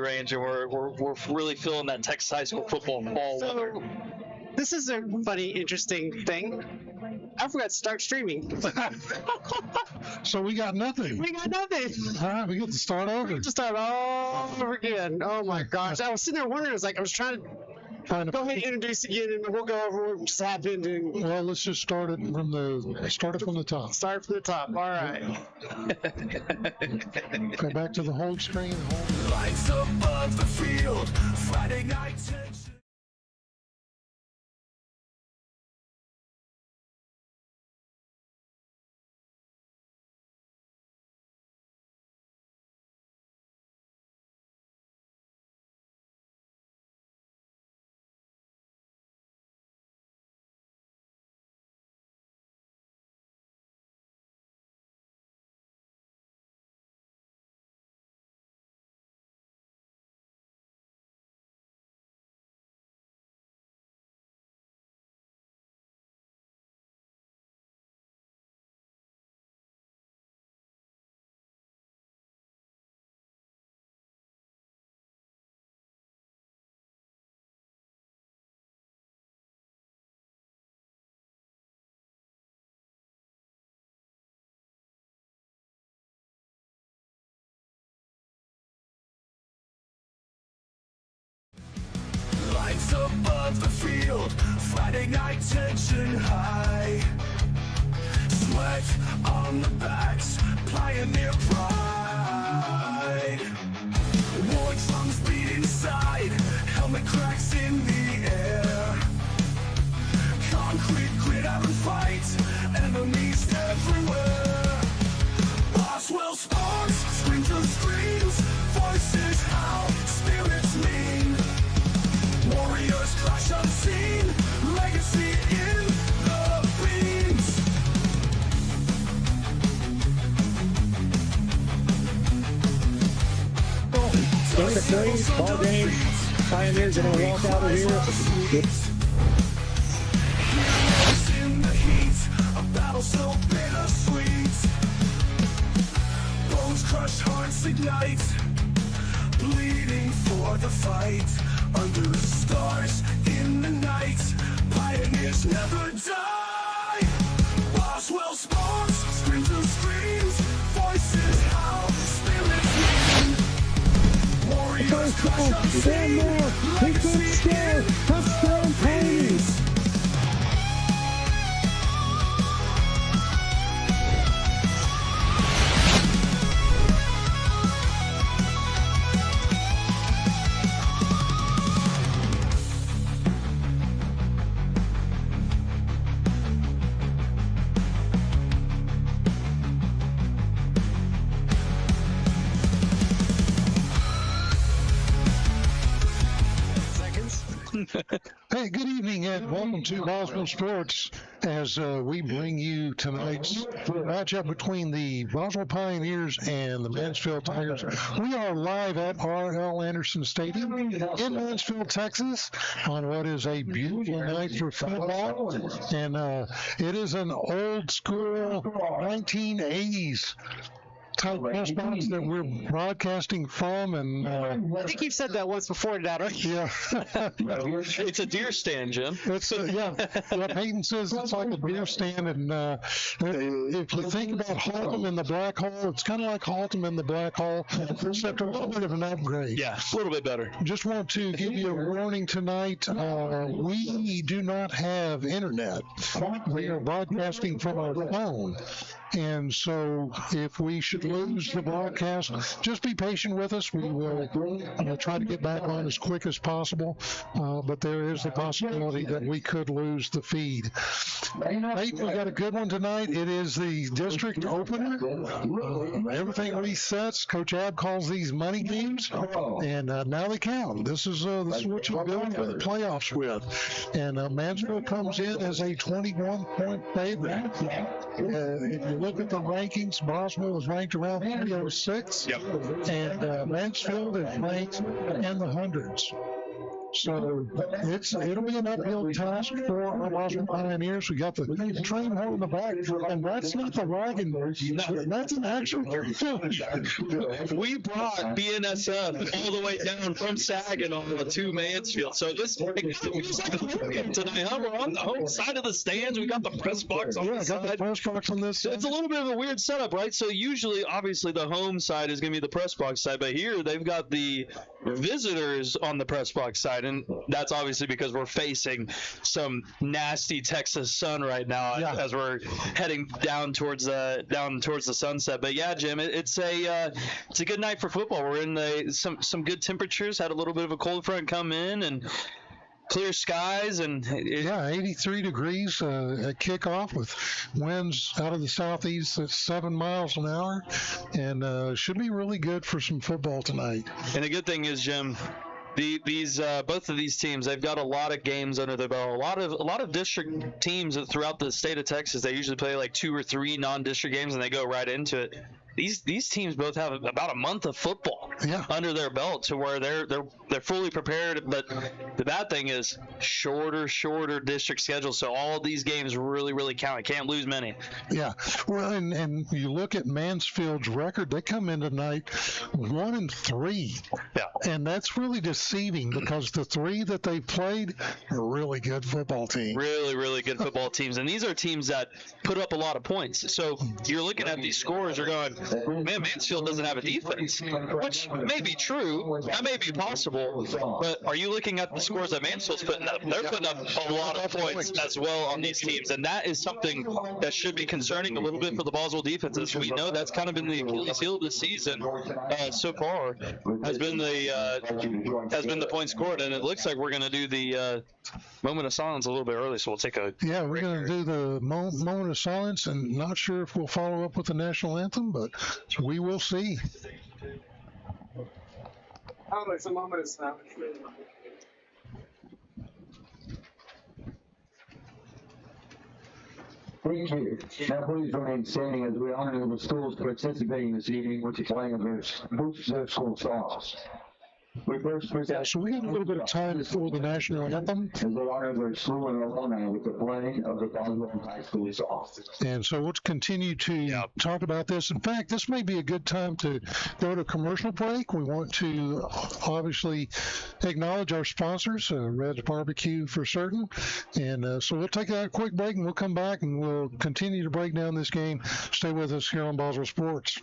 range, and we're really feeling that Texas high school football fall weather. This is a funny, interesting thing. I forgot to start streaming. So we got nothing. We got nothing. All right, we get to start over. We get to start all over again. Oh my gosh! I was sitting there wondering. I was trying to go ahead and introduce again, and we'll go over what just happened. Well, let's just start it from the top. Start from the top. All right. Okay, back to the whole screen. Lights above the field. Friday night tension. Lights above the field, Friday night tension high. Sweat on the backs, pioneer pride. War drums beat inside, helmet cracks in the air. Concrete grid out and fight, enemies everywhere. Boswellsports, screams and screams, voices howl, spirits mean. Warriors clash unseen, legacy in the beams. Game to play, ball game. Pioneers are going to walk out of here. In the heat, a battle so bittersweet. Bones crush, hearts ignite, bleeding for the fight. Under the stars in the night, pioneers never die. Boswellsports, screams and screams, voices howl, spirits mean. Warriors crush unseen, legacy in the beams. Hey, good evening and welcome to Boswell Sports as we bring you tonight's matchup between the Boswell Pioneers and the Mansfield Tigers. We are live at R.L. Anderson Stadium in Mansfield, Texas on what is a beautiful night for football. And it is an old school 1980s type press box that we're broadcasting from, and I think you've said that once before, Dad. yeah, It's a deer stand, Jim. it's yeah. Peyton says it's like a beer stand, and if you think about Haltom in the Black Hole, it's kind of like Haltom in the Black Hole, except a little bit of an upgrade. Yeah, a little bit better. Just want to give you a warning tonight. We do not have internet. We are broadcasting from our phone. And so if we should lose the broadcast, just be patient with us. We will try to get back on as quick as possible. But there is the possibility that we could lose the feed. Hey, we got a good one tonight. It is the district opener. Everything resets. Coach Ab calls these money games, and now they count. This is what you build for the playoffs with. And Mansfield comes in as a 21-point favorite. If you look at the rankings, Boswell is ranked around 306, and Mansfield is ranked in the hundreds. So it'll be an uphill task for our Boswell Pioneers. We got the train holding the back, and that's not the wagon. That's an actual. We brought BNSF all the way down from Saginaw to Mansfield. So this feels like a home game tonight, huh? We're on the home side of the stands. We got the press box on this got the side. press box on this side. It's a little bit of a weird setup, right? So usually, obviously, the home side is going to be the press box side, but here they've got the visitors on the press box side, and that's obviously because we're facing some nasty Texas sun right now as we're heading down towards the sunset. But yeah, Jim, it's a good night for football. We're in some good temperatures. Had a little bit of a cold front come in and clear skies, and 83 degrees at kickoff with winds out of the southeast at 7 miles an hour, and should be really good for some football tonight. And the good thing is, Jim, these both of these teams, they've got a lot of games under their belt. A lot of district teams throughout the state of Texas, they usually play like 2 or 3 non-district games and they go right into it. These teams both have about a month of football under their belt to where they're fully prepared. But the bad thing is shorter district schedule. So all these games really count. Can't lose many. Yeah. Well, and you look at Mansfield's record, they come in tonight 1-3. Yeah. And that's really deceiving because the 3 that they played are really good football teams. Really good football teams. And these are teams that put up a lot of points. So you're looking at these scores, you're going, man, Mansfield doesn't have a defense, which may be true. That may be possible. But are you looking at the scores that Mansfield's putting up? They're putting up a lot of points as well on these teams. And that is something that should be concerning a little bit for the Boswell defenses. We know that's kind of been the Achilles heel of the season so far, has been the points scored. And it looks like we're going to do the moment of silence a little bit early, so we'll take a we're going to do the moment of silence, and not sure if we'll follow up with the national anthem, but we will see. Oh, it's a moment of silence. Thank you. Now please remain standing as we honor the schools participating this evening with the playing of their school songs. We first present. So we got a little bit of time before the national anthem. As they honor their school and alumni with the playing of the Boswell High School songs. And so let's continue to talk about this. In fact, this may be a good time to go to commercial break. We want to obviously acknowledge our sponsors, Red's Barbecue for certain. And so we'll take a quick break and we'll come back and we'll continue to break down this game. Stay with us here on Boswell Sports.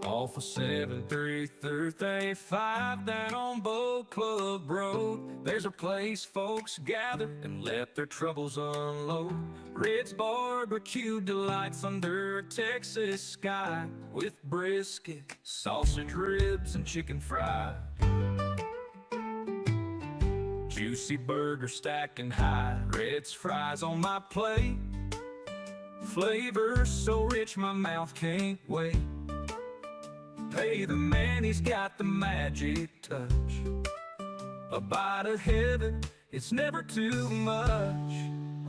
Off of 73335 down on Boat Club Road, there's a place folks gather and let their troubles unload. Red's Barbecue delights under a Texas sky, with brisket, sausage ribs, and chicken fry. Juicy burger stacking high, Red's fries on my plate. Flavor so rich my mouth can't wait. Hey, the man, he's got the magic touch. A bite of heaven, it's never too much.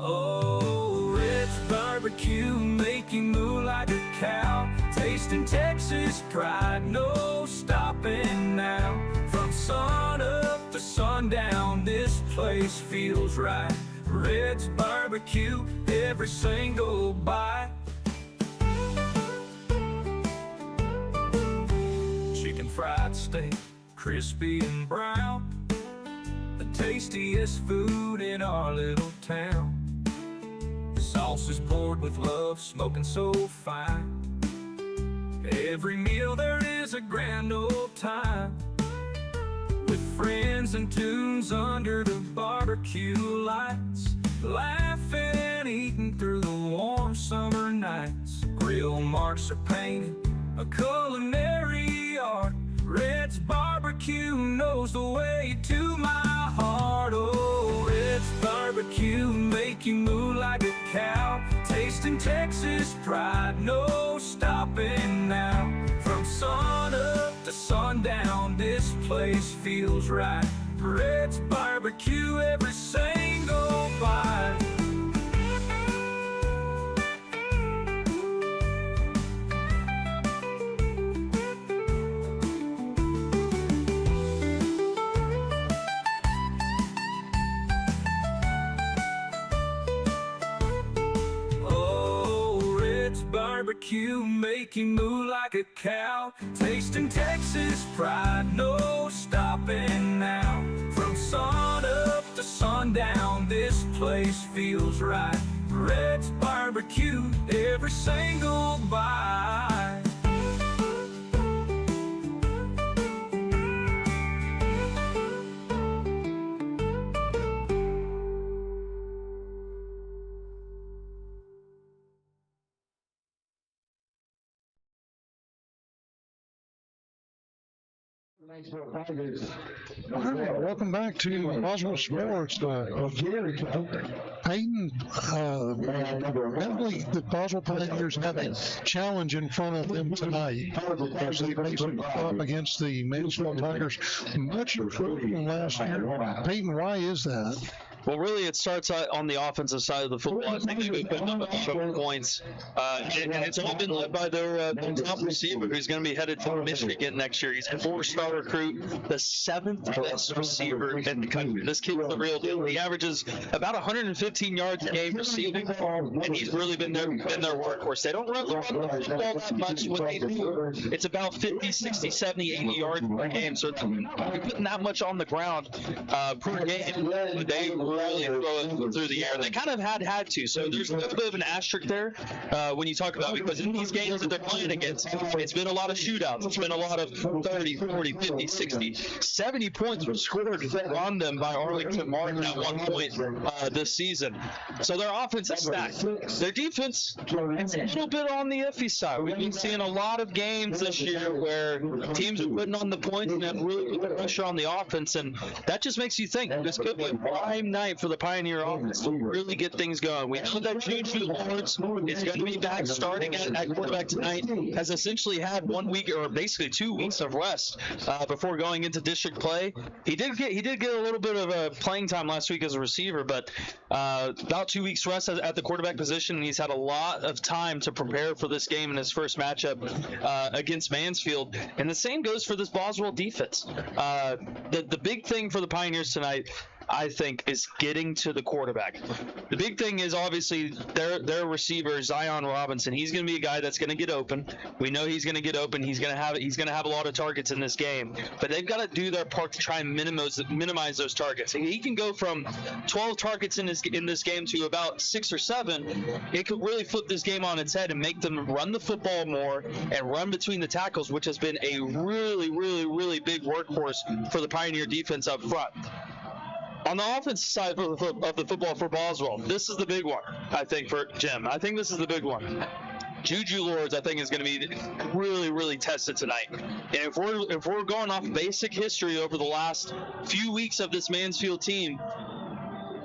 Oh, Red's Barbecue, make you move like a cow. Tasting Texas pride, no stopping now. From sun up to sundown, this place feels right. Red's Barbecue, every single bite. Fried steak, crispy and brown, the tastiest food in our little town. The sauce is poured with love, smoking so fine. Every meal there is a grand old time, with friends and tunes under the barbecue lights, laughing and eating through the warm summer nights. Grill marks are painted, a culinary art. Red's Barbecue knows the way to my heart. Oh, Red's Barbecue, make you move like a pride, no stopping now. From sun up to sundown, this place feels right. Red's barbecue every single bite. Barbecue, make you move like a cow. Tasting Texas pride, no stopping now. From sun up to sundown, this place feels right. Red's barbecue, every single bite. All right, welcome back to Boswell Sports. Peyton, evidently the Boswell Pioneers have a challenge in front of them tonight as they face up against the Mansfield Tigers. Much improved from last year. Peyton, why is that? Well, really, it starts on the offensive side of the football. I think they've been putting up a lot of points, and it's all been led by their top receiver, who's going to be headed to Michigan next year. He's a four-star recruit, the 7th best receiver in the country. This kid's the real deal. He averages about 115 yards a game receiving, and he's really been their workhorse. They don't run the ball that much. What they do, it's about 50, 60, 70, 80 yards per game. So you're putting that much on the ground per game. They really throw it through the air. They kind of had to. So there's a little bit of an asterisk there when you talk about, because in these games that they're playing against, it's been a lot of shootouts. It's been a lot of 30, 40, 50, 60, 70 points were scored on them by Arlington Martin at one point this season. So their offense is stacked. Their defense, it's a little bit on the iffy side. We've been seeing a lot of games this year where teams are putting on the points and have really put pressure on the offense, and that just makes you think this could be a prime night for the Pioneer offense to really get things going. We know that Juju Lawrence is going to be back starting at quarterback tonight, has essentially had 1 week or basically 2 weeks of rest before going into district play. He did get a little bit of playing time last week as a receiver, but about 2 weeks rest at the quarterback position, and he's had a lot of time to prepare for this game in his first matchup against Mansfield. And the same goes for this Boswell defense. The big thing for the Pioneers tonight, I think, is getting to the quarterback. The big thing is obviously their receiver, Zion Robinson. He's going to be a guy that's going to get open. We know he's going to get open. He's going to have a lot of targets in this game. But they've got to do their part to try and minimize those targets. He can go from 12 targets in this game to about 6 or 7. It could really flip this game on its head and make them run the football more and run between the tackles, which has been a really, really, really big workhorse for the Pioneer defense up front. On the offensive side of the football for Boswell, this is the big one, I think, for Jim. I think this is the big one. Juju Lords, I think, is going to be really, really tested tonight. And if we're going off basic history over the last few weeks of this Mansfield team,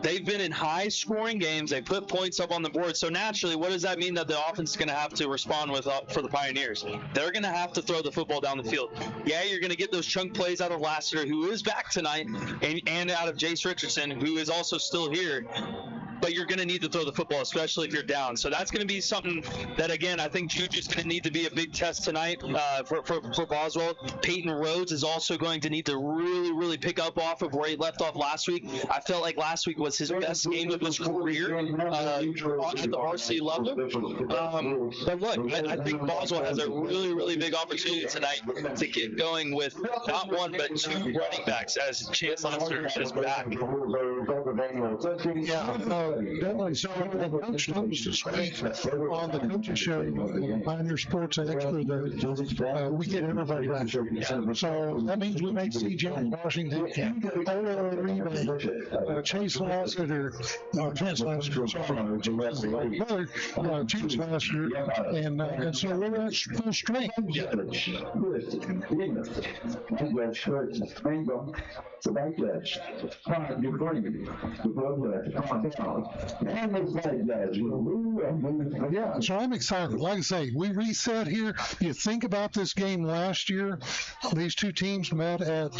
they've been in high-scoring games. They put points up on the board. So naturally, what does that mean that the offense is going to have to respond with for the Pioneers? They're going to have to throw the football down the field. Yeah, you're going to get those chunk plays out of Lassiter, who is back tonight, and out of Jace Richardson, who is also still here. But you're going to need to throw the football, especially if you're down. So that's going to be something that, again, I think Juju's going to need to be a big test tonight for Boswell. Peyton Rhodes is also going to need to really, really pick up off of where he left off last week. I felt like last week was his best game of his career at the RC level. But look, I think Boswell has a really, really big opportunity tonight to get going with not one but 2 running backs, as Chance Lassiter is back. Yeah. Definitely. So, Coach knows this week on the coaching show, Pioneer Sports Extra, that we get everybody back. So that means we may see James Washington, Chase Lassiter, Chance Lassiter, Chase Lassiter, and so we're at full strength. Yeah, so I'm excited. Like I say, we reset here. You think about this game last year. These two teams met at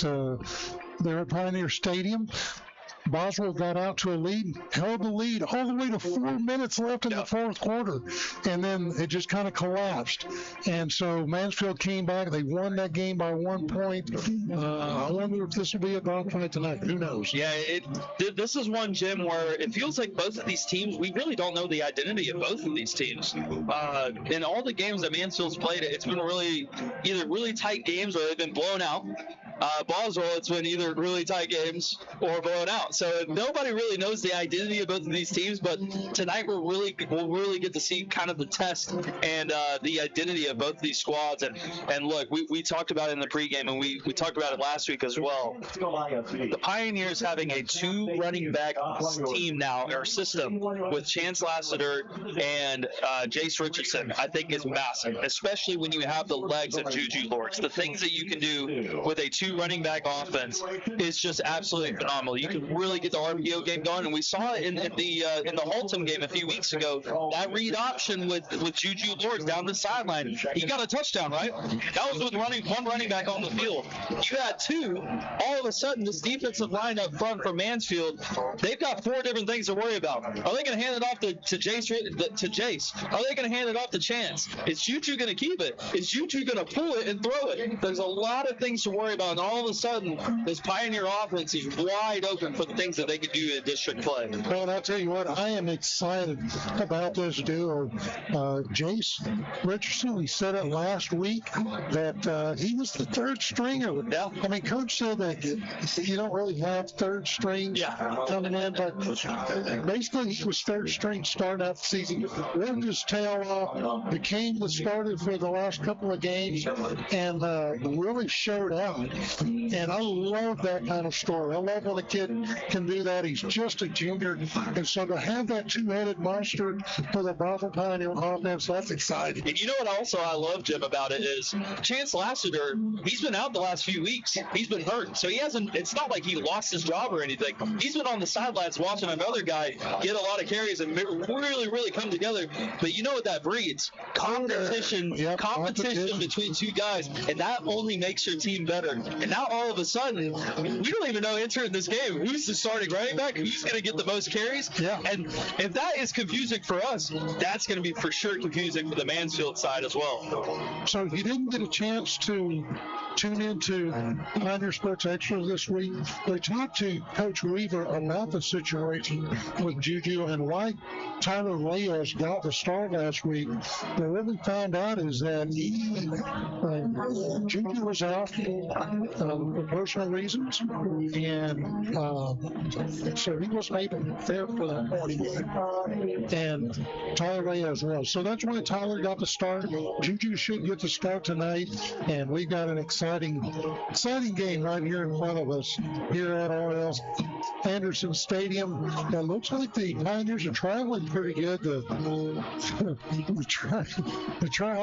there at Pioneer Stadium. Boswell got out to a lead, held the lead all the way to 4 minutes left in the fourth quarter, and then it just kind of collapsed. And so Mansfield came back. They won that game by 1 point. I wonder if this will be a dogfight tonight. Who knows? Yeah, this is one, Jim, where it feels like both of these teams, we really don't know the identity of both of these teams. In all the games that Mansfield's played, it's been either really tight games or they've been blown out. Boswell, it's been either really tight games or blown out. So nobody really knows the identity of both of these teams, but tonight we'll really get to see kind of the test and the identity of both of these squads. And look, we talked about it in the pregame, and we talked about it last week as well. The Pioneers having a 2 running back team now, or system, with Chance Lassiter and Jace Richardson, I think is massive, especially when you have the legs of Juju Lords. The things that you can do with a 2 running back offense is just absolutely phenomenal. You can really get the RPO game going, and we saw it in the Haltom game a few weeks ago. That read option with Juju Lords down the sideline, he got a touchdown, right? That was with one running back on the field. You had 2. All of a sudden, this defensive line up front for Mansfield, they've got 4 different things to worry about. Are they going to hand it off to Jace? Are they going to hand it off to Chance? Is Juju going to keep it? Is Juju going to pull it and throw it? There's a lot of things to worry about, and all of a sudden, this Pioneer offense is wide open for the things that they could do in district play. Well, and I'll tell you what, I am excited about this duo. Jace Richardson, we said it last week that he was the 3rd stringer. Yeah. I mean, Coach said that you don't really have 3rd strings coming in, but basically he was 3rd string starting out the season. Worked his tail off, became the starter for the last couple of games, and really showed out. And I love that kind of story. I love when a kid can do that. He's just a junior. And so to have that 2-headed monster for the Boswell Pioneer offense, that's exciting. And you know what also I love, Jim, about it is Chance Lassiter, he's been out the last few weeks. He's been hurt. So it's not like he lost his job or anything. He's been on the sidelines watching another guy get a lot of carries and really come together. But you know what that breeds? Competition between 2 guys. And that only makes your team better. And now all of a sudden, we don't even know entering this game who's the starting running back, who's going to get the most carries. Yeah. And if that is confusing for us, that's going to be for sure confusing for the Mansfield side as well. So you didn't get a chance to tune into Pioneer Sports Extra this week. They talked to Coach Weaver about the situation with Juju, and why Tyler Reyes got the start last week. But what we found out is that Juju was out for personal reasons, and so he wasn't able to be there for that party. And Tyler Reyes was. So that's why Tyler got the start. Juju should get the start tonight, and we've got an exciting game right here in front of us here at R.L. Anderson Stadium. It looks like the Pioneers are traveling pretty good. I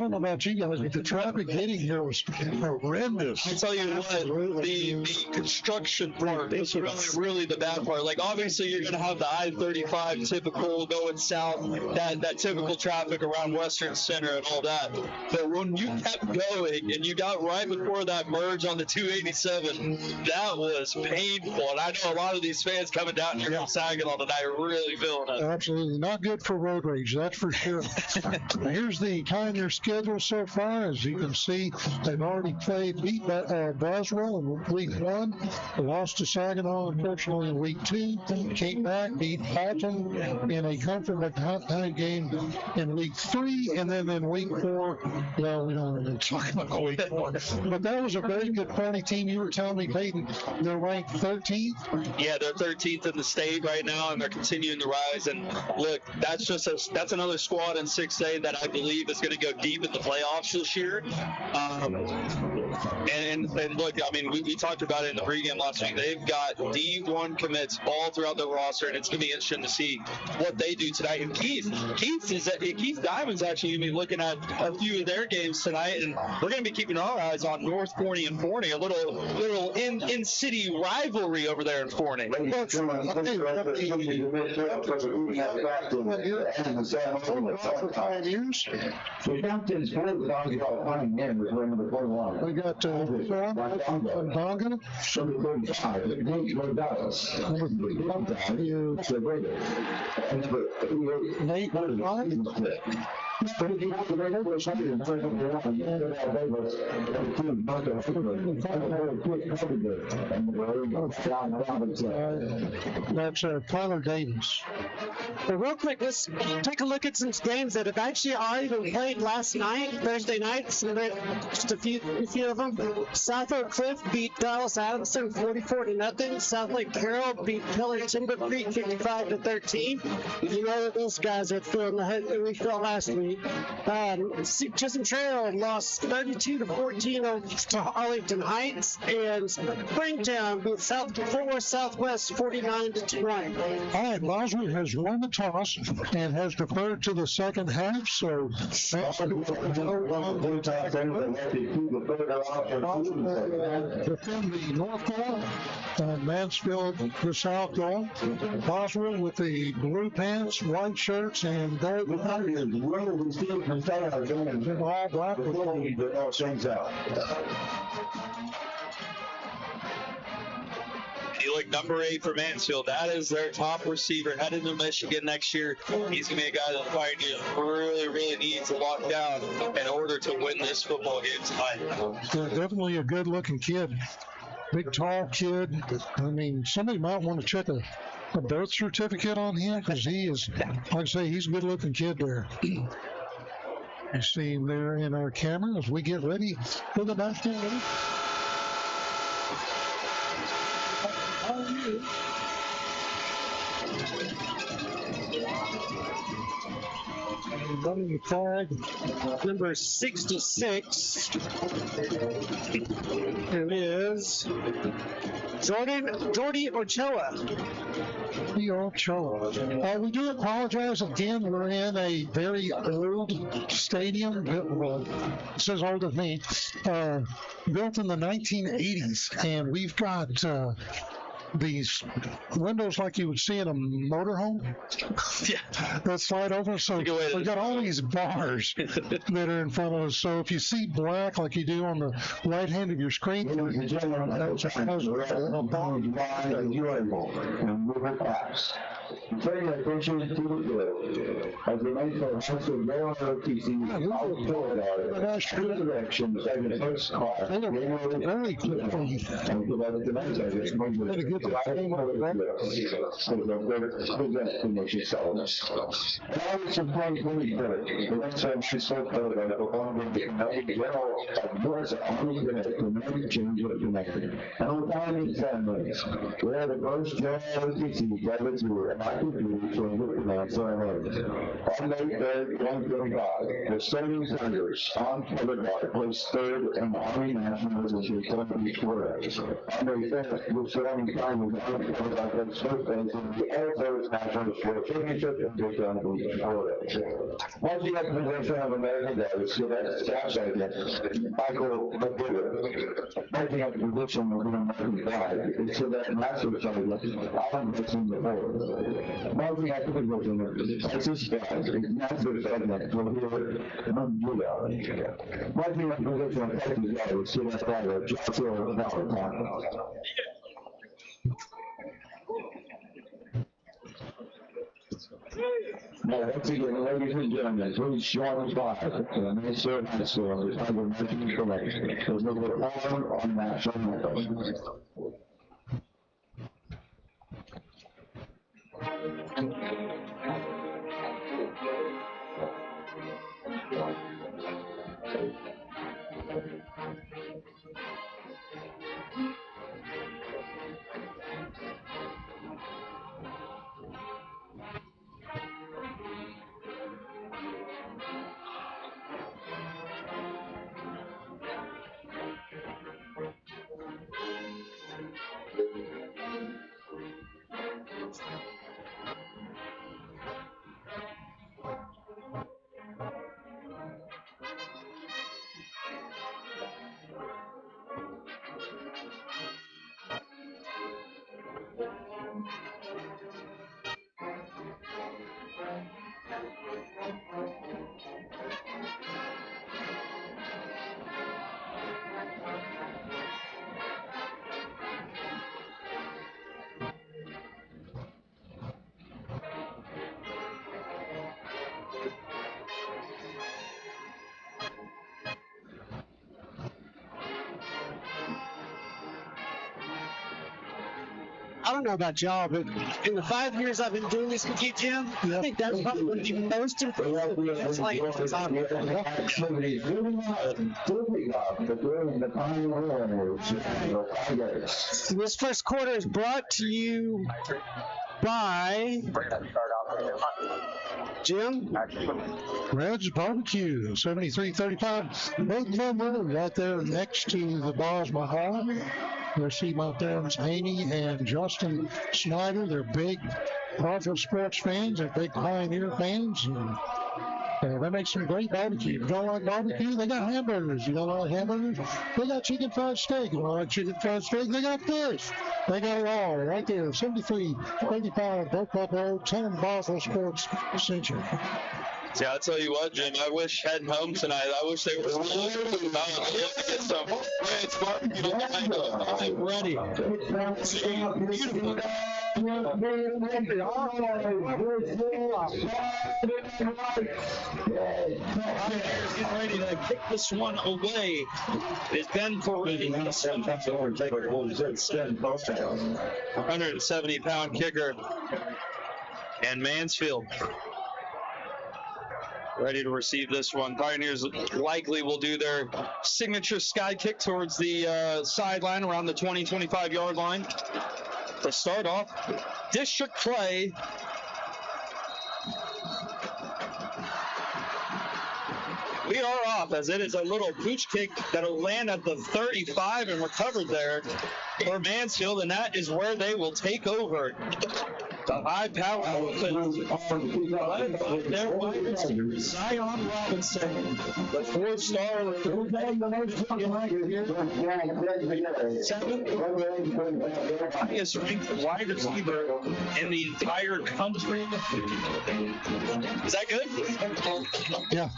don't know about you guys, but the traffic getting here was horrendous. I tell you what, the construction part is really the bad part. Like, obviously, you're going to have the I-35 typical going south, that typical traffic around Western Center and all that. But when you kept going and you got right before that merge on the 287, that was painful. And I know a lot of these fans coming down here from Saginaw tonight are really feeling it. Absolutely not good for road rage, that's for sure. Here's the Pioneer schedule so far. As you can see, they've already beat Boswell in week 1, lost to Saginaw, unfortunately, in week 2, came back, beat Haltom in a comfortable game in week 3, and then in week 4, well, we don't even talk about week 4, but that was a very good Pawnee team. You were telling me, Peyton, they're ranked 13th? Yeah, they're 13th in the state right now, and they're continuing to rise. And look, that's another squad in 6A that I believe is going to go deep in the playoffs this year. And look, I mean, we talked about it in the pregame last week. They've got D1 commits all throughout the roster, and it's going to be interesting to see what they do tonight. And Keith Diamond's actually going to be looking at a few of their games tonight, and we're going to be keeping our eyes on North Forney and Forney, a little in-city rivalry over there in Forney. We got this fourth dog called Honey Man was one of the 41. We got Dongan. So the 35, the Nate Dallas. Nate That's Tyler Davis. Well, real quick, let's take a look at some games that have actually already been played last night, Thursday night. Just a few of them. South Oak Cliff beat Dallas Adamson 44-0. South Lake Carroll beat Pillar Timber Creek 55-13. You know that those guys are feeling the head that we felt last week. Chisholm Trail lost 32-14 to Arlington Heights, and Springtown beat Fort Worth Southwest 49-20. All right, Boswell has won the toss and has deferred to the second half, so defend the north goal, Mansfield the south goal. Boswell with the blue pants, white shirts, and all black. You look number 8 for Mansfield. That is their top receiver headed to Michigan next year. He's going to be a guy that the Pioneers really needs to lock down in order to win this football game tonight. Yeah, definitely a good-looking kid. Big, tall kid. I mean, somebody might want to check a birth certificate on him because he is, like I say, he's a good-looking kid there. You see him there in our camera as we get ready for the national game. Running the flag, number 66. It is Jordy Ochoa. We do apologize again. We're in a very old stadium. It says old of me. Built in the 1980s, and we've got these windows like you would see in a motorhome. Yeah. That slide over. So we've got all these bars that are in front of us. So if you see black like you do on the right hand of your screen, and move it past. Paying attention to the field. As the main coach has to go on the PC, I'll pull it out. Two directions, and the first car. Very quickly. The starting Senators on Kevin Mark placed third in the Army Nationals in 2024. On May 5th, the surrounding time was on the first base in the Air Force Nationals for a championship in Daytona Beach, Florida. Once the expedition of American Davis, so that's staff sergeant Michael McGill, making up the position of the American flag, so that master sergeant Alan Dixon the fourth. Marking up the position of Texas Sky, master sergeant will hear Julia. Marking up the position of Texas Sky, so that's fire Joshua Valentine. Now, once again, ladies and gentlemen, please join us by the Minnesota High School. There's time to mention correct. There's no more on that show. I don't know about y'all, but in the 5 years I've been doing this with you, Jim, I think that's probably the most impressive defense like this I've This first quarter is brought to you by Jim? Red's Barbecue, 7335 Big Road, right there next to the Boswell Hall. You'll see my friends Haney and Justin Snyder. They're big Boswellsports fans. They're big Pioneer fans. And they make some great barbecue. If you don't like barbecue, they got hamburgers. You don't like hamburgers? They got chicken fried steak. You don't like chicken fried steak? They got fish. They got it all right there. 7335 Boswell Road. Tell them Boswellsports sent you. See, I'll tell you what, Jim, I wish heading home tonight, I wish they were get some Red's Barbecue tonight. I'm ready. Beautiful. Getting ready to kick this one away. It's Ben Corrigan, 170-pound kicker, and Mansfield ready to receive this one. Pioneers likely will do their signature sky kick towards the sideline around the 20-25 yard line. To start off, district play. We are off as it is a little pooch kick that'll land at the 35 and recovered there for Mansfield, and that is where they will take over. The high-power offense their wide receiver, Zion Robinson, the 4-star highest ranked wide receiver in the entire country. Is that good? Yeah.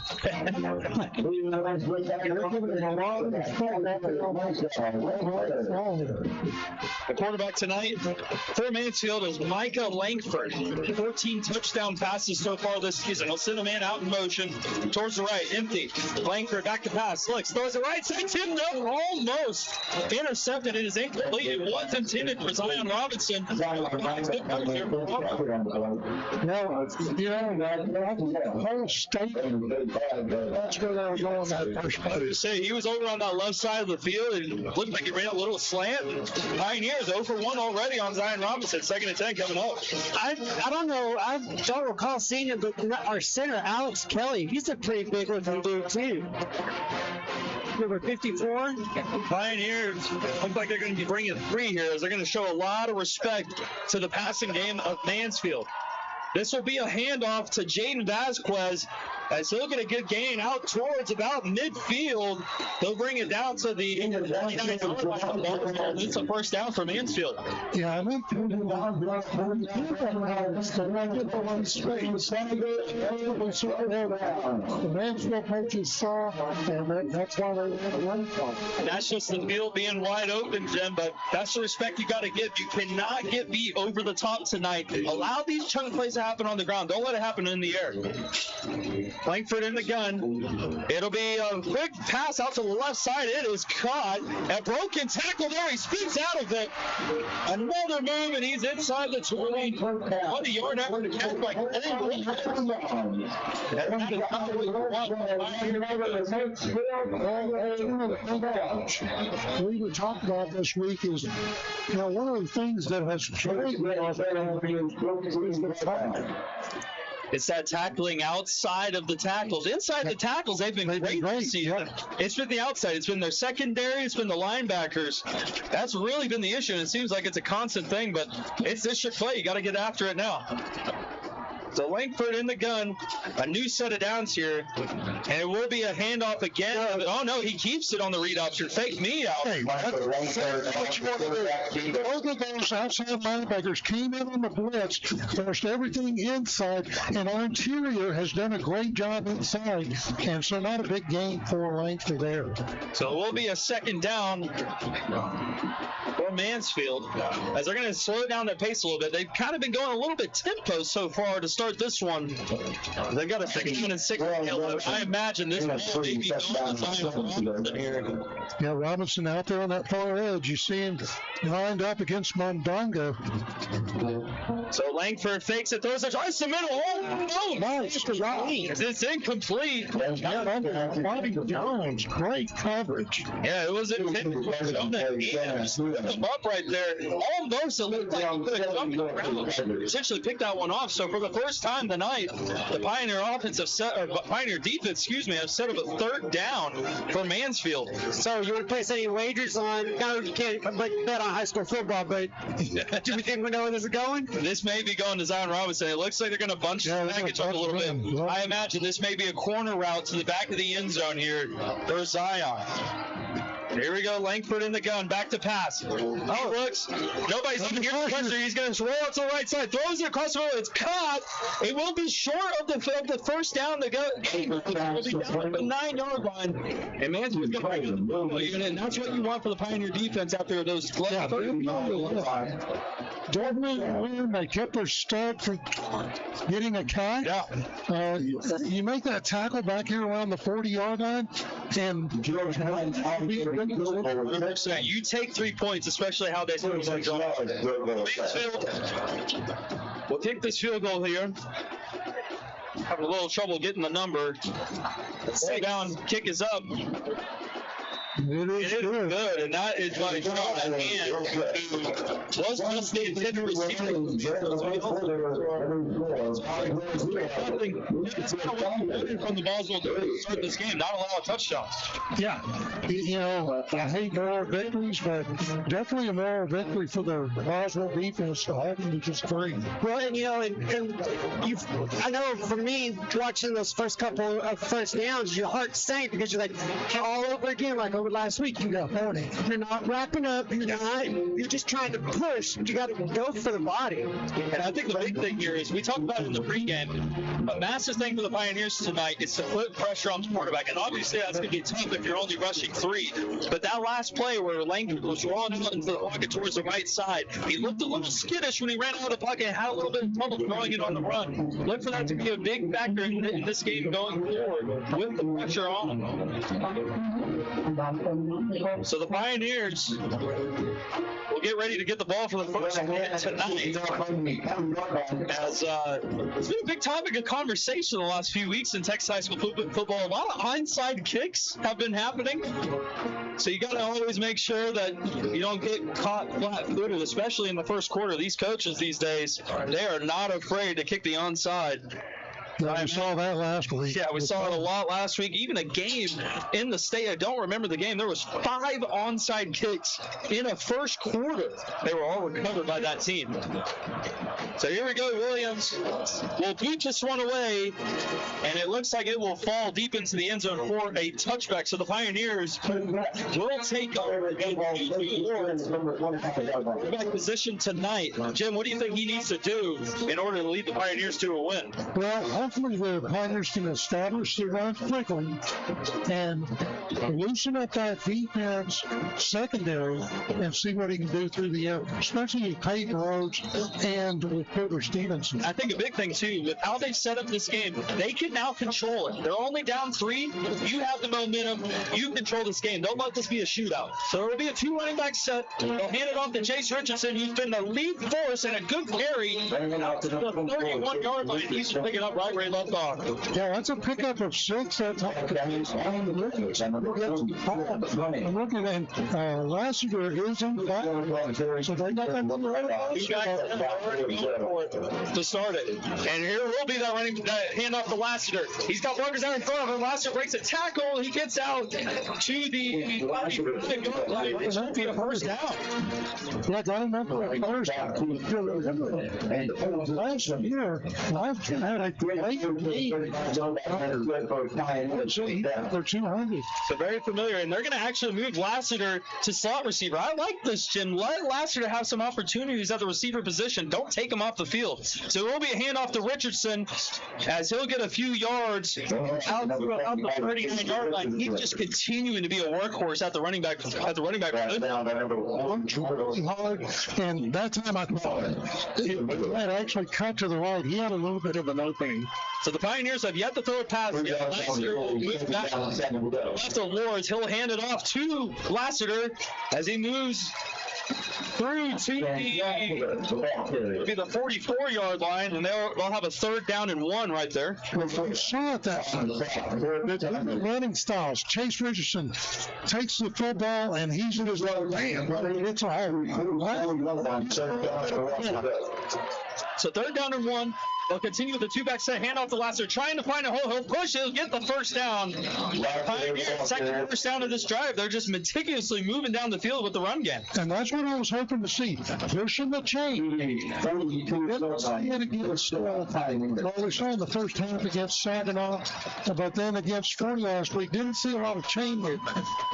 The quarterback tonight for Mansfield is Micah Langford. 14 touchdown passes so far this season. He'll send a man out in motion towards the right, empty. Langford back to pass. Looks, throws it right side, tipped up, almost intercepted. It is incomplete. It was intended for Zion Robinson. No, whole state. That's where they were going that first place. Say he was over on that left side of the field and looked like he ran a little slant. Pioneers 0 for 1 already on Zion Robinson. 2nd and 10 coming up. I don't know. I don't recall seeing him, but our center, Alex Kelly, he's a pretty big looking dude, too. Number 54. Pioneers look like they're going to be bringing 3 here as they're going to show a lot of respect to the passing game of Mansfield. This will be a handoff to Jaden Vasquez as he'll get a good gain out towards about midfield. They'll bring it down to the 29-yard line. It's a first down for Mansfield. Yeah, I mean, the Mansfield coaches saw, and that's why they won. That's just the field being wide open, Jim, but that's the respect you got to give. You cannot get beat over the top tonight. Allow these chunk plays to happen on the ground. Don't let it happen in the air. Langford in the gun. It'll be a quick pass out to the left side. It is caught. A broken tackle there. He spins out of it. Another move, and he's inside the 20. 20 yard after the catch by we were talking about this week is, one of the things that has changed it's that tackling outside of the tackles. Inside the tackles, they've been great this season. Yeah. It's been the outside. It's been their secondary. It's been the linebackers. That's really been the issue, and it seems like it's a constant thing, but it's district play. You got to get after it now. So Langford in the gun, a new set of downs here, and it will be a handoff again. Oh no, he keeps it on the read option. Fake me out. Hey, both of those outside linebackers came in on the blitz, forced everything inside, and our interior has done a great job inside, and so not a big gain for Langford there. So it will be a second down for Mansfield, as they're going to slow down their pace a little bit. They've kind of been going a little bit tempo so far to start start this one. They got a 16-6. I imagine this ball may be going to Zion Robinson here. Yeah, Robinson out there on that far edge. You see him lined up against Mondongo. So Langford fakes it, throws it across the middle. Oh, no! Nice. It's incomplete. Bobby Jones, great coverage. Yeah, it was intended. Him up right there. Almost, it looked like he could have come to the ground. Essentially picked that one off. So for the first time tonight, the Pioneer Pioneer defense, have set up a third down for Mansfield. So you would place any wagers on? Now you can't bet on high school football, but do we think we know where this is going? This may be going to Zion Robinson. It looks like they're going to bunch the package up a little bit. I imagine this may be a corner route to the back of the end zone here for Zion. Here we go, Langford in the gun, back to pass. Oh, looks, nobody's even here to pressure. He's going to roll out to the right side, throws it across the road. It's caught. It will be short of the first down to go. It will be down at the 9-yard line. And Mansfield's going to bring it. And that's what you want for the Pioneer defense out there. Those Dortmund, they kept their stud from getting a catch. Yeah. You make that tackle back here around the 40-yard line, and you take 3 points, especially how they Mansfield will take this field goal here. Having a little trouble getting the number. Stay down, kick is up. it is good, and that is by Sean Hand, who was just the intended receiver. From the Boswell to start this game, not allow a touchdown. Yeah, I hate moral victories, but definitely a moral victory for the Boswell defense to have them to just 3. Well, I know for me, watching those first couple of first downs, your heart sank because you're like, all over again, like over last week, you got 40. You're not wrapping up, you're just trying to push. You got to go for the body. And I think the big thing here is, we talked about it in the pregame, a massive thing for the Pioneers tonight is to put pressure on the quarterback. And obviously that's going to be tough if you're only rushing 3. But that last play where Langford was rolling out into the pocket towards the right side, he looked a little skittish when he ran out of the pocket and had a little bit of trouble throwing it on the run. Look for that to be a big factor in this game going forward with the pressure on him. So the Pioneers will get ready to get the ball for the first hit tonight. As it's been a big topic of conversation the last few weeks in Texas high school football. A lot of onside kicks have been happening. So you got to always make sure that you don't get caught flat-footed, especially in the first quarter. These coaches these days, they are not afraid to kick the onside. We saw that last week. Yeah, we saw it a lot last week. Even a game in the state, I don't remember the game, there was 5 onside kicks in a first quarter. They were all recovered by that team. So here we go, Williams will boot this one away, and it looks like it will fall deep into the end zone for a touchback. So the Pioneers will take over the position tonight. Jim, what do you think he needs to do in order to lead the Pioneers to a win? Well, hopefully the Pioneers can establish the run quickly and loosen up that defense secondary and see what he can do through the air, especially with Peyton Rhodes and with Porter Stevenson. I think a big thing, too, with how they've set up this game, they can now control it. They're only down 3. You have the momentum. You control this game. Don't let this be a shootout. So it will be a 2 running back set. They'll hand it off to Chase Richardson, who's been the lead force and a good carry out to the 31-yard line. He's picking up right where he left off. Yeah, that's a pickup of 6. That's I'm looking at Lassiter is in back. So they got that number right to start it. And here will be that hand off to Lassiter. He's got Rutgers out in front of him. Lassiter breaks a tackle. He gets out to the first down. Yeah, I remember first. Last year, I've had a They're 200. So very familiar, and they're going to actually move Lassiter to slot receiver. I like this, Jim. Let Lassiter have some opportunities at the receiver position. Don't take him off the field. So it will be a handoff to Richardson as he'll get a few yards out the 39-yard line. He's just continuing to be a workhorse at the running back. Hard, and that time I thought that actually cut to the right. He had a little bit of an opening. So the Pioneers have yet to throw a pass. Lassiter will move back left of Lords. He'll hand it off to Lassiter as he moves through to the 44-yard line, and they'll have a 3rd down and 1 right there. We saw it that the running styles. Chase Richardson takes the football and he's in his own man. It's a hard. So 3rd down and 1. They'll continue with the 2-back set, hand off to Lassiter, trying to find a hole. He'll push, he'll get the 1st down. Second 1st down of this drive. They're just meticulously moving down the field with the run game. And that's what I was hoping to see. There's some change. We saw in the first half against Saginaw, but then against Fernie last week, didn't see a lot of change there.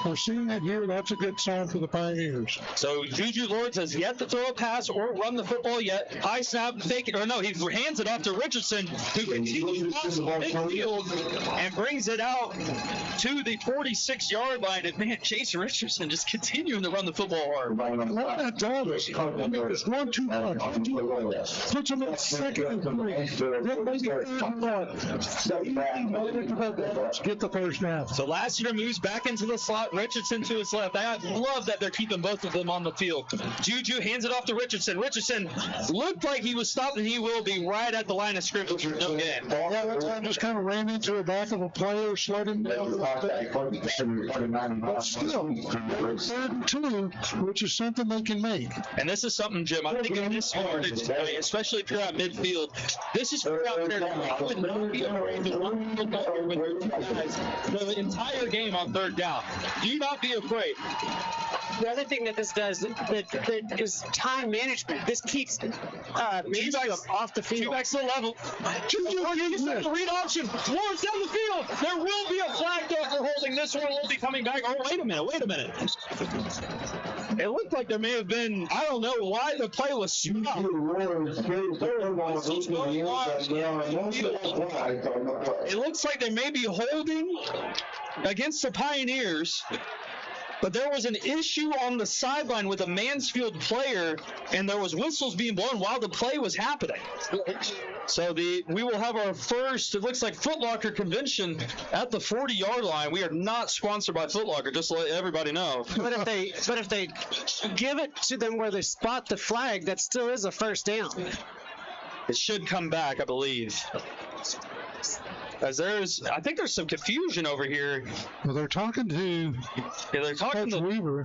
We're seeing that here. That's a good sign for the Pioneers. So Juju Lords has yet to throw a pass or run the football yet. High snap, fake it, or no, he hands it off to Richardson, who continues to cross the midfield and brings it out to the 46-yard line. And man, Chase Richardson just continuing to run the football hard. What that does is 1-2 punch. Puts him in second and 3. Then maybe 3rd. Get the 1st down. So Lassiter moves back into the slot. Richardson to his left. I love that they're keeping both of them on the field. Juju hands it off to Richardson. Richardson looked like he was stopped, and he will be right at the line of scrimmage. No gain. Yeah, that time just kind of ran into the back of a player, slowed him down. But still, 3rd and 2, which is something they can make. And this is something, Jim, I think in this yardage today, especially if you're at midfield, this is for out there to not be afraid to run the ball with your guys the entire game on 3rd down. Do not be afraid. The other thing that this does that is time management. This keeps Mansfield off the field. 2-backs to the level. Read option. Lawrence down the field. There will be a flag though for holding. This one will be coming back. Oh, wait a minute. It looked like there may have been, I don't know why the play was stopped. It looks like they may be holding against the Pioneers. But there was an issue on the sideline with a Mansfield player, and there was whistles being blown while the play was happening. So we will have our first, it looks like Foot Locker convention at the 40-yard line. We are not sponsored by Foot Locker, just to let everybody know. But if they give it to them where they spot the flag, that still is a 1st down. It should come back, I believe. As I think there's some confusion over here. Well, they're talking to Weaver.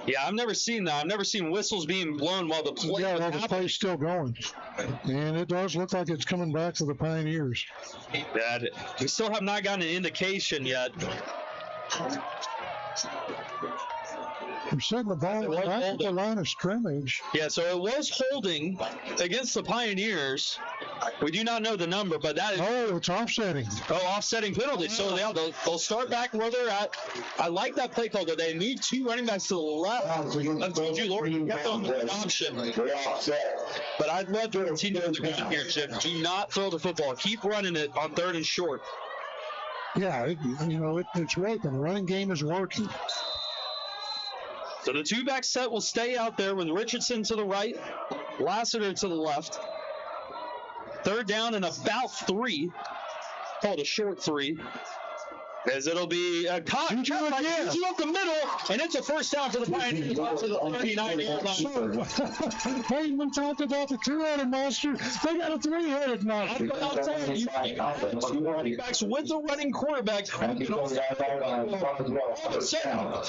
Yeah, I've never seen that. I've never seen whistles being blown while the play the play's still going. And it does look like it's coming back to the Pioneers. Yeah, we still have not gotten an indication yet. I'm setting the ball back at the line of scrimmage. Yeah, so it was holding against the Pioneers. We do not know the number, but that is... Oh, it's offsetting. Offsetting penalty. So they'll start back where they're at. I like that play call, though. They moved 2 running backs to the left. Juju Lord kept on the option. But I'd love to continue the game here, Chip. Do not throw the football. Keep running it on 3rd and short. Yeah, it's working. The running game is working. So the 2-back set will stay out there with Richardson to the right, Lassiter to the left. 3rd down and about 3. Called a short 3. As it'll be a caught up the middle, and it's a 1st down for the Pioneers to the 39-yard line. Hey, we talked about the 2-headed monster. They got a 3-headed monster. I'll tell you, running backs with a running quarterback.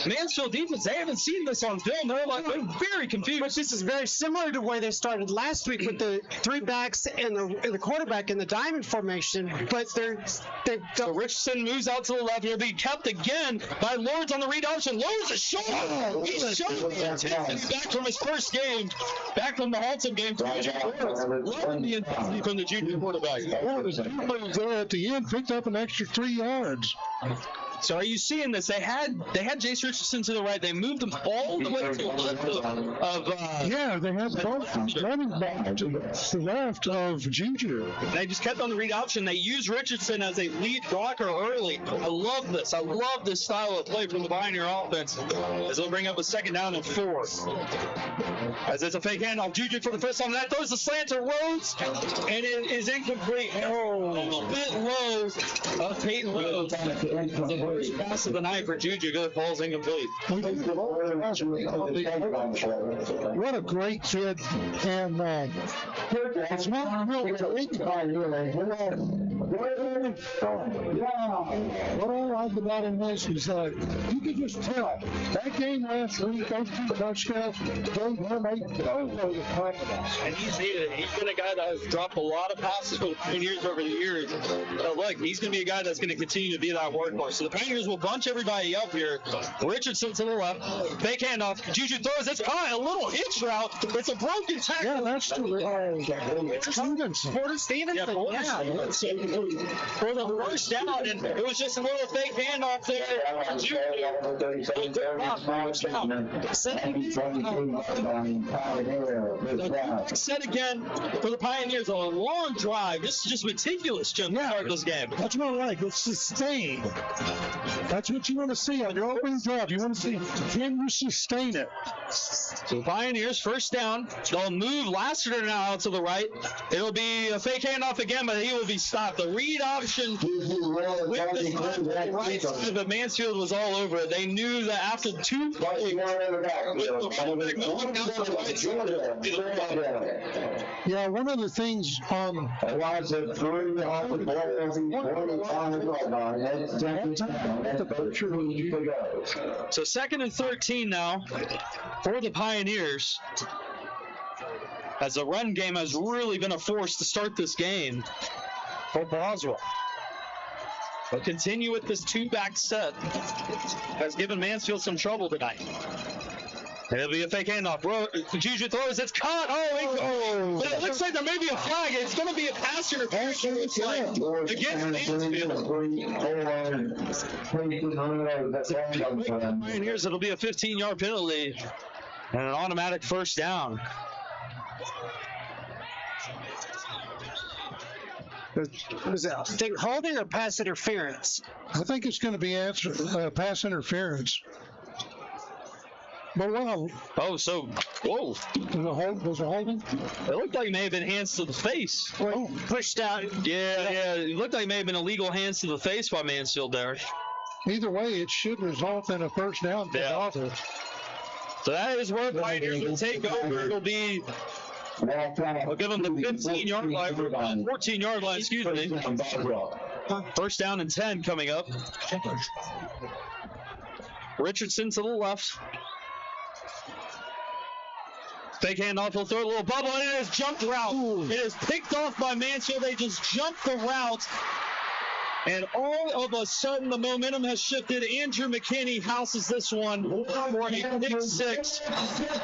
Mansfield defense, they haven't seen this on film. They're very confused. But this is very similar to where they started last week with the 3 backs and the quarterback in the diamond formation. But so Richardson moves out to the left. He'll be kept again by Lawrence on the read option. Lawrence is short. He's short. Back from his first game, back from the Halton game. Loving the intensity from the junior quarterback. There at the end, picked up an extra 3 yards. So are you seeing this? They had Jace Richardson to the right. They moved him all the way to the left yeah, they had both running back to the left of Juju. They just kept on the read option. They used Richardson as a lead blocker early. I love this. I love this style of play from the Pioneer offense as they'll bring up a 2nd down and 4. As it's a fake handoff. Juju for the first time. That throws the slant to Rhodes, and it is incomplete. Oh, a bit low of Peyton Rhodes. First pass of the night for Juju. Good ball's incomplete. What a great kid. And it's not really what I like about him is you can just tell that game last week, those 2 touchdowns, gave him a boatload of confidence. And he's been a guy that has dropped a lot of passes for the Pioneers over the years. But look, he's going to be a guy that's going to continue to be that workhorse. So the Pioneers will bunch everybody up here. Richardson to the left. Fake handoff. Juju throws. It's caught. A little hitch route. It's a broken tackle. Yeah, that's Stevenson. Porter Stevenson. Yeah. So for the first down, and it was just a little fake handoff there. Set again for the Pioneers. A long drive. This is just meticulous, Jim, to start this game. That's what I like. It's sustain. That's what you want to see on your opening drive. You want to see, can you sustain it? So the Pioneers, first down. They'll move Lassiter now out to the right. It'll be a fake handoff again, but he will be stopped. The read option with the right side, but Mansfield was all over it. They knew that after 2 plays, yeah, one of the things so 2nd and 13 now for the Pioneers, as the run game has really been a force to start this game for Boswell. But continue with this 2-back set has given Mansfield some trouble tonight. It'll be a fake handoff. Juju throws. It's caught. But it looks like there may be a flag. It's going to be a pass interference. Against Mansfield. Pioneers, it'll be a 15-yard penalty and an automatic first down. Was it holding or pass interference? I think it's going to be pass interference. But whoa. Was it holding? It looked like it may have been hands to the face. Pushed out. Yeah. It looked like it may have been illegal hands to the face by Mansfield there. Either way, it should result in a first down. Yeah. So that is where Pioneers will take over. It'll be, I'll give them the 15-yard line, 14-yard line, excuse me. First down and 10 coming up. Richardson to the left. Fake handoff, he'll throw a little bubble, and it is jumped route. It is picked off by Mansfield. They just jumped the route. And all of a sudden, the momentum has shifted. Andrew McKinney houses this one for a pick 6.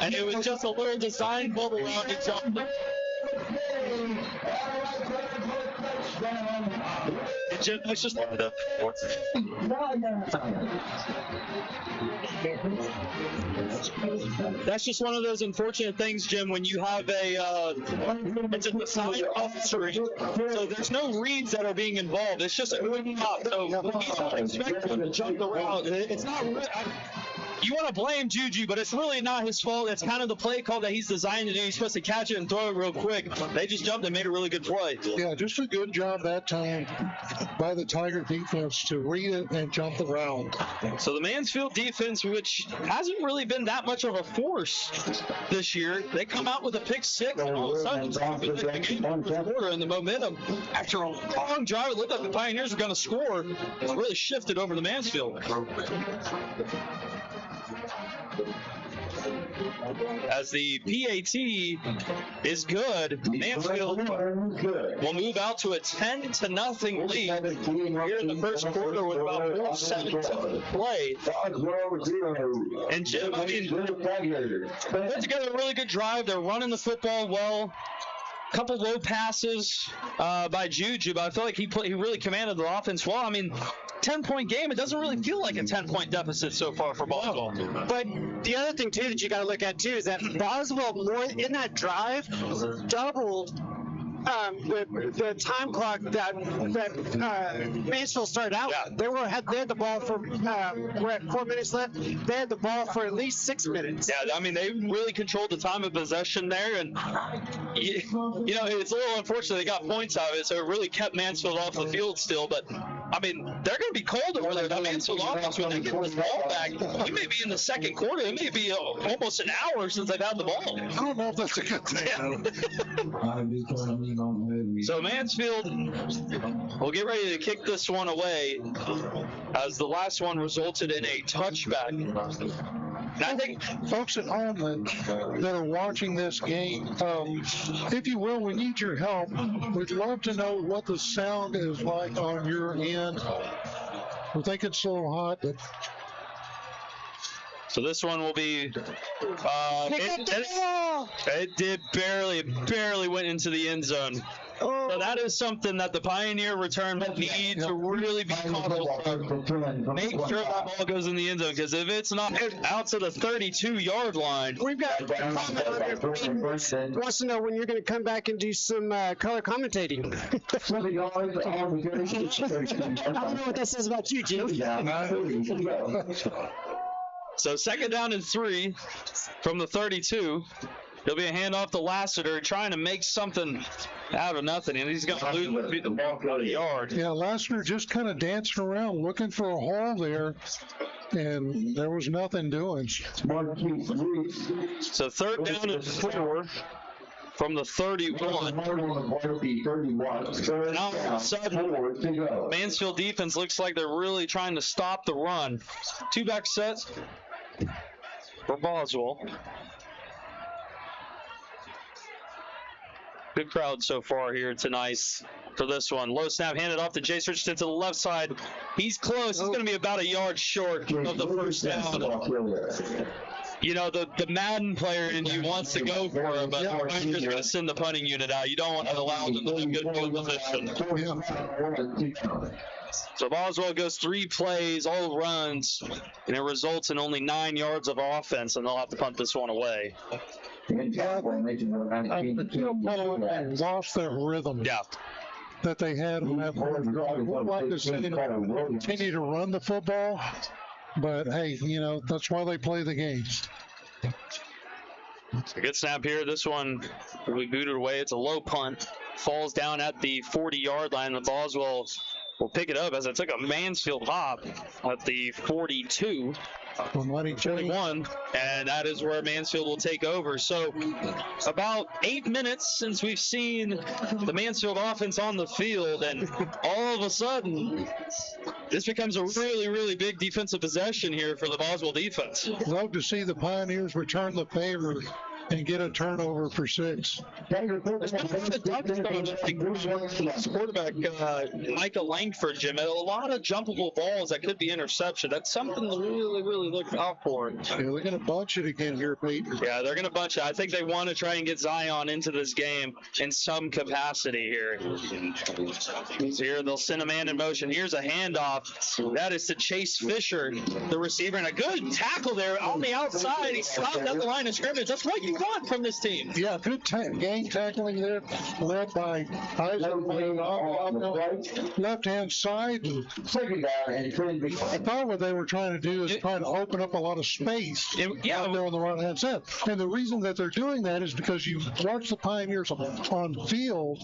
And it was just a little design bubble route to jump. It's just that's just one of those unfortunate things, Jim, when you have it's a design officer, so there's no reads that are being involved. It's just a good pop. So he's not expecting to jump the route. It's not really. You want to blame Juju, but it's really not his fault. It's kind of the play call that he's designed to do. He's supposed to catch it and throw it real quick. They just jumped and made a really good play. Yeah, just a good job that time by the Tiger defense to read it and jump the route. So the Mansfield defense, which hasn't really been that much of a force this year, they come out with a pick 6 and all of a sudden and the momentum after a long drive, it looked like the Pioneers were going to score. It's really shifted over to Mansfield. as the PAT is good. Mansfield will move out to a 10-0 lead here in the first quarter with about 4:17 to play. And Jim, I mean, put together a really good drive. They're running the football well. Couple low passes by Juju, but I feel like he really commanded the offense well. I mean, 10-point game, it doesn't really feel like a 10-point deficit so far for Boswell. But the other thing, too, that you got to look at, too, is that Boswell, more in that drive, doubled the time clock that Mansfield started out. Yeah. They had the ball for we're at 4 minutes left. They had the ball for at least 6 minutes. Yeah, I mean, they really controlled the time of possession there, and you know, it's a little unfortunate they got points out of it, so it really kept Mansfield off the field still. But I mean, they're going to be cold over there. That Mansfield offense, when they get this ball back, we may be in the second quarter. It may be almost an hour since they've had the ball. I don't know if that's a good thing. So Mansfield will get ready to kick this one away, as the last one resulted in a touchback. And I think Folks at home that are watching this game, if you will, we need your help. We'd love to know what the sound is like on your end. We think it's a little hot, but so. This one will be. It did barely went into the end zone. So that is something that the Pioneer return need to really be cautious of. Make sure that ball goes in the end zone, because if it's not out to the 32-yard line. We've got a comment on there. Wants to know when you're going to come back and do some color commentating. I don't know what that says about you, Jim. So 2nd down and 3 from the 32. There'll be a handoff to Lassiter, trying to make something out of nothing, and he's going to lose the ball out of the yard. yeah, Lassiter just kind of dancing around looking for a hole there, and there was nothing doing. So 3rd down and 4 from the 31. And all of a sudden, Mansfield defense looks like they're really trying to stop the run. 2-back set for Boswell. Good crowd so far here tonight for this one. Low snap handed off to Jace Richardson to the left side. He's close. He's going to be about a yard short of the first down. You know, the Madden player in you wants to go for it, but the Rangers are going to send the punting unit out. You don't want to allow them to have good field position. So Boswell goes 3 plays, all runs, and it results in only 9 yards of offense, and they'll have to punt this one away. Lost that rhythm that they had on that board. We'd like to see them continue to run the football, but hey, you know, that's why they play the games. A good snap here. This one will be booted away. It's a low punt. Falls down at the 40-yard line. The Boswell will pick it up as it took a Mansfield hop at the 42. 21, and that is where Mansfield will take over. So about 8 minutes since we've seen the Mansfield offense on the field, and all of a sudden this becomes a really, really big defensive possession here for the Boswell defense. Love to see the Pioneers return the favor and get a turnover for 6. Quarterback Micah Langford, Jim, a lot of jumpable balls that could be interception. That's something to really, really look out for. Yeah, they're going to bunch it again here, Pete. Yeah, they're going to bunch it. I think they want to try and get Zion into this game in some capacity here. So here they'll send a man in motion. Here's a handoff. That is to Chase Fisher, the receiver, and a good tackle there on the outside. He stopped at the line of scrimmage. That's what you want from this team. Yeah, good game tackling there, led by Isaac left-hand side. I thought what they were trying to do is try to open up a lot of space out there on the right-hand side. And the reason that they're doing that is because you watch the Pioneers on film,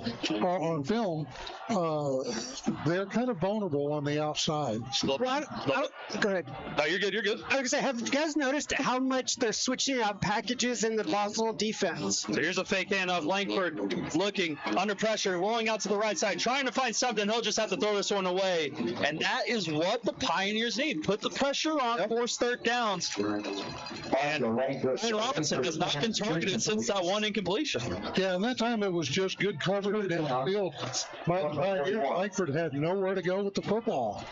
they're kind of vulnerable on the outside. Go ahead. No, you're good. You're good. I was going to say, have you guys noticed how much they're switching out packages in the Boswell defense. So here's a fake handoff. Langford looking under pressure, rolling out to the right side, trying to find something. He'll just have to throw this one away. And that is what the Pioneers need. Put the pressure on, force third downs. And Ryan Robinson has not been targeted since that one incompletion. Yeah, and that time it was just good coverage downfield. Langford had nowhere to go with the football.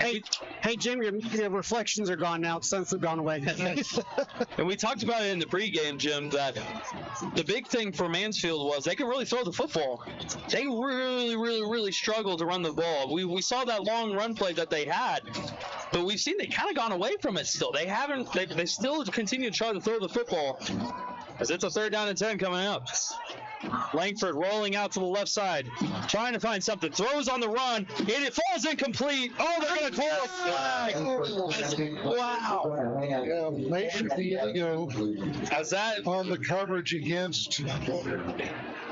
Hey, Jim, your reflections are gone now since they've gone away. And we talked about it in the pregame, Jim, that the big thing for Mansfield was they could really throw the football. They really struggled to run the ball. We saw that long run play that they had, but we've seen they kind of gone away from it still. They still continue to try to throw the football, as it's a 3rd down and 10 coming up. Langford rolling out to the left side, trying to find something. Throws on the run. It falls incomplete. Oh, they're going to call a flag. Wow. Yeah, Nation Diego As that on the coverage against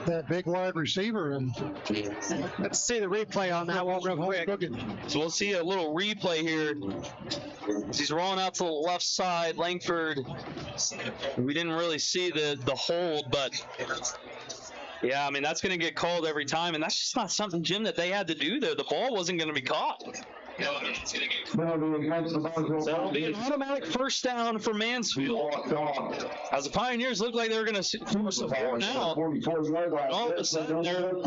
that big wide receiver. And let's see the replay on that one real quick. So we'll see a little replay here. He's rolling out to the left side. Langford, we didn't really see the hold, but yeah, I mean, that's going to get called every time, and that's just not something, Jim, that they had to do there. The ball wasn't going to be caught. So it'll be an automatic 1st down for Mansfield. As the Pioneers look like they're going to force the ball now, all of a sudden they're in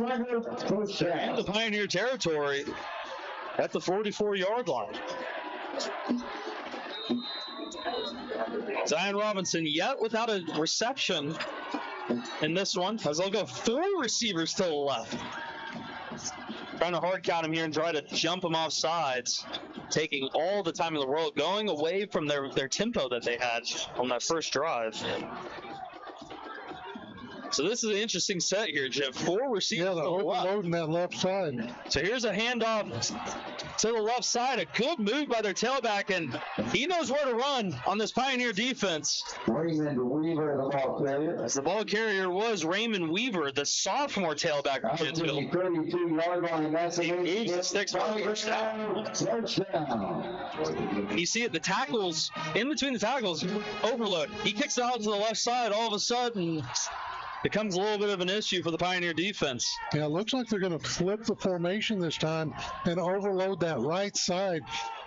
the Pioneer territory at the 44-yard line. Zion Robinson yet without a reception in this one, as they'll go 4 receivers to the left. Trying to hard count him here and try to jump him off sides, taking all the time in the world, going away from their tempo that they had on that first drive. So this is an interesting set here, Jim. 4 receivers. Yeah, they're overloading that left side. So here's a handoff to the left side. A good move by their tailback, and he knows where to run on this Pioneer defense. Raymond Weaver, the ball carrier. The ball carrier was Raymond Weaver, the sophomore tailback from Mansfield. 32-yard line. That's He moves the sticks for the first down. You see it, the tackles, in between the tackles, overload. He kicks it out to the left side. All of a sudden, becomes a little bit of an issue for the Pioneer defense. Yeah, it looks like they're going to flip the formation this time and overload that right side.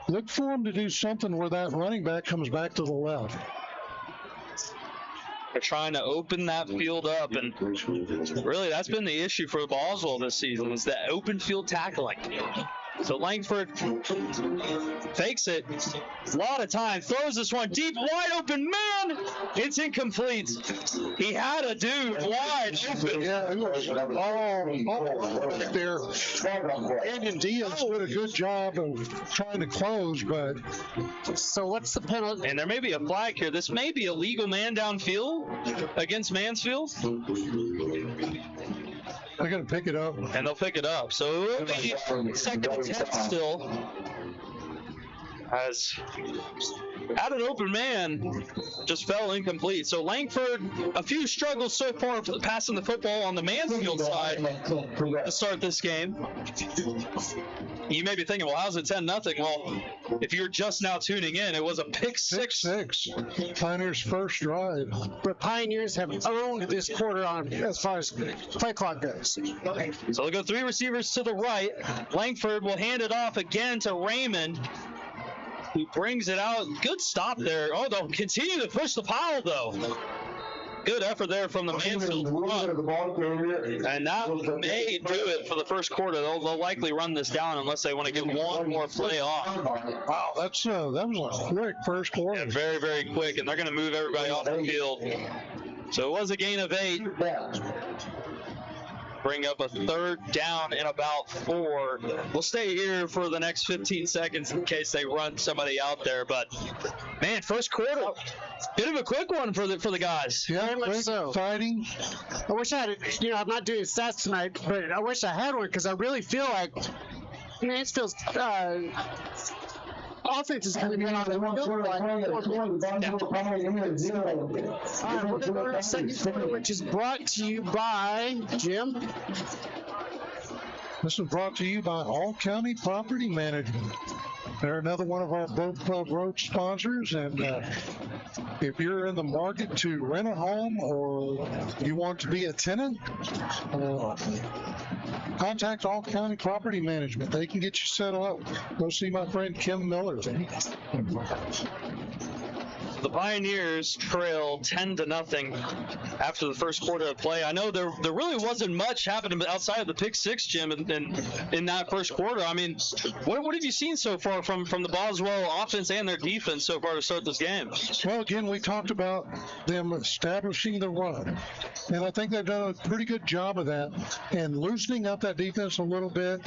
Look for them to do something where that running back comes back to the left. They're trying to open that field up, and really that's been the issue for Boswell this season, is that open field tackling. So Langford fakes it a lot of time, throws this one deep, wide open, man! It's incomplete. He had a dude wide open. Yeah, it was all right there. Brandon Diaz did a good job of trying to close, but... So what's the penalty? And there may be a flag here. This may be a legal man downfield against Mansfield. They're going to pick it up. And they'll pick it up. So it will be 2nd and 10 still. As at an open man, just fell incomplete. So Langford, a few struggles so far passing the football on the Mansfield side to start this game. You may be thinking, well, how's it 10-0? Well, if you're just now tuning in, it was a pick six. Pioneers' first drive. But Pioneers have owned this quarter on as far as play clock goes. So they'll go 3 receivers to the right. Langford will hand it off again to Raymond, who brings it out. Good stop there. Oh, they'll continue to push the pile, though. Good effort there from the Mansfield run. And that may do it for the first quarter. They'll likely run this down unless they want to get one more play off. Wow, that was a quick first quarter. Yeah, very, very quick, and they're going to move everybody off the field. So it was a gain of 8. Bring up a 3rd down and about 4. We'll stay here for the next 15 seconds in case they run somebody out there. But man, first quarter, bit of a quick one for the guys. Yeah, much so. Fighting. I wish I had, I'm not doing stats tonight, but I wish I had one because I really feel like Mansfield's offense is going to be on the field we're going to go to the second quarter, which is brought to you by Jim. This is brought to you by All County Property Management. They're another one of our Boat Club Road sponsors, and if you're in the market to rent a home or you want to be a tenant, contact All County Property Management. They can get you set up. Go see my friend Kim Miller. The Pioneers trail 10-0 after the first quarter of play. I know there really wasn't much happening outside of the pick six, Jim, in that first quarter. I mean, what have you seen so far from the Boswell offense and their defense so far to start this game? Well, again, we talked about them establishing the run, and I think they've done a pretty good job of that and loosening up that defense a little bit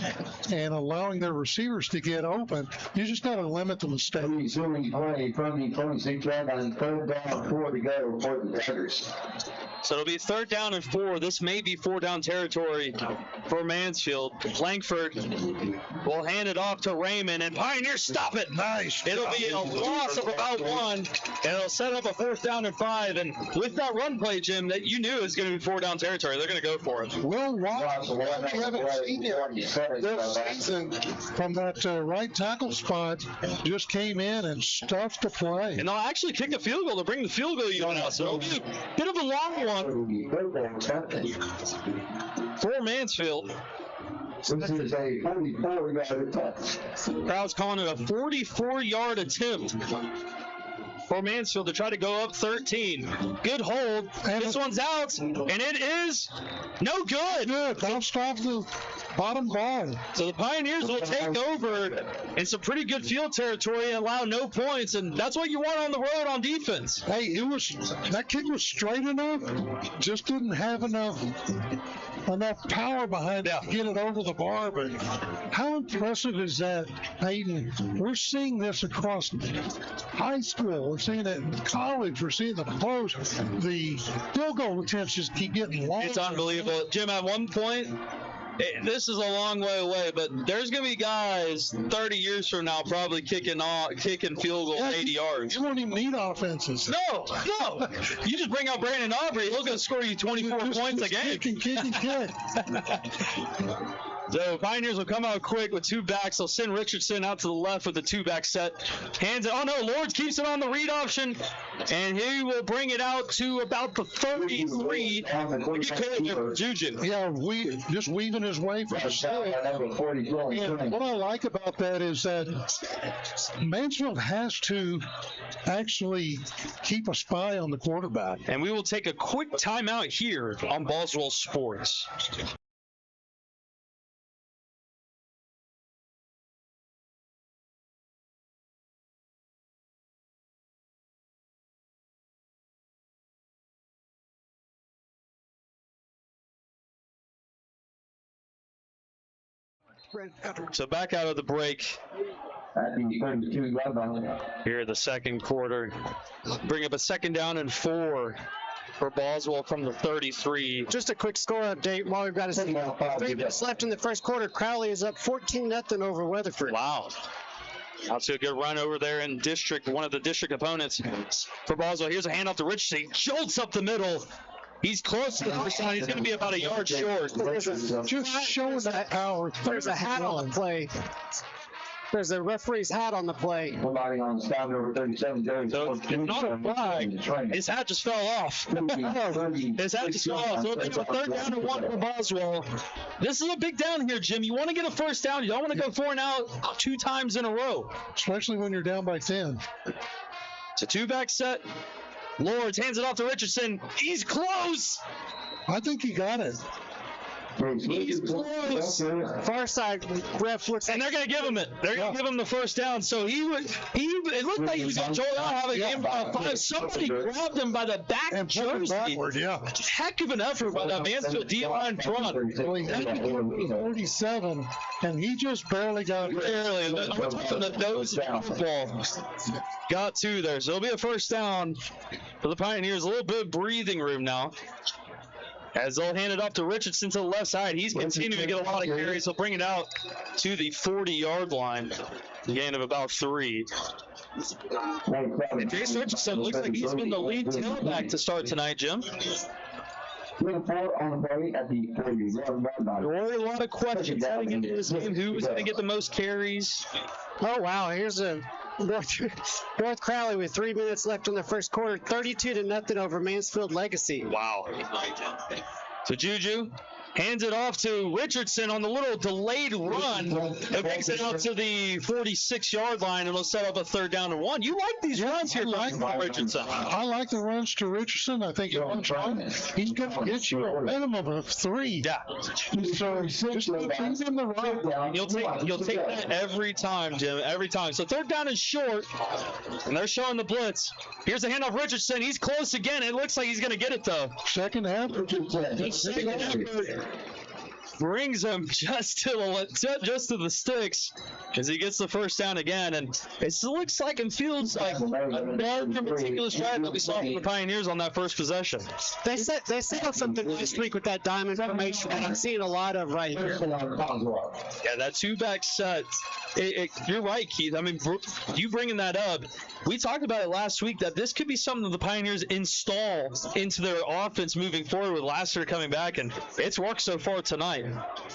and allowing their receivers to get open. You just got to limit the mistakes. And 3rd down, 4 to go for the Tigers. So it'll be 3rd down and 4. This may be 4-down territory for Mansfield. Langford will hand it off to Raymond, and Pioneers stop it. Nice. It'll be a loss of about 1, and it'll set up a 4th down and 5. And with that run play, Jim, that you knew it was going to be 4-down territory. They're going to go for it. Will Watts, we haven't seen him this season from that right tackle spot, just came in and stuffed the play. And they'll actually kick a field goal to bring the field goal unit out. So it'll be a bit of a long one for Mansfield. This is a 44-yard attempt. Crowd's calling it a 44-yard attempt for Mansfield to try to go up 13. Good hold. This one's out, and it is no good. Good. Bounced off the bottom bar. So the Pioneers will take over in some pretty good field territory and allow no points, and that's what you want on the road on defense. Hey, that kick was straight enough, just didn't have enough power behind it to get it over the bar. But how impressive is that, Hayden? We're seeing this across high school. We're seeing it in college. We're seeing the pros. The field goal attempts just keep getting longer. It's unbelievable. Jim, at one point, this is a long way away, but there's going to be guys 30 years from now probably kicking field goals 80 yards. You won't even need offenses. No. You just bring out Brandon Aubrey, he'll go score you 24 points a game. Kick. So Pioneers will come out quick with 2 backs. They'll send Richardson out to the left with the 2-back set. Hands it. Oh, no. Lords keeps it on the read option, and he will bring it out to about the 33. Juju. Yeah, just weaving his way from the side. And what I like about that is that Mansfield has to actually keep a spy on the quarterback. And we will take a quick timeout here on Boswell Sports. So back out of the break here in the second quarter. Bring up a 2nd down and 4 for Boswell from the 33. Just a quick score update while we've got 3 minutes left in the first quarter. Crowley is up 14-0 over Weatherford. Wow. Out to a good run over there in district, one of the district opponents for Boswell. Here's a handoff to Richardson. He jolts up the middle. He's close to the first down. He's going to be about a yard short. Just showing that power. There's a hat on the play. There's a referee's hat on the play. Somebody on the stand over 37. So it's not a flag. His hat just fell off. His hat just fell off. So it's a 3rd down and 1 for Boswell. This is a big down here, Jim. You want to get a first down. You don't want to go 4 and out 2 times in a row. Especially when you're down by 10. It's a 2-back set. Lords hands it off to Richardson. He's close. I think he got it. He's close. Far side ref looks, and they're going to give him it. They're going to give him the first down. So it looked like he was going to jolt out, have a game by 5. Somebody grabbed him by the back and jersey. Backward, yeah. Heck of an effort by that Mansfield D-line front. 37, and he just barely got it. Barely. The nose of the football got 2 there. So it'll be a first down for the Pioneers. A little bit of breathing room now, as they'll hand it off to Richardson to the left side. He's continuing to get a lot of carries. He'll bring it out to the 40-yard line. A gain of about 3. And Jace Richardson looks like he's been the lead tailback to start tonight, Jim. 4 on the play at the 40. There were a lot of questions heading into this game. Who was going to get the most carries? Oh, wow. Here's a North Crowley with 3 minutes left in the first quarter. 32-0 over Mansfield Legacy. Wow. So Juju hands it off to Richardson on the little delayed run. It makes it out to the 46-yard line, and it'll set up a 3rd down and 1. You like these runs here from Richardson? I like the runs to Richardson. I think he's going to get you a minimum of 3. Yeah. So just he's in the run. You'll take that every time, Jim. Every time. So 3rd down is short, and they're showing the blitz. Here's a handoff Richardson. He's close again. It looks like he's going to get it though. Second half. Brings him just to the sticks as he gets the 1st down again, and it looks like and feels like a ridiculous drive that we saw from the Pioneers on that first possession. They set up something last week with that diamond formation that I'm seeing a lot of right here. Yeah, that 2-back set. You're right, Keith. I mean, you bringing that up. We talked about it last week that this could be something that the Pioneers install into their offense moving forward with Lassiter coming back, and it's worked so far tonight.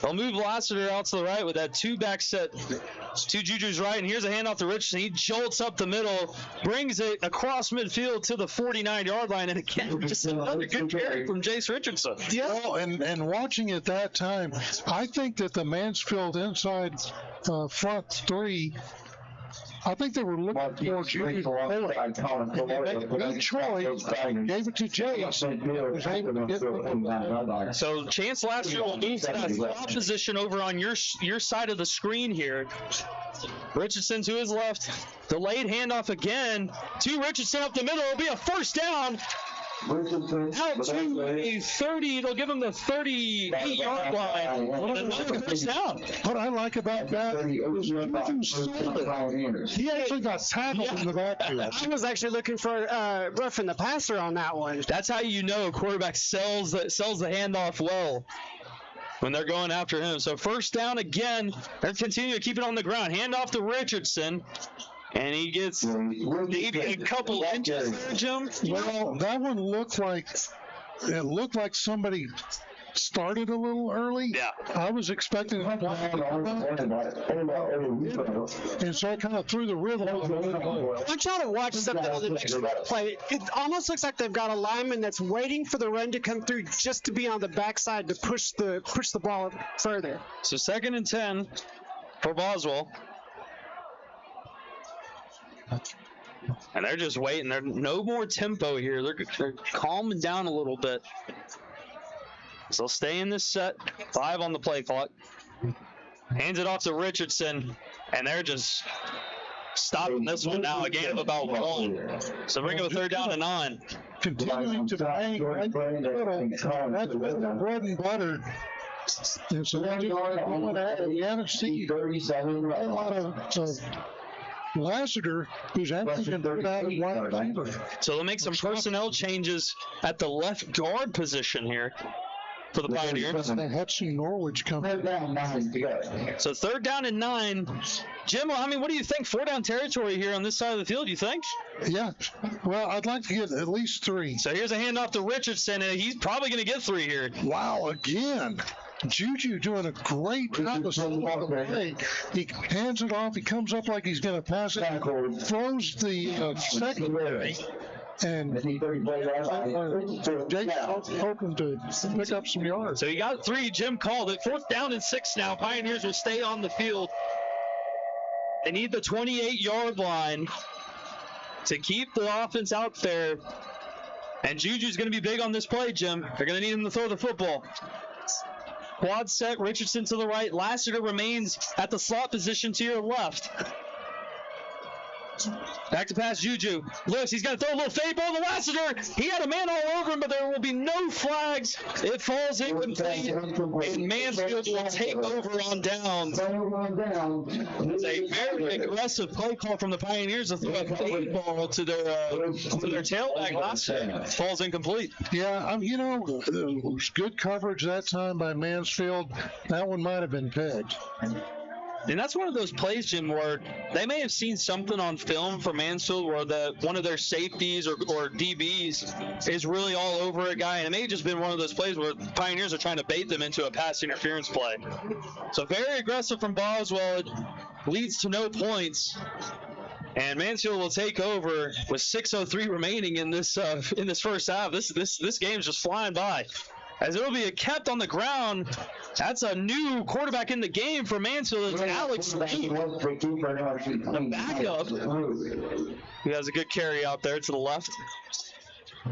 They'll move Lassiter out to the right with that 2-back set to Juju's right, and here's a handoff to Richardson. He jolts up the middle, brings it across midfield to the 49-yard line, and again, just another good carry from Jace Richardson. Yeah, well, and watching at that time, I think that the Mansfield inside front 3, I think they were looking for Juju. Choice gave it to Jace. So Chance Lassiter will move to that slot position over on your side of the screen here. Richardson to his left. Delayed handoff again to Richardson up the middle. It'll be a 1st down. Out to a 30, it'll give him the 38-yard line. Another 1st down. What I like about that is he actually got tackled in the backfield. I was actually looking for roughing the passer on that one. That's how you know a quarterback sells the handoff well when they're going after him. So 1st down again. They're continuing to keep it on the ground. Handoff to Richardson. And he gets maybe a couple inches there, Jim. Well, that one looked like somebody started a little early. Yeah. I was expecting him to and so I kind of threw the rhythm. I want y'all to watch something on the next play. It almost looks like they've got a lineman that's waiting for the run to come through just to be on the backside to push the ball further. So 2nd and 10 for Boswell. And they're just waiting. There's no more tempo here. They're calming down a little bit. So they'll stay in this set. 5 on the play clock. Hands it off to Richardson. And they're just stopping this one now. A gain of about 1. So bring up a 3rd down and 9. Continuing to bang right in the middle. That's been the bread and butter. And so we haven't seen a lot of Lassiter, who's actually been put out of wide receiver. So they'll make some personnel changes at the left guard position here for the Pioneers. Hudson Norwich coming. So 3rd down and 9. Jim, I mean, what do you think? 4-down territory here on this side of the field, you think? Yeah. Well, I'd like to get at least 3. So here's a handoff to Richardson, and he's probably going to get 3 here. Wow, again. Juju doing a great job of slowing the play. He hands it off. He comes up like he's going to pass it. Throws the secondary. And Jake's hoping to pick up some yards. So he got 3. Jim called it. 4th down and 6 now. Pioneers will stay on the field. They need the 28-yard line to keep the offense out there. And Juju's going to be big on this play, Jim. They're going to need him to throw the football. Quad set, Richardson to the right. Lassiter remains at the slot position to your left. Back to pass Juju. Looks, he's going to throw a little fade ball to Lassiter. He had a man all over him, but there will be no flags. It falls incomplete, and Mansfield will take over on downs. It's a very aggressive play call from the Pioneers to throw a fade ball to their tailback. Lassiter falls incomplete. Yeah, it was good coverage that time by Mansfield. That one might have been pegged. And that's one of those plays, Jim, where they may have seen something on film for Mansfield where one of their safeties or DBs is really all over a guy, and it may have just been one of those plays where Pioneers are trying to bait them into a pass interference play. So very aggressive from Boswell. It leads to no points. And Mansfield will take over with 6:03 remaining in this first half. This game's just flying by. As it'll be kept on the ground. That's a new quarterback in the game for Mansfield. It's Alex Lee, the backup. He has a good carry out there to the left.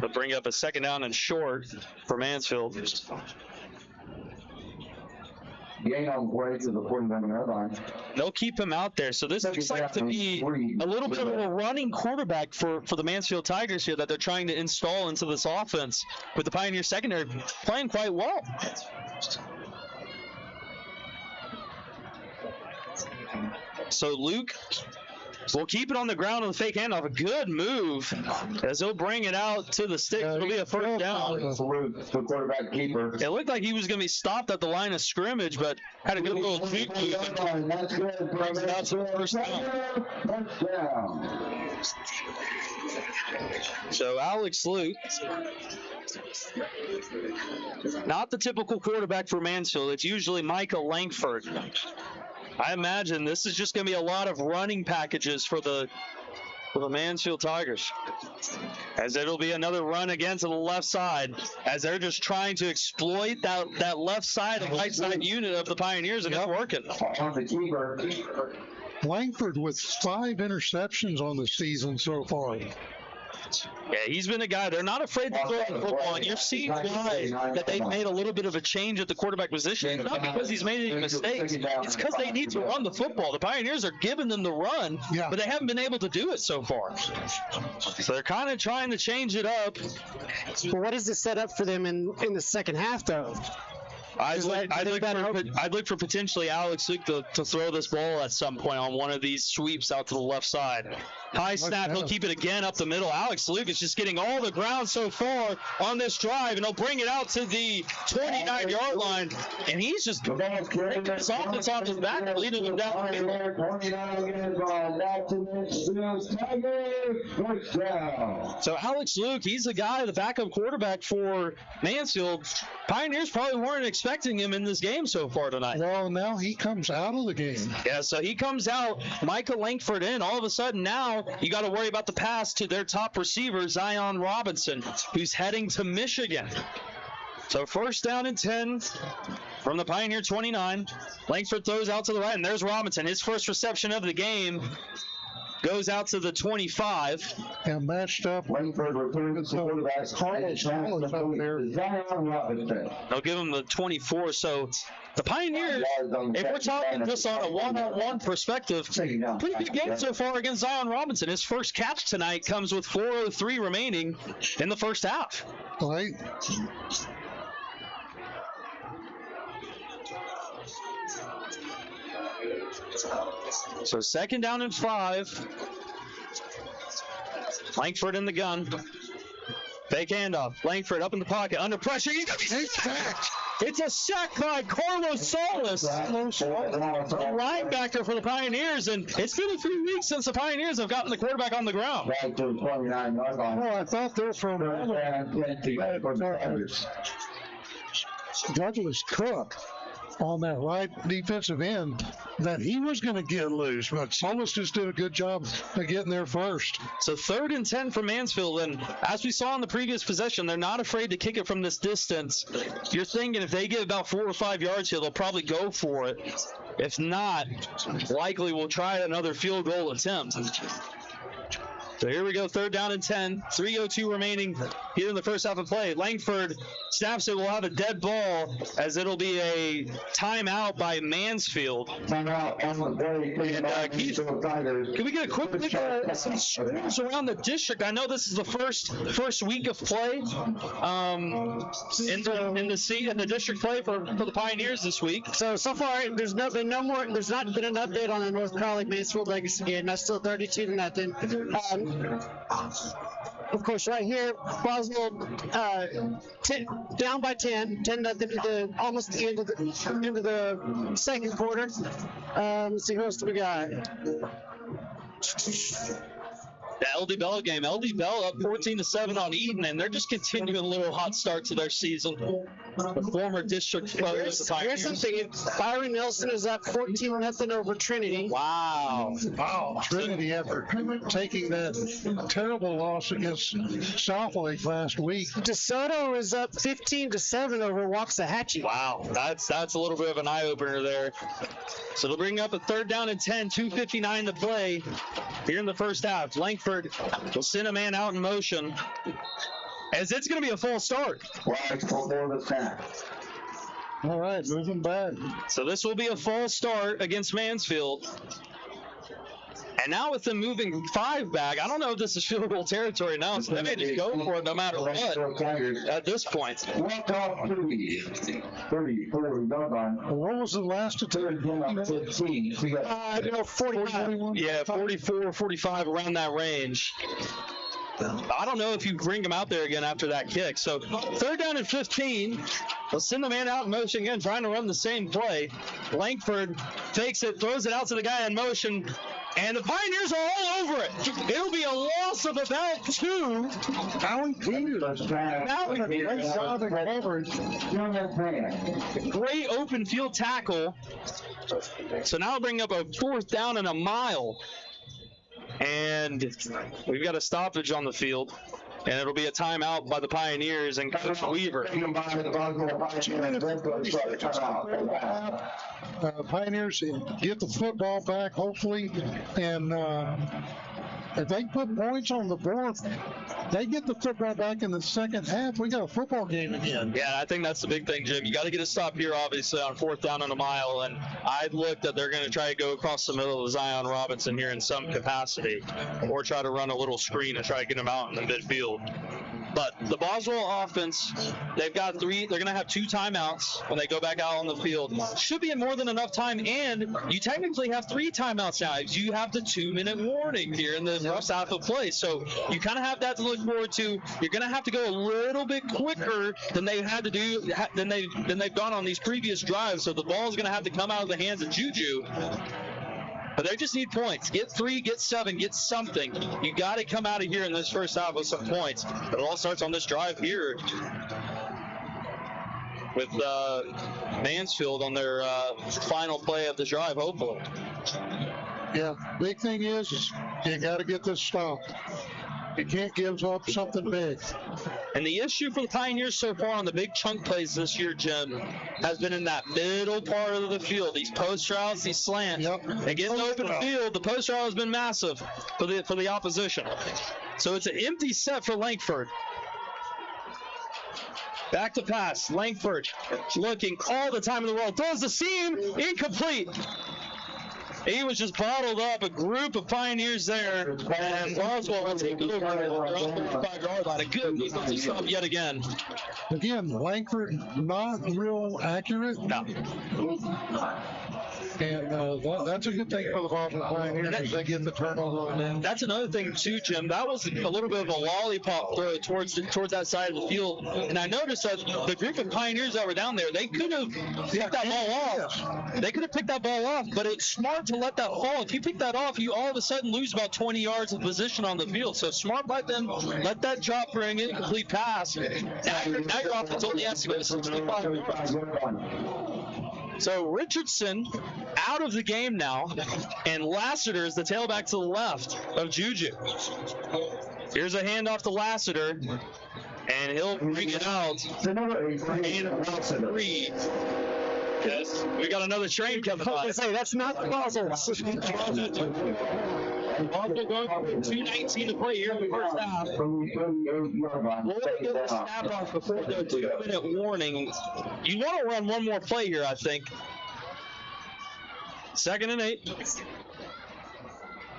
They'll bring up a 2nd down and short for Mansfield. Gain on play to the 49-yard line. They'll keep him out there. So this looks like to be a little bit of a running quarterback for the Mansfield Tigers here that they're trying to install into this offense with the Pioneer secondary playing quite well. So Luke will keep it on the ground on the fake handoff. A good move as he'll bring it out to the sticks. It'll be a 1st down. The quarterback keeper. It looked like he was going to be stopped at the line of scrimmage, but had a good little sweep move. Brings it out to the 1st down. So Alex Luke, not the typical quarterback for Mansfield. It's usually Micah Langford. I imagine this is just going to be a lot of running packages for the Mansfield Tigers. As it'll be another run again to the left side, as they're just trying to exploit that left side and right side unit of the Pioneers, and it's working. Langford with 5 interceptions on the season so far. Yeah, he's been a guy. They're not afraid to throw the football, and you're seeing why that they've made a little bit of a change at the quarterback position. It's not because he's made any mistakes. It's because they need to run the football. The Pioneers are giving them the run, but they haven't been able to do it so far. So they're kind of trying to change it up. Well, what is the setup for them in the second half, though? I'd look for potentially Alex Luke to throw this ball at some point on one of these sweeps out to the left side. High snap, he'll keep it again up the middle. Alex Luke is just getting all the ground so far on this drive, and he'll bring it out to the 29-yard line, and he's just taking his offense on his back, leading them down. So Alex Luke, he's the guy, the backup quarterback for Mansfield. Pioneers probably weren't expecting him in this game so far tonight. Well, now he comes out of the game. Yeah, so he comes out, Micah Langford in. All of a sudden now you got to worry about the pass to their top receiver, Zion Robinson, who's heading to Michigan. So 1st down and 10 from the Pioneer 29. Langford throws out to the right, and there's Robinson. His first reception of the game goes out to the 25. And matched up. Langford returns to the quarterback. They'll give him the 24. So the Pioneers, if we're talking just on a one-on-one perspective, pretty good game so far against Zion Robinson. His first catch tonight comes with 4:03 remaining in the first half. Right. So 2nd down and 5. Langford in the gun. Fake handoff. Langford up in the pocket. Under pressure. He's going to be sacked. It's a sack by Carlos Solis, the linebacker for the Pioneers. And it's been a few weeks since the Pioneers have gotten the quarterback on the ground. Oh, I thought they were from Douglas Cook on that right defensive end, that he was going to get loose, but Solis just did a good job of getting there first. So 3rd and 10 for Mansfield, and as we saw in the previous possession, they're not afraid to kick it from this distance. You're thinking if they get about 4 or 5 yards here, they'll probably go for it. If not, likely we'll try another field goal attempt. So here we go, 3rd down and 10, 3:02 remaining here in the first half of play. Langford snaps it, will have a dead ball as it'll be a timeout by Mansfield. Timeout. Can we get a quick look at some scores around the district? I know this is the first week of play in the district play for the Pioneers this week. So far, there's not been an update on the North Crowley Mansfield Legacy game. That's still 32-0. of course, right here, Boswell down by 10 nothing to almost the end of the second quarter. Let's see, who else do we got? The LD Bell game. LD Bell up 14-7 on Eaton, and they're just continuing a little hot start to their season. The former district foes. Here's something. Byron Nelson is up 14-0 over Trinity. Wow. Trinity, after taking that terrible loss against Southlake last week. DeSoto is up 15-7 over Waxahachie. Wow, that's a little bit of an eye-opener there. So they'll bring up a 3rd down and 10, 2:59 to play here in the first half. Langford will send a man out in motion, as it's going to be a full start. All right, moving back. So this will be a full start against Mansfield. And now with them moving 5 back, I don't know if this is field goal territory now, so they may just go for it no matter what at this point. What was the last attempt? 45. Yeah, 44, 45, around that range. I don't know if you bring him out there again after that kick. So 3rd down and 15. They'll send the man out in motion again, trying to run the same play. Langford fakes it, throws it out to the guy in motion, and the Pioneers are all over it. It'll be a loss of about 2. Great open field tackle. So now we'll bring up a 4th down and a mile. And we've got a stoppage on the field. And it'll be a timeout by the Pioneers and Coach Weaver. Pioneers get the football back, hopefully, and if they put points on the board, they get the football back in the second half. We got a football game again. Yeah, I think that's the big thing, Jim. You got to get a stop here, obviously, on 4th down and a mile. And I looked that they're going to try to go across the middle of Zion Robinson here in some capacity, or try to run a little screen and try to get him out in the midfield. But the Boswell offense, they've got 3. They're going to have 2 timeouts when they go back out on the field. Should be more than enough time, and you technically have 3 timeouts now. You have the 2-minute warning here in the first half of play. So you kind of have that to look forward to. You're going to have to go a little bit quicker than they've had to do, than they've gone on these previous drives. So the ball is going to have to come out of the hands of Juju. But they just need points. Get 3, get 7, get something. You got to come out of here in this first half with some points. But it all starts on this drive here with Mansfield on their final play of the drive, hopefully. Yeah, big thing is you got to get this stopped. You can't give up something big. And the issue for the Pioneers so far on the big chunk plays this year, Jim, has been in that middle part of the field. These post routes, these slants. Yep. And getting the open field, the post route has been massive for the opposition. So it's an empty set for Langford. Back to pass. Langford looking all the time in the world. Throws the seam. Incomplete. He was just bottled up, a group of Pioneers there, and Boswell will take over at the 35-yard line. A good defensive stop yet again. Again, Langford not real accurate. No. And that's a good thing for the Boswell Pioneers as they get the turnover on them. That's another thing too, Jim. That was a little bit of a lollipop throw towards that side of the field. And I noticed that the group of Pioneers that were down there, they could have picked that ball off. They could have picked that ball off, but it's smart to let that fall. If you pick that off, you all of a sudden lose about 20 yards of position on the field. So smart by them. Let that drop for an incomplete pass. Now your offense only has to go 65. So Richardson out of the game now, and Lassiter is the tailback to the left of Juju. Here's a handoff to Lassiter, and he'll bring it out. And 3. Yes, we got another train coming by. That's not the Boswell. Boswell going for 2:19 to play here in the first half. We'll get the snap off before the 2-minute warning. You want to run one more play here, I think. 2nd and 8.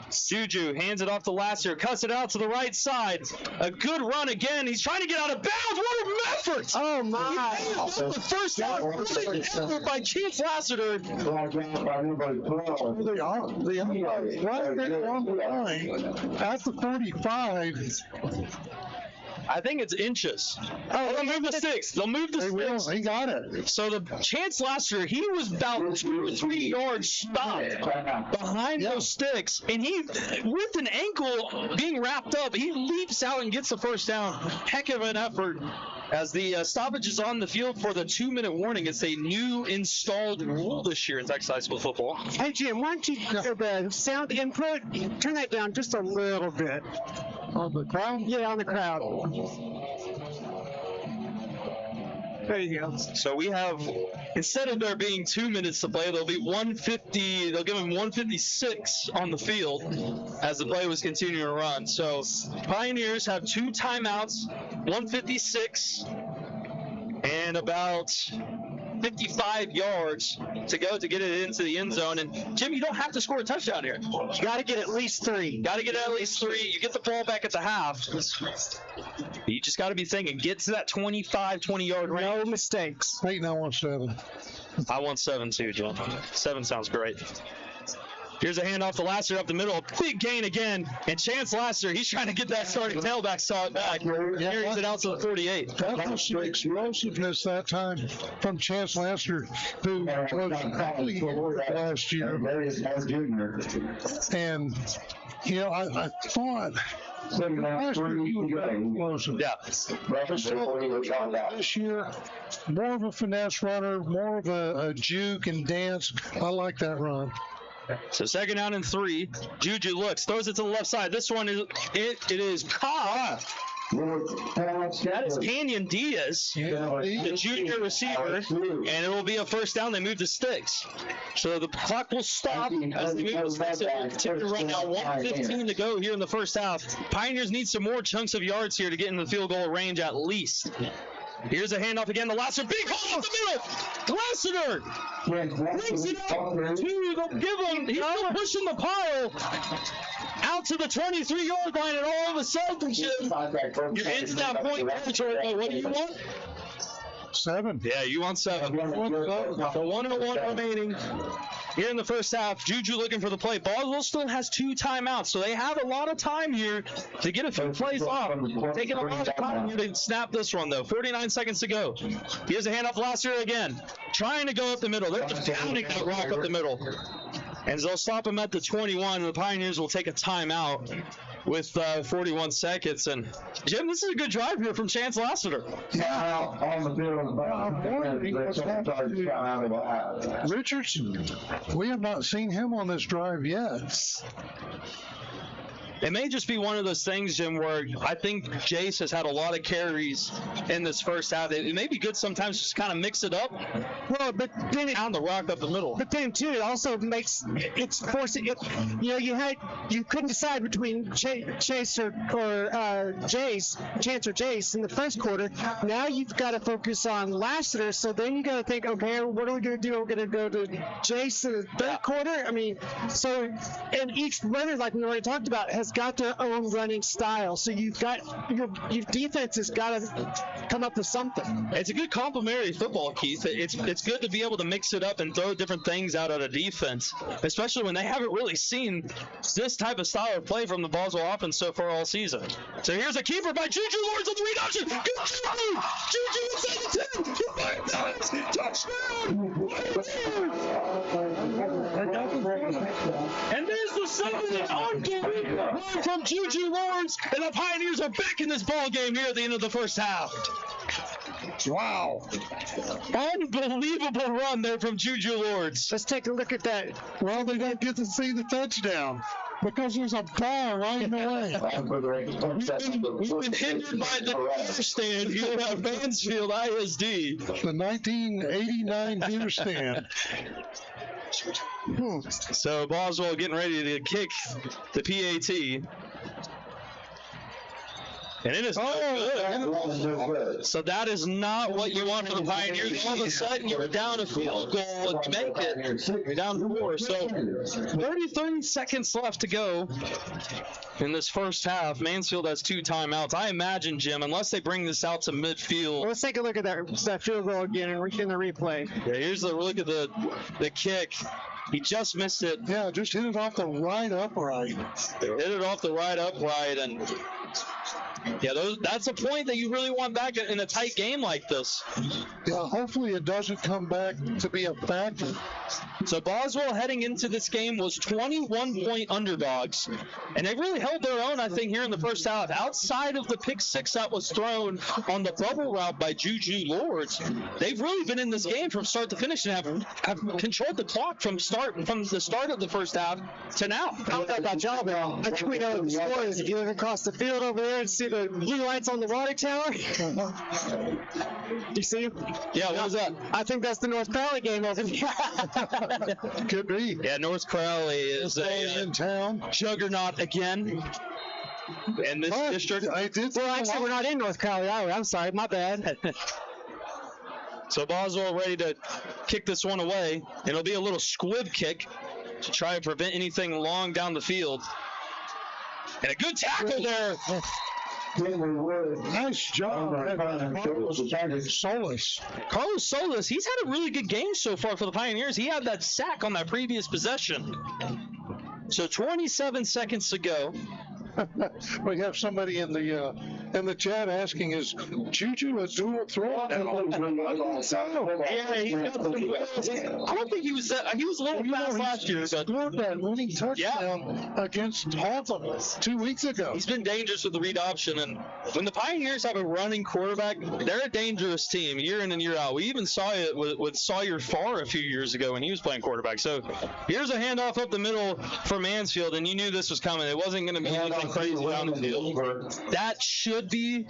Juju hands it off to Lasser, cuts it out to the right side. A good run again. He's trying to get out of bounds. What an effort! Oh, my. The first down by Chance Lassiter. At the 45. I think it's inches. Oh, they'll move the sticks. They'll move the sticks. He got it. So the Chance Lassiter, he was about 2 or 3 yards stopped behind those sticks, and he, with an ankle being wrapped up, he leaps out and gets the first down. Heck of an effort. As the stoppage is on the field for the 2-minute warning, it's a new installed rule this year in Texas high school football. Hey, Jim, why don't you the sound input, turn that down just a little bit. On the crowd? Yeah, on the crowd. There you go. So we have, instead of there being 2 minutes to play, there'll be 150. They'll give him 156 on the field as the play was continuing to run. So Pioneers have 2 timeouts, 156, and about 55 yards to go to get it into the end zone. And Jim, you don't have to score a touchdown here. You got to get at least 3. Got to get at least 3. You get the ball back at the half. You just got to be thinking, get to that 25, 20-yard range. No mistakes. Peyton, I want 7. I want 7 too, Jim. 7 sounds great. Here's a handoff to Lassiter up the middle. Big gain again. And Chance Lassiter, he's trying to get that starting tailback, saw it back. Carries it out to the 48. That was some explosiveness that time from Chance Lassiter, who was really good last year. And, you know, I thought last year he was very explosive. Yeah. This year, more of a finesse runner, more of a juke and dance. I like that run. So 2nd down and 3. Juju looks, throws it to the left side. This one is it is caught. That is Canyon Diaz, the junior receiver, and it will be a first down. They move the sticks. So the clock will stop as they move the sticks. Right now, 1:15 to go here in the first half. Pioneers need some more chunks of yards here to get in the field goal range at least. Here's a handoff again to Lassiter. Big hole up the middle. Lassiter brings it up to give him. He's still pushing the pile out to the 23-yard line, and all of a sudden, Jim, you're into that point territory. What do you want? 7. Yeah, you want 7. So 1:01 remaining here in the first half. Juju looking for the play. Boswell still has 2 timeouts, so they have a lot of time here to get a few plays off. Taking a lot of time here to snap this one, though. 49 seconds to go. Here's a handoff Lassiter again. Trying to go up the middle. They're just pounding that rock up the middle. And they'll stop him at the 21, and the Pioneers will take a timeout with 41 seconds. And, Jim, this is a good drive here from Chance Lassiter. Richardson, we have not seen him on this drive yet. It may just be one of those things, Jim, where I think Jace has had a lot of carries in this first half. It may be good sometimes just kind of mix it up. Well, but then it, Down the rock up the middle. but then too, it also makes it's forcing it. You know, you couldn't decide between Chase or Chance or Jace in the first quarter. Now you've got to focus on Lassiter. So then you got to think, okay, what are we going to do? We're going to go to Jace in the third quarter. I mean, so and each runner, like we already talked about, has got their own running style. So you've got your defense has got to come up with something. It's a good complementary football, Keith. It's good to be able to mix it up and throw different things out of defense, especially when they haven't really seen this type of style of play from the Boswell offense so far all season. So here's a keeper by Juju Lawrence on the read option. Good Juju! Juju inside the 10. Touchdown! And there's the 7th ongoing run from Juju Lawrence, and the Pioneers are back in this ball game here at the end of the first half. Wow. Unbelievable run there from Juju Lawrence. Let's take a look at that. Well, they don't get to see the touchdown because there's a bar right in the way. We've been hindered by the beer stand here at Mansfield ISD. The 1989 beer stand. So Boswell getting ready to kick the PAT. And it is good. So that is not what you want for the Pioneers. All of a sudden, you're down a field goal and make it. You're down 4. So 33 seconds left to go in this first half. Mansfield has 2 timeouts. I imagine, Jim, unless they bring this out to midfield. Let's take a look at that field goal again and in the replay. Yeah, here's a look at the kick. He just missed it. Yeah, just hit it off the right upright. Hit it off the right upright, and yeah, that's a point that you really want back in a tight game like this. Yeah, hopefully it doesn't come back to be a factor. So Boswell heading into this game was 21-point underdogs, and they really held their own, I think, here in the first half. Outside of the pick 6 that was thrown on the bubble route by Juju Lords, they've really been in this game from start to finish and have controlled the clock from the start of the first half to now. How about that job, Al? I think we know what the score is. If you look across the field over there and see the blue lights on the water tower. You see? Yeah, what was that? I think that's the North Crowley game over there. Could be. Yeah, North Crowley is in town. Juggernaut again in this district. Well, actually, we're not in North Crowley, are we? I'm sorry, my bad. So Boswell ready to kick this one away. It'll be a little squib kick to try to prevent anything long down the field. And a good tackle there. Nice job. Carlos Solis, he's had a really good game so far for the Pioneers. He had that sack on that previous possession. So 27 seconds to go. We have somebody in the chat asking, is Juju a dual threat? Yeah, I don't think he was a little fast last year. Scored that winning touchdown against Hawthorne 2 weeks ago. He's been dangerous with the read option, and when the Pioneers have a running quarterback, they're a dangerous team year in and year out. We even saw it with Sawyer Farr a few years ago when he was playing quarterback. So here's a handoff up the middle for Mansfield, and you knew this was coming. It wasn't going to be anything crazy down the field. That should be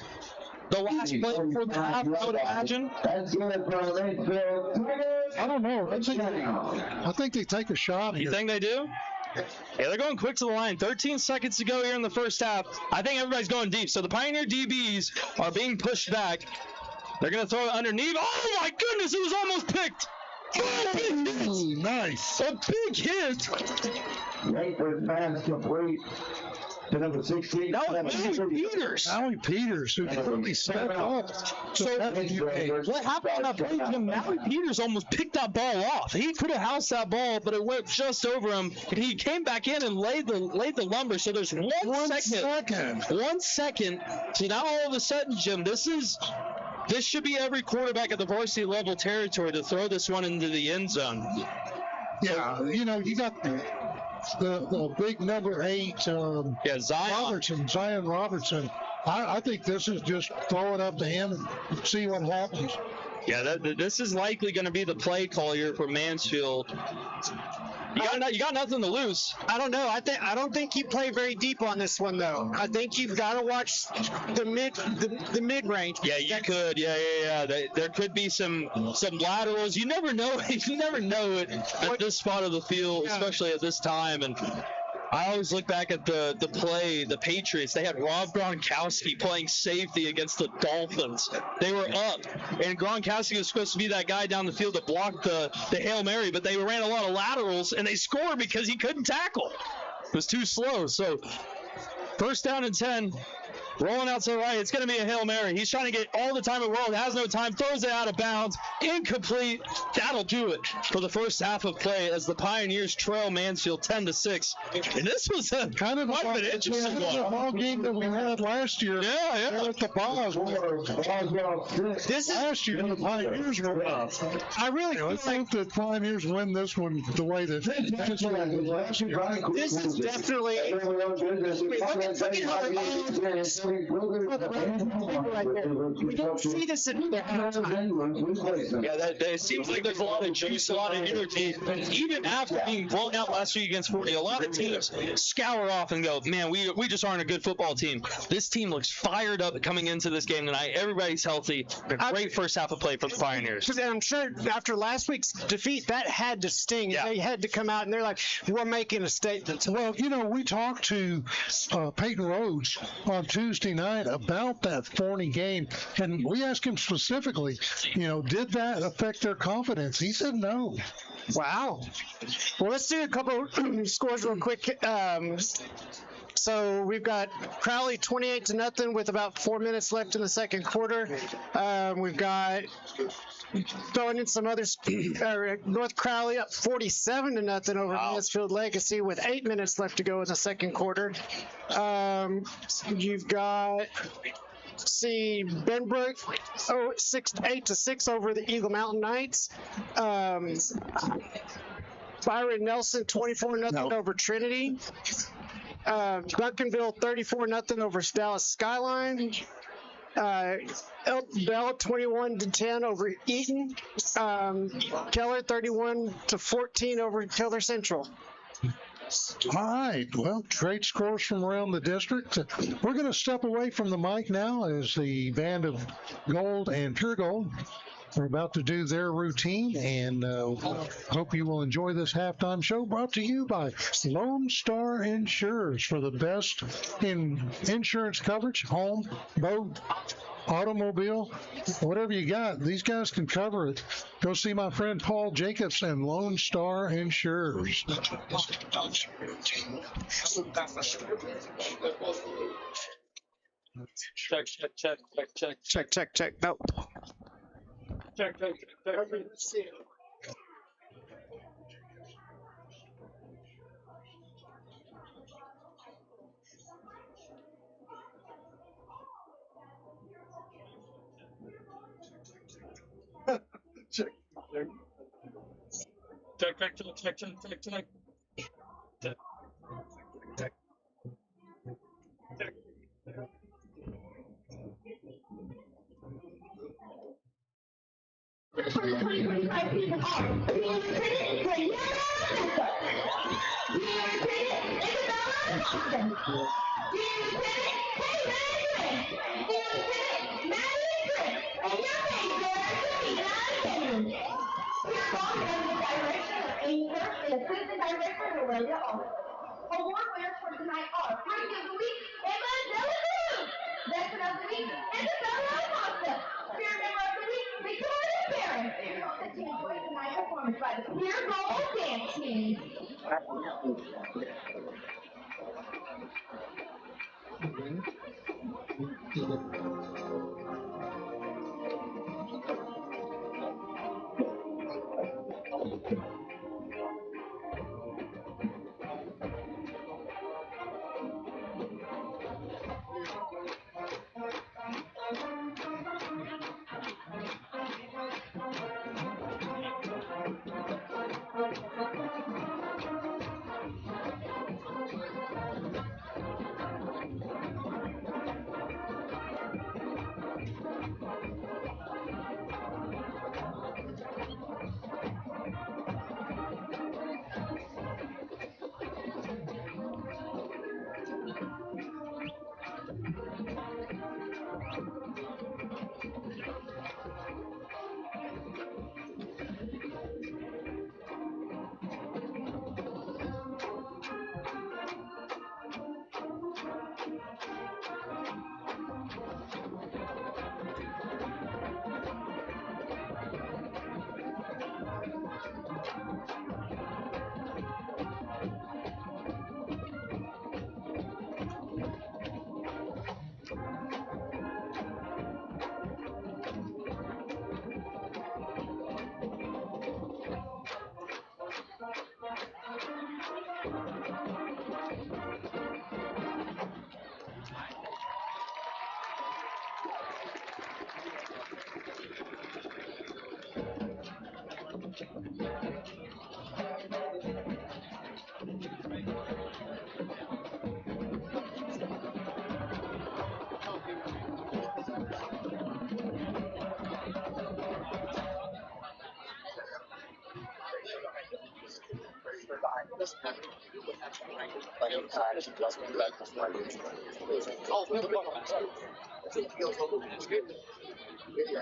the last play for the half, I would imagine. I don't know. I think they take a shot here. You think they do? Yeah, they're going quick to the line. 13 seconds to go here in the first half. I think everybody's going deep. So the Pioneer DBs are being pushed back. They're going to throw it underneath. Oh, my goodness, it was almost picked. Oh, big hit. Nice. A big hit. Pass complete to number 16. That was Maui Peters, who really stepped up. So what happened on that play? Maui Peters almost picked that ball off. He could have housed that ball, but it went just over him. He came back in and laid the lumber. So there's one second. 1 second. So now all of a sudden, Jim, this should be every quarterback at the varsity level territory to throw this one into the end zone. Yeah, you got the big number 8, Zion Robertson. I think this is just throw it up to him and see what happens. Yeah, this is likely going to be the play call here for Mansfield. You got nothing to lose. I don't know. I don't think you play very deep on this one though. I think you've got to watch the mid range. Yeah, you could. Yeah. There could be some laterals. You never know. You never know it at this spot of the field, especially at this time. And I always look back at the play, the Patriots. They had Rob Gronkowski playing safety against the Dolphins. They were up, and Gronkowski was supposed to be that guy down the field that blocked the Hail Mary, but they ran a lot of laterals, and they scored because he couldn't tackle. It was too slow. So first down and 10. Rolling out to the right. It's going to be a Hail Mary. He's trying to get all the time in the world. Has no time. Throws it out of bounds. Incomplete. That'll do it for the first half of play as the Pioneers trail Mansfield 10-6. And this was kind of an interesting one. The ball game that we had last year. Yeah. At the Boswell. Last year, the Pioneers were up. I really think the Pioneers win this one the way that this is definitely. We don't see this in their halftime. Yeah, it seems like there's a lot of juice, a lot of energy. Even after being blown out last week against 40, a lot of teams scour off and go, man, we just aren't a good football team. This team looks fired up coming into this game tonight. Everybody's healthy. A great first half of play for the Pioneers. And I'm sure after last week's defeat, that had to sting. Yeah. They had to come out and they're like, we're making a statement. Well, we talked to Peyton Rhodes on Tuesday Tuesday night about that Forney game, and we asked him specifically, did that affect their confidence? He said no. Wow. Well, let's do a couple scores real quick. So we've got Crowley 28-0 with about 4 minutes left in the second quarter. We've got throwing in some others. North Crowley up 47-0 over Mansfield Legacy with 8 minutes left to go in the second quarter. You've got Benbrook 8-6 over the Eagle Mountain Knights. Byron Nelson 24-0 over Trinity. Duncanville 34-0 over Dallas Skyline. Elk Bell 21-10 over Eaton. Keller 31-14 over Keller Central. All right. Well, great scores from around the district. We're going to step away from the mic now as the Band of Gold and Pure Gold are about to do their routine, and hope you will enjoy this halftime show brought to you by Lone Star Insurers for the best in insurance coverage, home, boat, automobile, whatever you got. These guys can cover it. Go see my friend Paul Jacobs and Lone Star Insurers. Check. No. Check. Let's see. Check. Award winners for tonight are Freak of the Week, Emma Delacour, Veteran of the Week, and the Fellow Pasta. Spirit Member of the Week, Victoria Barron. Let's enjoy tonight's performance by the Pure Gold Dance Team. Ladies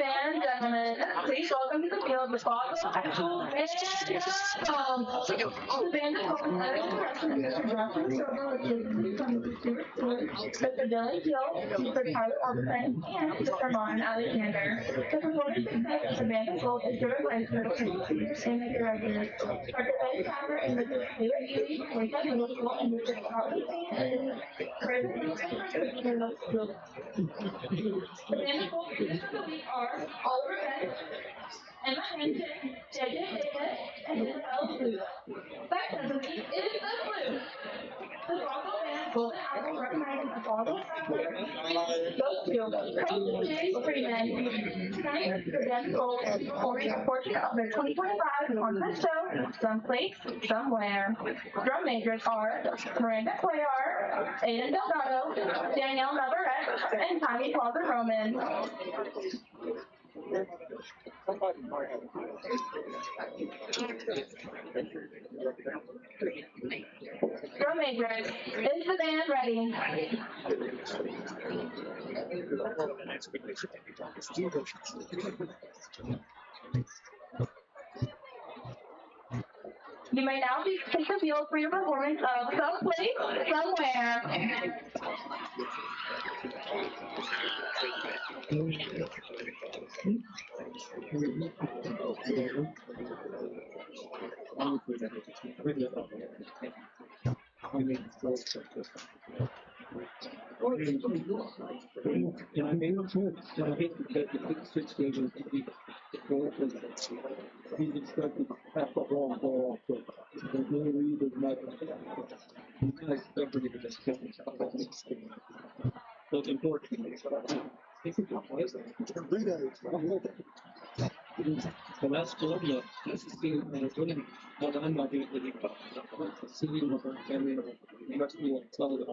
and gentlemen, please welcome to the field the Boswell High School and the band is hoping that is interested in Mr. Justin Silver, which is Mr. Dylan Gill, Mr. Tyler Orbison, and Mr. Martin Alexander. The performance success of the band is sold is driven by Mr. and Mr. Regulars. Dr. Ed Tapper and Mr. Taylor Ely, Lakeside Middle School, and Mr. Carly King and President of Middle School. The band of speakers for the week are Oliver Beck, Emma Hansen, JJ Davis, and Isabel Blue. Fact of the week is the Blue. The Boswell band Golden Apple recognizing the Boswell goes to Coach James Freeman. Tonight, the band will be performing a portion of their 2025 concert show, Someplace, Somewhere. Drum majors are Miranda Cuellar, Aiden Delgado, Danielle Navarrete, and Tommy Plaza Roman. Drum majors, is the band ready? You may now take the field for your performance of Someplace, Somewhere. He's expected to pass the ball off. There's no reason not to. He's not expected to just kill himself. So it's important. The last Colombia, this is the winning. But I'm not going to be seeing what I'm carrying. You must be a solid.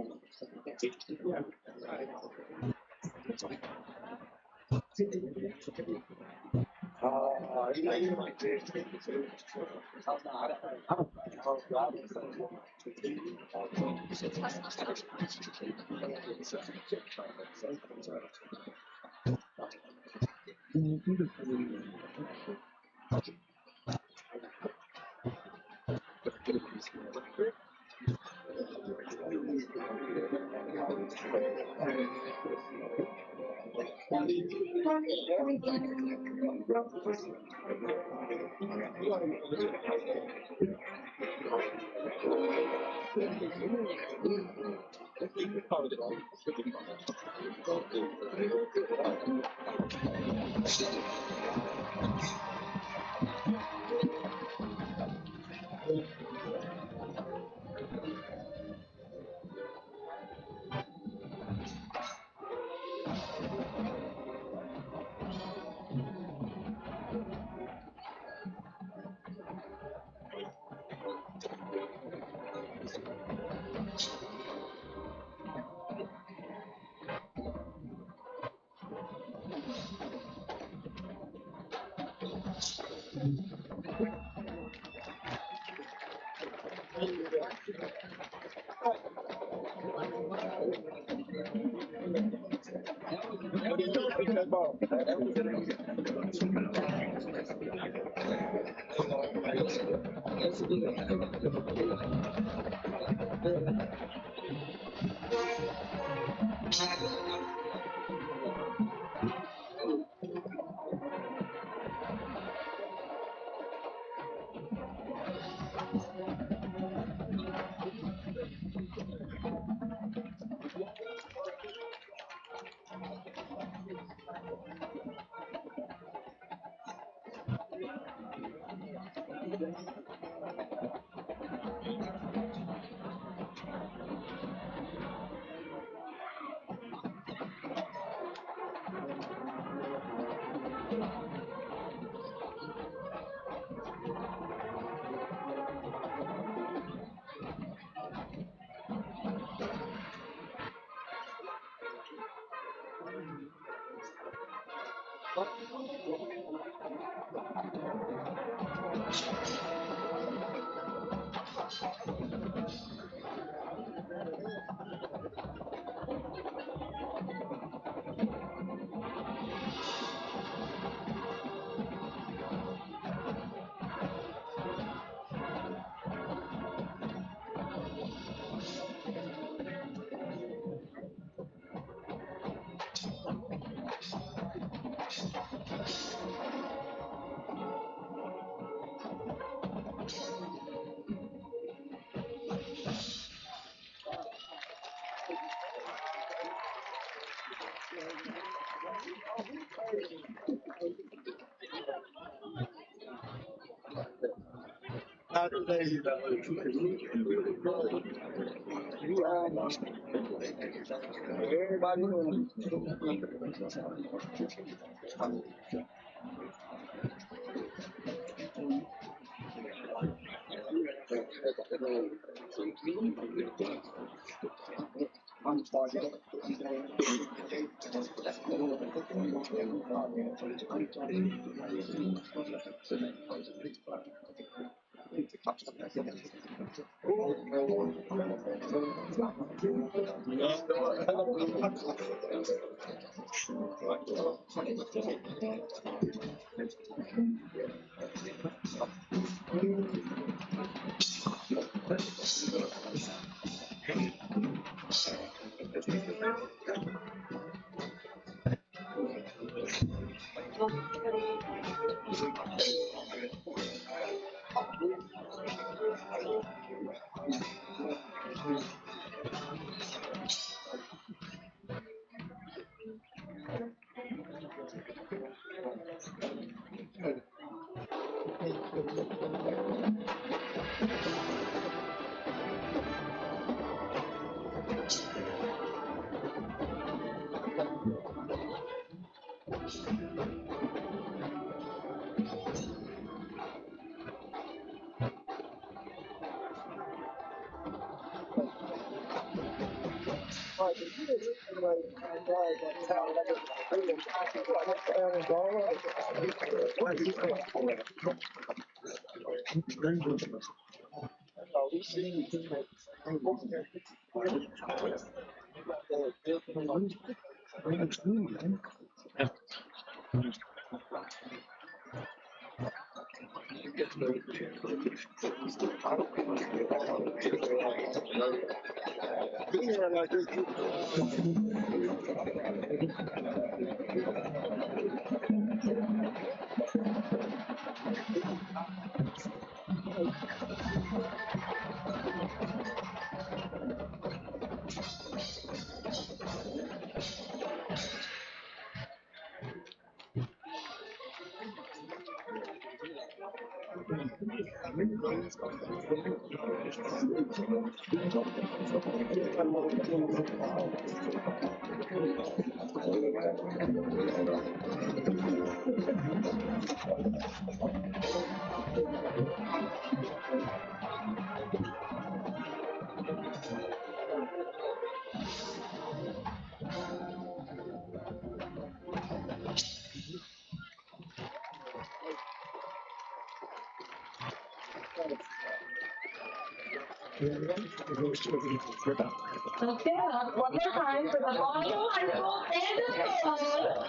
Okay, one more time for the Boswell High School and the Boswell.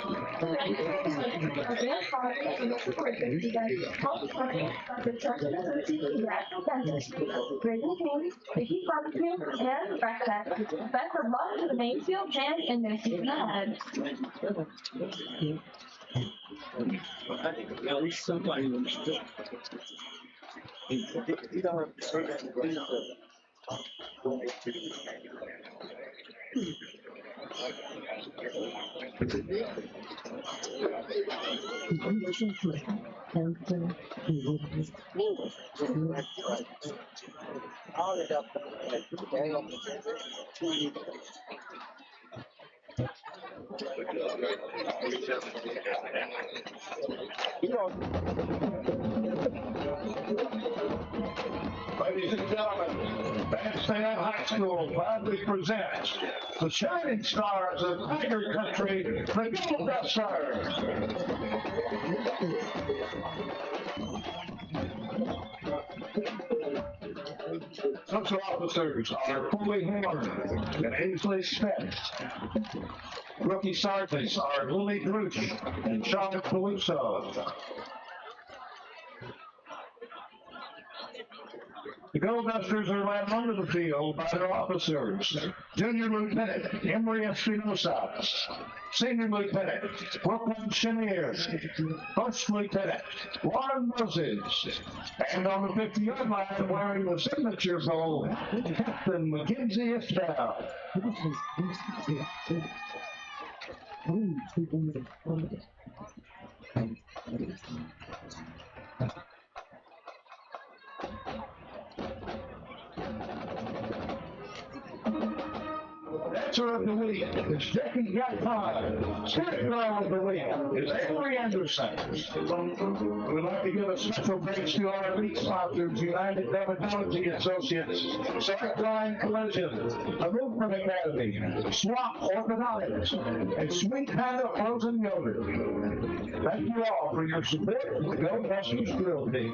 Advanced projects and supporting you guys help funding the Construction Association National Center, Raising Kings, Vicky Barbecue, and Breakfast. Best of luck to the Mansfield band in their season ahead. Ladies and gentlemen, Mansfield High School proudly presents the shining stars of Tiger Country, the Gold Dusters. Social officers are Coley Horn and Ainsley Smith. Rookie sergeants are Lily Druch and Sean Caluso. The Gold Dusters are led onto the field by their officers. Junior Lieutenant Emery Espinosa, Senior Lieutenant Brooklyn Chenier, First Lieutenant Warren Moses, and on the 50-yard line wearing the signature goal, Captain Mackenzie Estelle. Dancer of the Week is Jackie Gattard. Spirit Girl of the Week is Avery Anderson. We'd like to give a special thanks to our elite sponsors, United Dermatology Associates, Select Line Collision, the Movement Academy, Swamp Orthodontics, and Sweet Panda Frozen Yogurt. Thank you all for your support. Go Huskies Grill Team.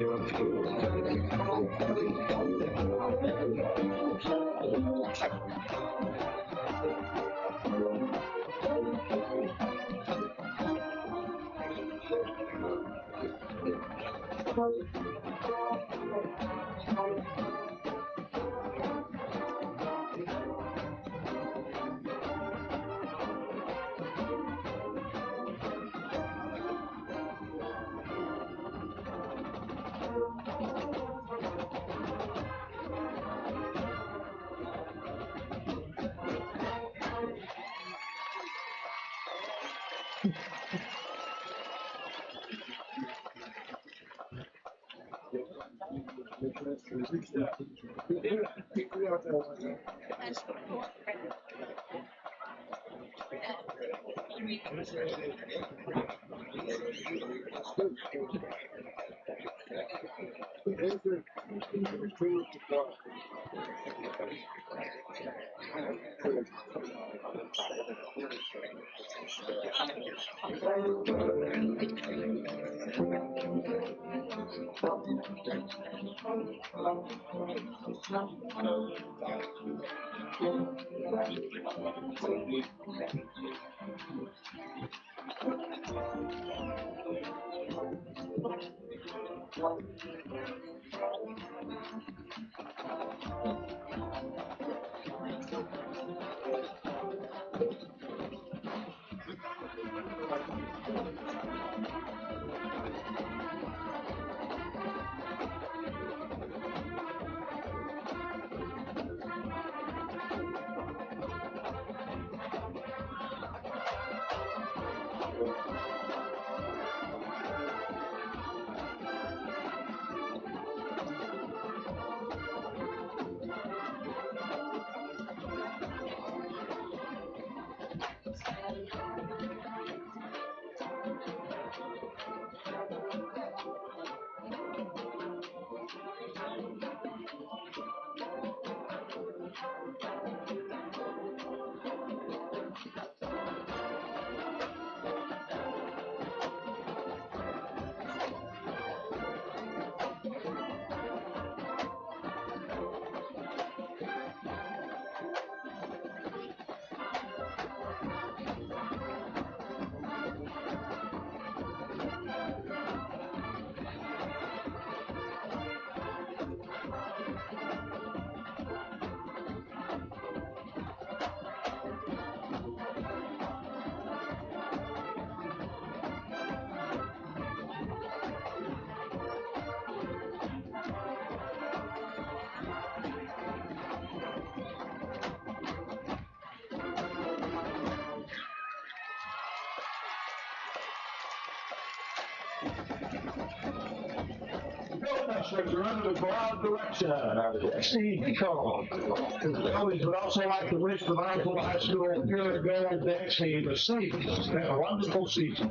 Protesters are under the broad direction of Steve Cole. We would also like to wish the Mansfield High School Pure Gold dance team a safe and a wonderful season.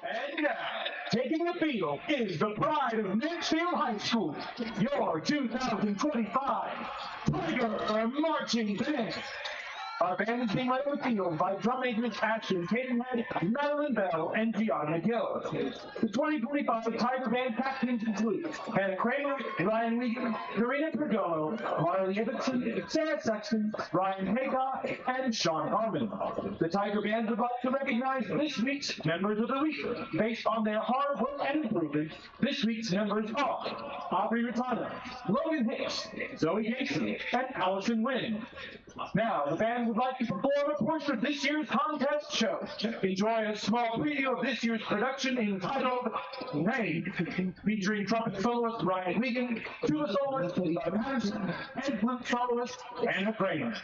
And now, taking the field is the pride of Mansfield High School, your 2025 Tiger Marching Band. Our band is being led on the field by drum majors Ashton Cadenhead, Madeline Bell, and Gianna Gill. The 2025 Tiger Band captains include Hannah Kramer, Ryan Wiegand, Karina Perdomo, Marley Ibbotson, Sarah Sexton, Ryan Haycock, and Sean Harmon. The Tiger Band would like to recognize this week's members of the week. Based on their hard work and improvement, this week's members are Aubrey Ratana, Logan Hicks, Zoe Gason, and Allison Wynn. Now, the band would like to perform a portion of this year's contest show. Enjoy a small preview of this year's production entitled Rain, featuring trumpet soloist Ryan Wiegand, tuba soloist Levi Patterson, and flute soloist Anna Kramer.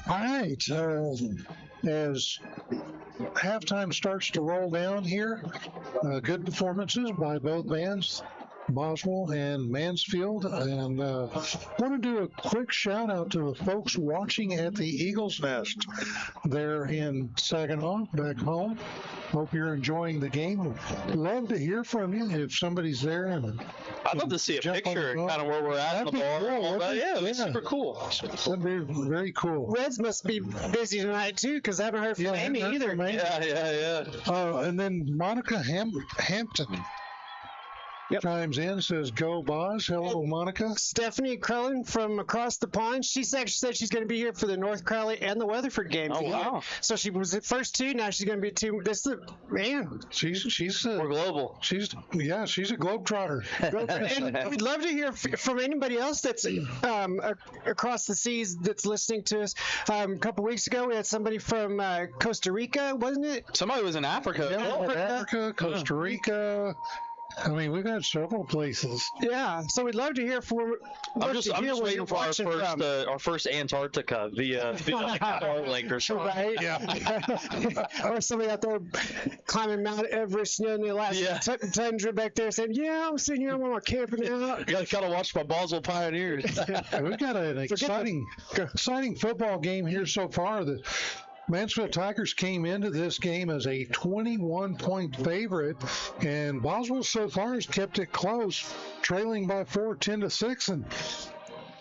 All right, as halftime starts to roll down here, good performances by both bands, Boswell and Mansfield. And want to do a quick shout out to the folks watching at the Eagles Nest there in Saginaw, back home. Hope you're enjoying the game. Love to hear from you if somebody's there. And I'd love to see a picture, kind of where we're at in the bar. Cool, Yeah, it'd be super cool. That'd be very cool. Reds must be busy tonight too, because I haven't heard from Amy either. Yeah. And then Monica Hampton. chimes in, says, "Go Boz." Hello, Monica. Stephanie Crellin from across the pond. She's actually said she's going to be here for the North Crowley and the Weatherford games. Oh, wow. So she was at first 2. Now she's going to be 2. This is man. She's We're global. she's a globetrotter. And we'd love to hear from anybody else that's across the seas that's listening to us. A couple weeks ago, we had somebody from Costa Rica, wasn't it? Somebody was in Africa. Africa, Costa Rica. I mean, we've had several places. Yeah, so we'd love to hear from. I'm just waiting for our first Antarctica via Starlink or something. Right? Yeah. Or somebody out there climbing Mount Everest, in the last tundra back there saying, "Yeah, I'm sitting here, I'm on camping out." You got to watch my Boswell Pioneers. We've got an exciting football game here so far. The Mansfield Tigers came into this game as a 21-point favorite, and Boswell so far has kept it close, trailing by 4, 10-6, and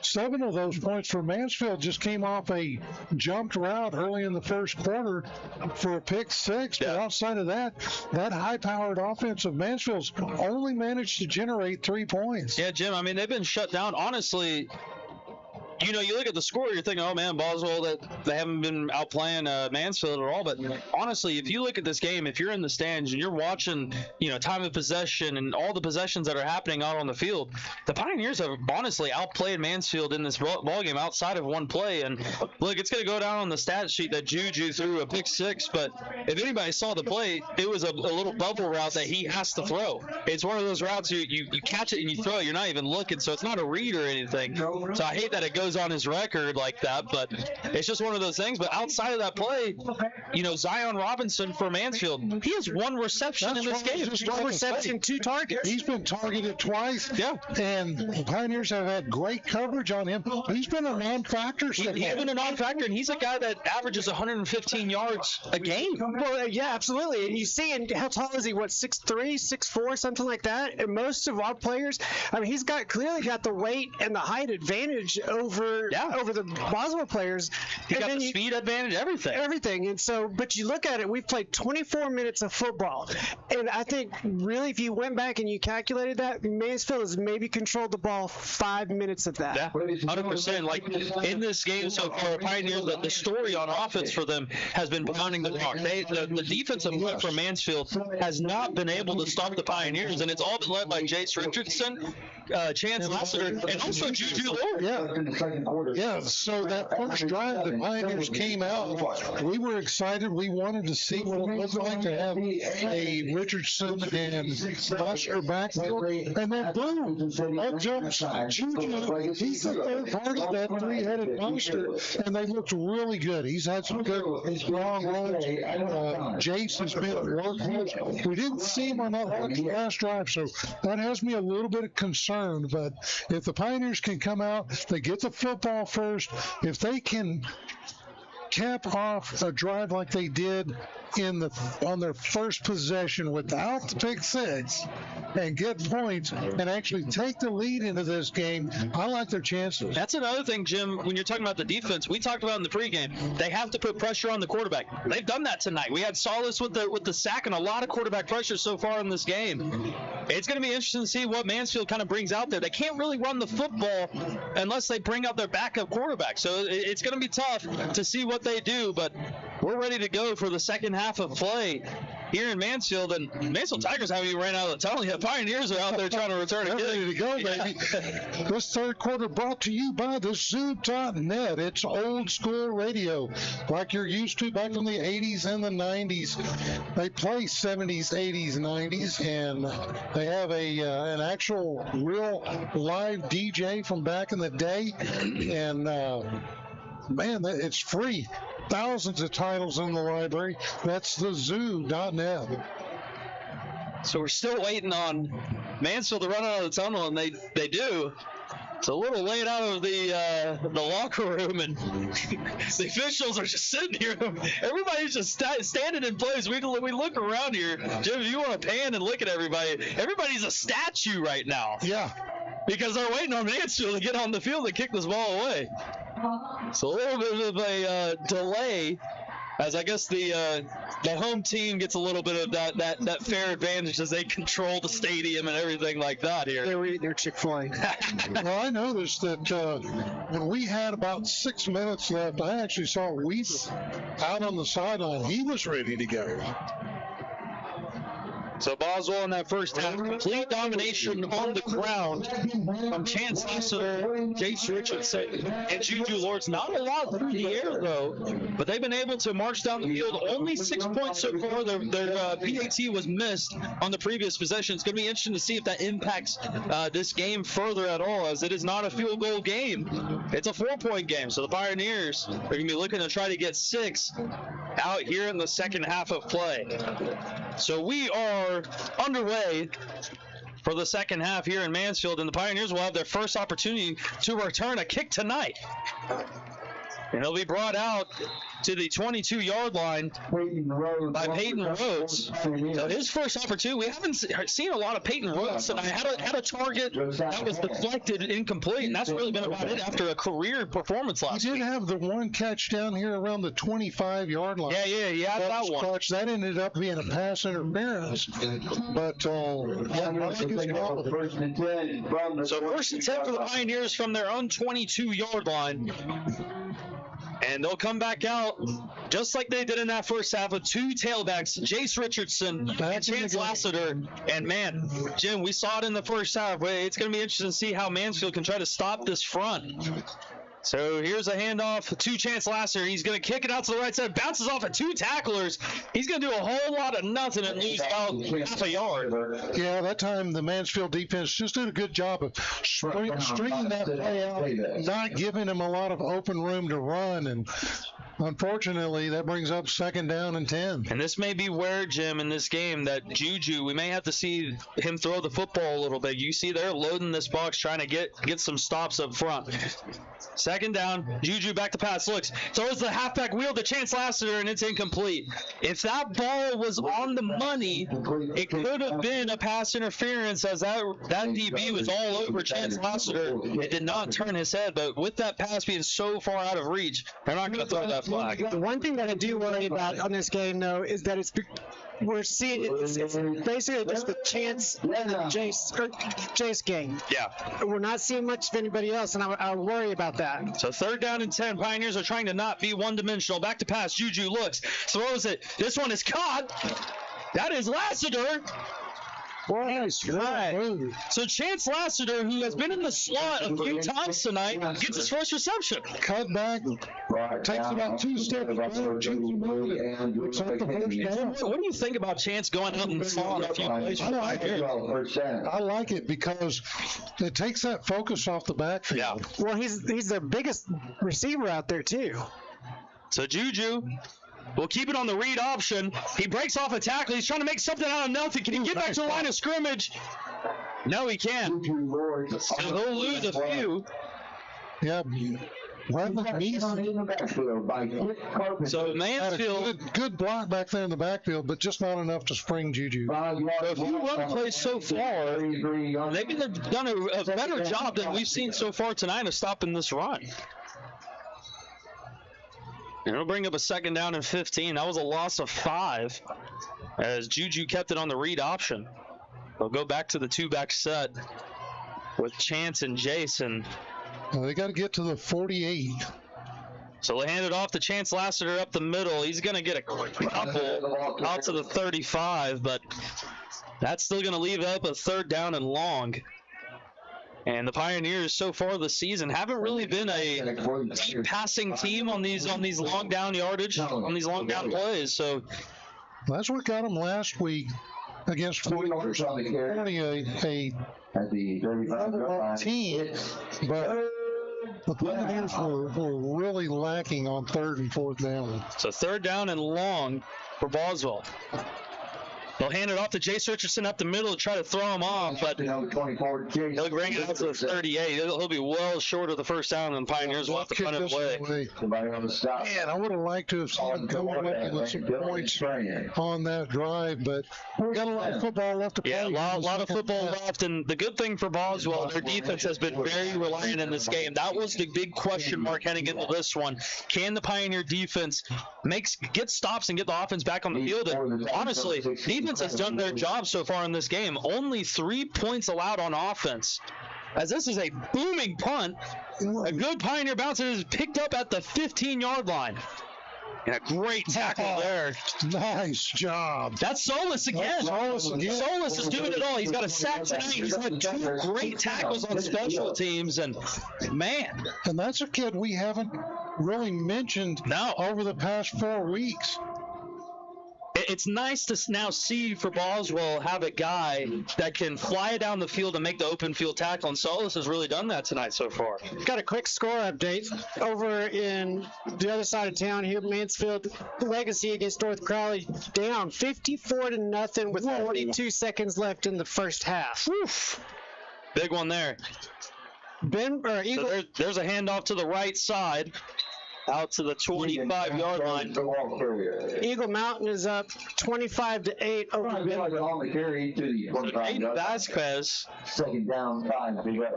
7 of those points for Mansfield just came off a jumped route early in the first quarter for a pick 6. But outside of that high-powered offense of Mansfield's only managed to generate 3 points. Yeah, Jim, I mean, they've been shut down. Honestly, you know, you look at the score, you're thinking, oh, man, Boswell, that they haven't been outplaying Mansfield at all. But honestly, if you look at this game, if you're in the stands and you're watching, you know, time of possession and all the possessions that are happening out on the field, the Pioneers have honestly outplayed Mansfield in this ball game outside of one play. And look, it's going to go down on the stat sheet that Juju threw a pick 6. But if anybody saw the play, it was a little bubble route that he has to throw. It's one of those routes you catch it and you throw it. You're not even looking, so it's not a read or anything. So I hate that it goes on his record like that, but it's just one of those things. But outside of that play, you know, Zion Robinson for Mansfield, he has 1 reception in this game. 1 reception, 2 targets. He's been targeted twice. Yeah. And the Pioneers have had great coverage on him. He's been a non-factor. He's been a non-factor, and he's a guy that averages 115 yards a game. Well, yeah, absolutely. And you see, and how tall is he? What, 6'3", 6'4", something like that? And most of our players, I mean, he's clearly got the weight and the height advantage over the Boswell players. He got the speed advantage, everything. And so, but you look at it, we've played 24 minutes of football. And I think really if you went back and you calculated that, Mansfield has maybe controlled the ball 5 minutes of that. Yeah, 100%. Like in this game so far, Pioneers, the story on offense for them has been pounding the rock. The defensive line for Mansfield has not been able to stop the Pioneers, and it's all been led by Jace Richardson, Chance Lassiter, and also Juju Lord. Yeah, so that first drive, the Pioneers came out. We were excited. We wanted to see what it looked like to have a Richardson and Buster backfield. And then boom, up jumps Juju. He's the third part of that 3-headed monster. And they looked really good. He's had some good long runs. Jace has been working. We didn't see him on that last drive, so that has me a little bit of concern. But if the Pioneers can come out, they get the football first. If they can cap off a drive like they did on their first possession without the pick 6 and get points and actually take the lead into this game, I like their chances. That's another thing, Jim, when you're talking about the defense, we talked about in the pregame, they have to put pressure on the quarterback. They've done that tonight. We had Solace with the sack and a lot of quarterback pressure so far in this game. It's going to be interesting to see what Mansfield kind of brings out there. They can't really run the football unless they bring out their backup quarterback. So it's going to be tough to see what they do, but we're ready to go for the second half of play here in Mansfield, and Mansfield Tigers haven't even ran out of the tunnel yet. Pioneers are out there trying to return it. Ready to go, baby. This third quarter brought to you by the Zoo.net. It's old school radio like you're used to back in the 80s and the 90s. They play 70s, 80s, 90s, and they have an actual real live DJ from back in the day, and man, it's free. Thousands of titles in the library. That's the Zoo.net. So we're still waiting on Mansfield to run out of the tunnel, and they do. It's a little late out of the locker room, and the officials are just sitting here. Everybody's just standing in place. We look around here. Jim, if you want to pan and look at everybody, everybody's a statue right now. Yeah. Because they're waiting on Mansfield to get on the field and kick this ball away. It's a little bit of a delay, as I guess the the home team gets a little bit of that fair advantage as they control the stadium and everything like that here. They were eating their Chick-fil-A. Well, I noticed that when we had about 6 minutes left, I actually saw Weaver out on the sideline. He was ready to go. So Boswell in that first half, complete domination on the ground from Chance Lassiter, Jace Richardson, and Juju Lords. Not a lot through the air, though, but they've been able to march down the field. Only 6 points so far. Their PAT was missed on the previous possession. It's going to be interesting to see if that impacts this game further at all, as it is not a field goal game. It's a 4-point game, so the Pioneers are going to be looking to try to get 6 out here in the second half of play. So we are underway for the second half here in Mansfield, and the Pioneers will have their first opportunity to return a kick tonight. And it'll be brought out to the 22-yard line by Peyton Rhodes. So his first opportunity, we haven't seen a lot of Peyton Rhodes tonight. Had a target that was deflected incomplete, and that's really been about it after a career performance last week. He did have the one catch down here around the 25-yard line. Yeah, that one. Clutch. That ended up being a pass interference. But, I like his call. So first and 10 for the Pioneers from their own 22-yard line. And they'll come back out just like they did in that first half with 2 tailbacks, Jace Richardson and Chance Lassiter. And, man, Jim, we saw it in the first half. It's going to be interesting to see how Mansfield can try to stop this front. So here's a handoff to Chance Lassiter. He's going to kick it out to the right side. Bounces off of 2 tacklers. He's going to do a whole lot of nothing and lose about half a yard. Yeah, that time the Mansfield defense just did a good job of stringing that play out, not giving him a lot of open room to run. And unfortunately, that brings up 2nd down and 10. And this may be where, Jim, in this game, that Juju, we may have to see him throw the football a little bit. You see they're loading this box, trying to get some stops up front. 2nd down, Juju back to pass, looks, throws the halfback wheel to Chance Lassiter, and it's incomplete. If that ball was on the money, it could have been a pass interference, as that DB was all over Chance Lassiter. It did not turn his head, but with that pass being so far out of reach, they're not going to throw that flag. The one thing that I do worry about on this game, though, is that it's basically just the Chance and the Jace game. Yeah. We're not seeing much of anybody else, and I worry about that. So 3rd down and 10. Pioneers are trying to not be one-dimensional. Back to pass. Juju looks, throws it. This one is caught. That is Lassiter. Right. So Chance Lassiter, who has been in the slot a few times tonight, gets his first reception. Cut back, takes about 2 steps, What do you think about Chance going out in the slot a few plays? I like it because it takes that focus off the backfield. Yeah. Well, he's their biggest receiver out there, too. So Juju will keep it on the read option. He breaks off a tackle. He's trying to make something out of nothing. Can he get back to the line of scrimmage? No, he can't. So they'll lose a few. Yeah. So Mansfield, good block back there in the backfield, but just not enough to spring Juju. a few run plays so far. They've done a better job than we've seen so far tonight of stopping this run. And it'll bring up a 2nd down and 15. That was a loss of 5 as Juju kept it on the read option. They'll go back to the 2-back set with Chance and Jason. They got to get to the 48. So they hand it off to Chance Lassiter up the middle. He's going to get a couple out to the 35, but that's still going to leave up a 3rd down and long. And the Pioneers so far this season haven't really been a deep passing team on these long down yardage, on these long down plays. So that's what got them last week against Fort Worth. A team, but the Pioneers were really lacking on 3rd and 4th down. So 3rd down and long for Boswell. They'll hand it off to Jace Richardson up the middle to try to throw him off, but he'll bring it out to the 38. He'll be well short of the first down, and Pioneers will have to punt it away. Man, I would have liked to have seen them come away with some points on that drive, but we got a lot of football left to play. Yeah, a lot of football left, and the good thing for Boswell, their defense has been very reliant in this game. That was the big question mark heading into this one. Can the Pioneer defense get stops and get the offense back on the field? And honestly, defense has done their job so far in this game. Only 3 points allowed on offense. As this is a booming punt, a good Pioneer bounce is picked up at the 15-yard line. And a great tackle there. Nice job. That's Solis again. Solis is doing it all. He's got a sack tonight. He's had 2 great tackles on special teams. And, man. And that's a kid we haven't really mentioned over the past 4 weeks. It's nice to now see for Boswell have a guy that can fly down the field and make the open field tackle, and Solis has really done that tonight so far. Got a quick score update over in the other side of town here, Mansfield. Legacy against North Crowley down 54-0 with 42 seconds left in the first half. Oof. Big one there. Eagle. So there's a handoff to the right side. Out to the 25-yard line. Eagle Mountain is up 25-8 over Aiden Vasquez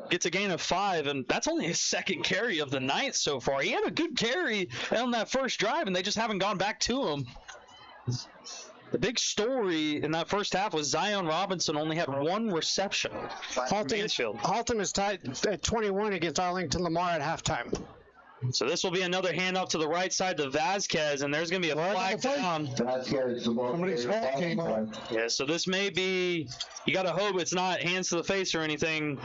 gets a gain of 5, and that's only his second carry of the night so far. He had a good carry on that first drive, and they just haven't gone back to him. The big story in that first half was Zion Robinson only had 1 reception. Halton is tied at 21 against Arlington Lamar at halftime. So this will be another handoff to the right side to Vasquez, and there's going to be a flag down. Somebody's hat came on. Yeah, so this may be, you got to hope it's not hands to the face or anything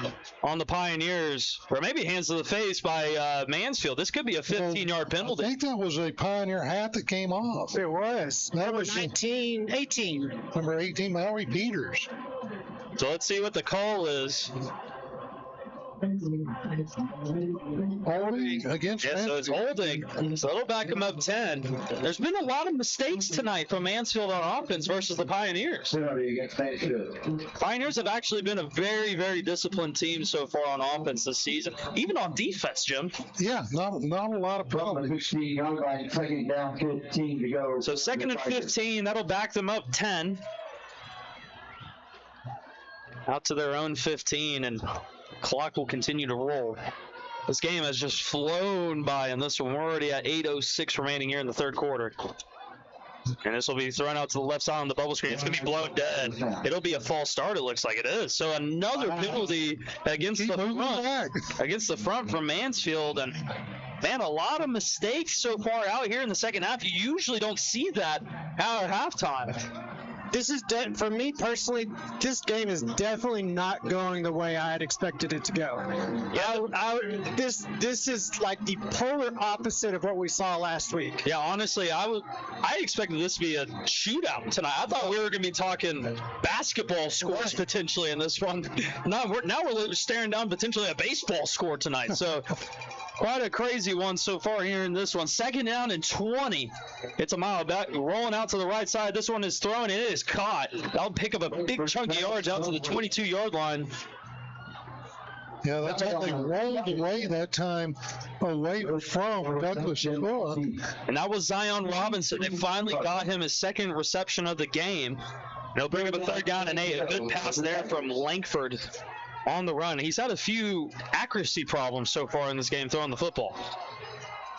on the Pioneers, or maybe hands to the face by Mansfield. This could be a 15-yard penalty. I think that was a Pioneer hat that came off. It was. That was 18. Number 18, Mallory Peters. So let's see what the call is. Holding against Mansfield. So it's holding. So it'll back them up 10. There's been a lot of mistakes tonight from Mansfield on offense versus the Pioneers. Pioneers have actually been a very, very disciplined team so far on offense this season. Even on defense, Jim. Yeah, not a lot of problems. Second down, 15 to go. So 2nd and 15, that'll back them up 10. Out to their own 15, and clock will continue to roll. This game has just flown by in this one. We're already at 8:06 remaining here in the third quarter. And this will be thrown out to the left side on the bubble screen. It's going to be blown dead. It'll be a false start, it looks like it is. So another penalty against the front from Mansfield. And, man, a lot of mistakes so far out here in the second half. You usually don't see that out at halftime. This is for me personally. This game is definitely not going the way I had expected it to go. Yeah, this is like the polar opposite of what we saw last week. Yeah, honestly, I expected this to be a shootout tonight. I thought we were going to be talking basketball scores potentially in this one. Now we're staring down potentially a baseball score tonight. So. Quite a crazy one so far here in this one. 2nd down and 20. It's a mile back, rolling out to the right side. This one is thrown, and it is caught. That'll pick up a big chunk of yards out to the 22-yard line. Yeah, that's how they rolled away that time, away from Douglas Cook. And that was Zion Robinson. They finally got him his 2nd reception of the game. They'll bring up a 3rd down and 8. A good pass there from Langford on the run. He's had a few accuracy problems so far in this game throwing the football.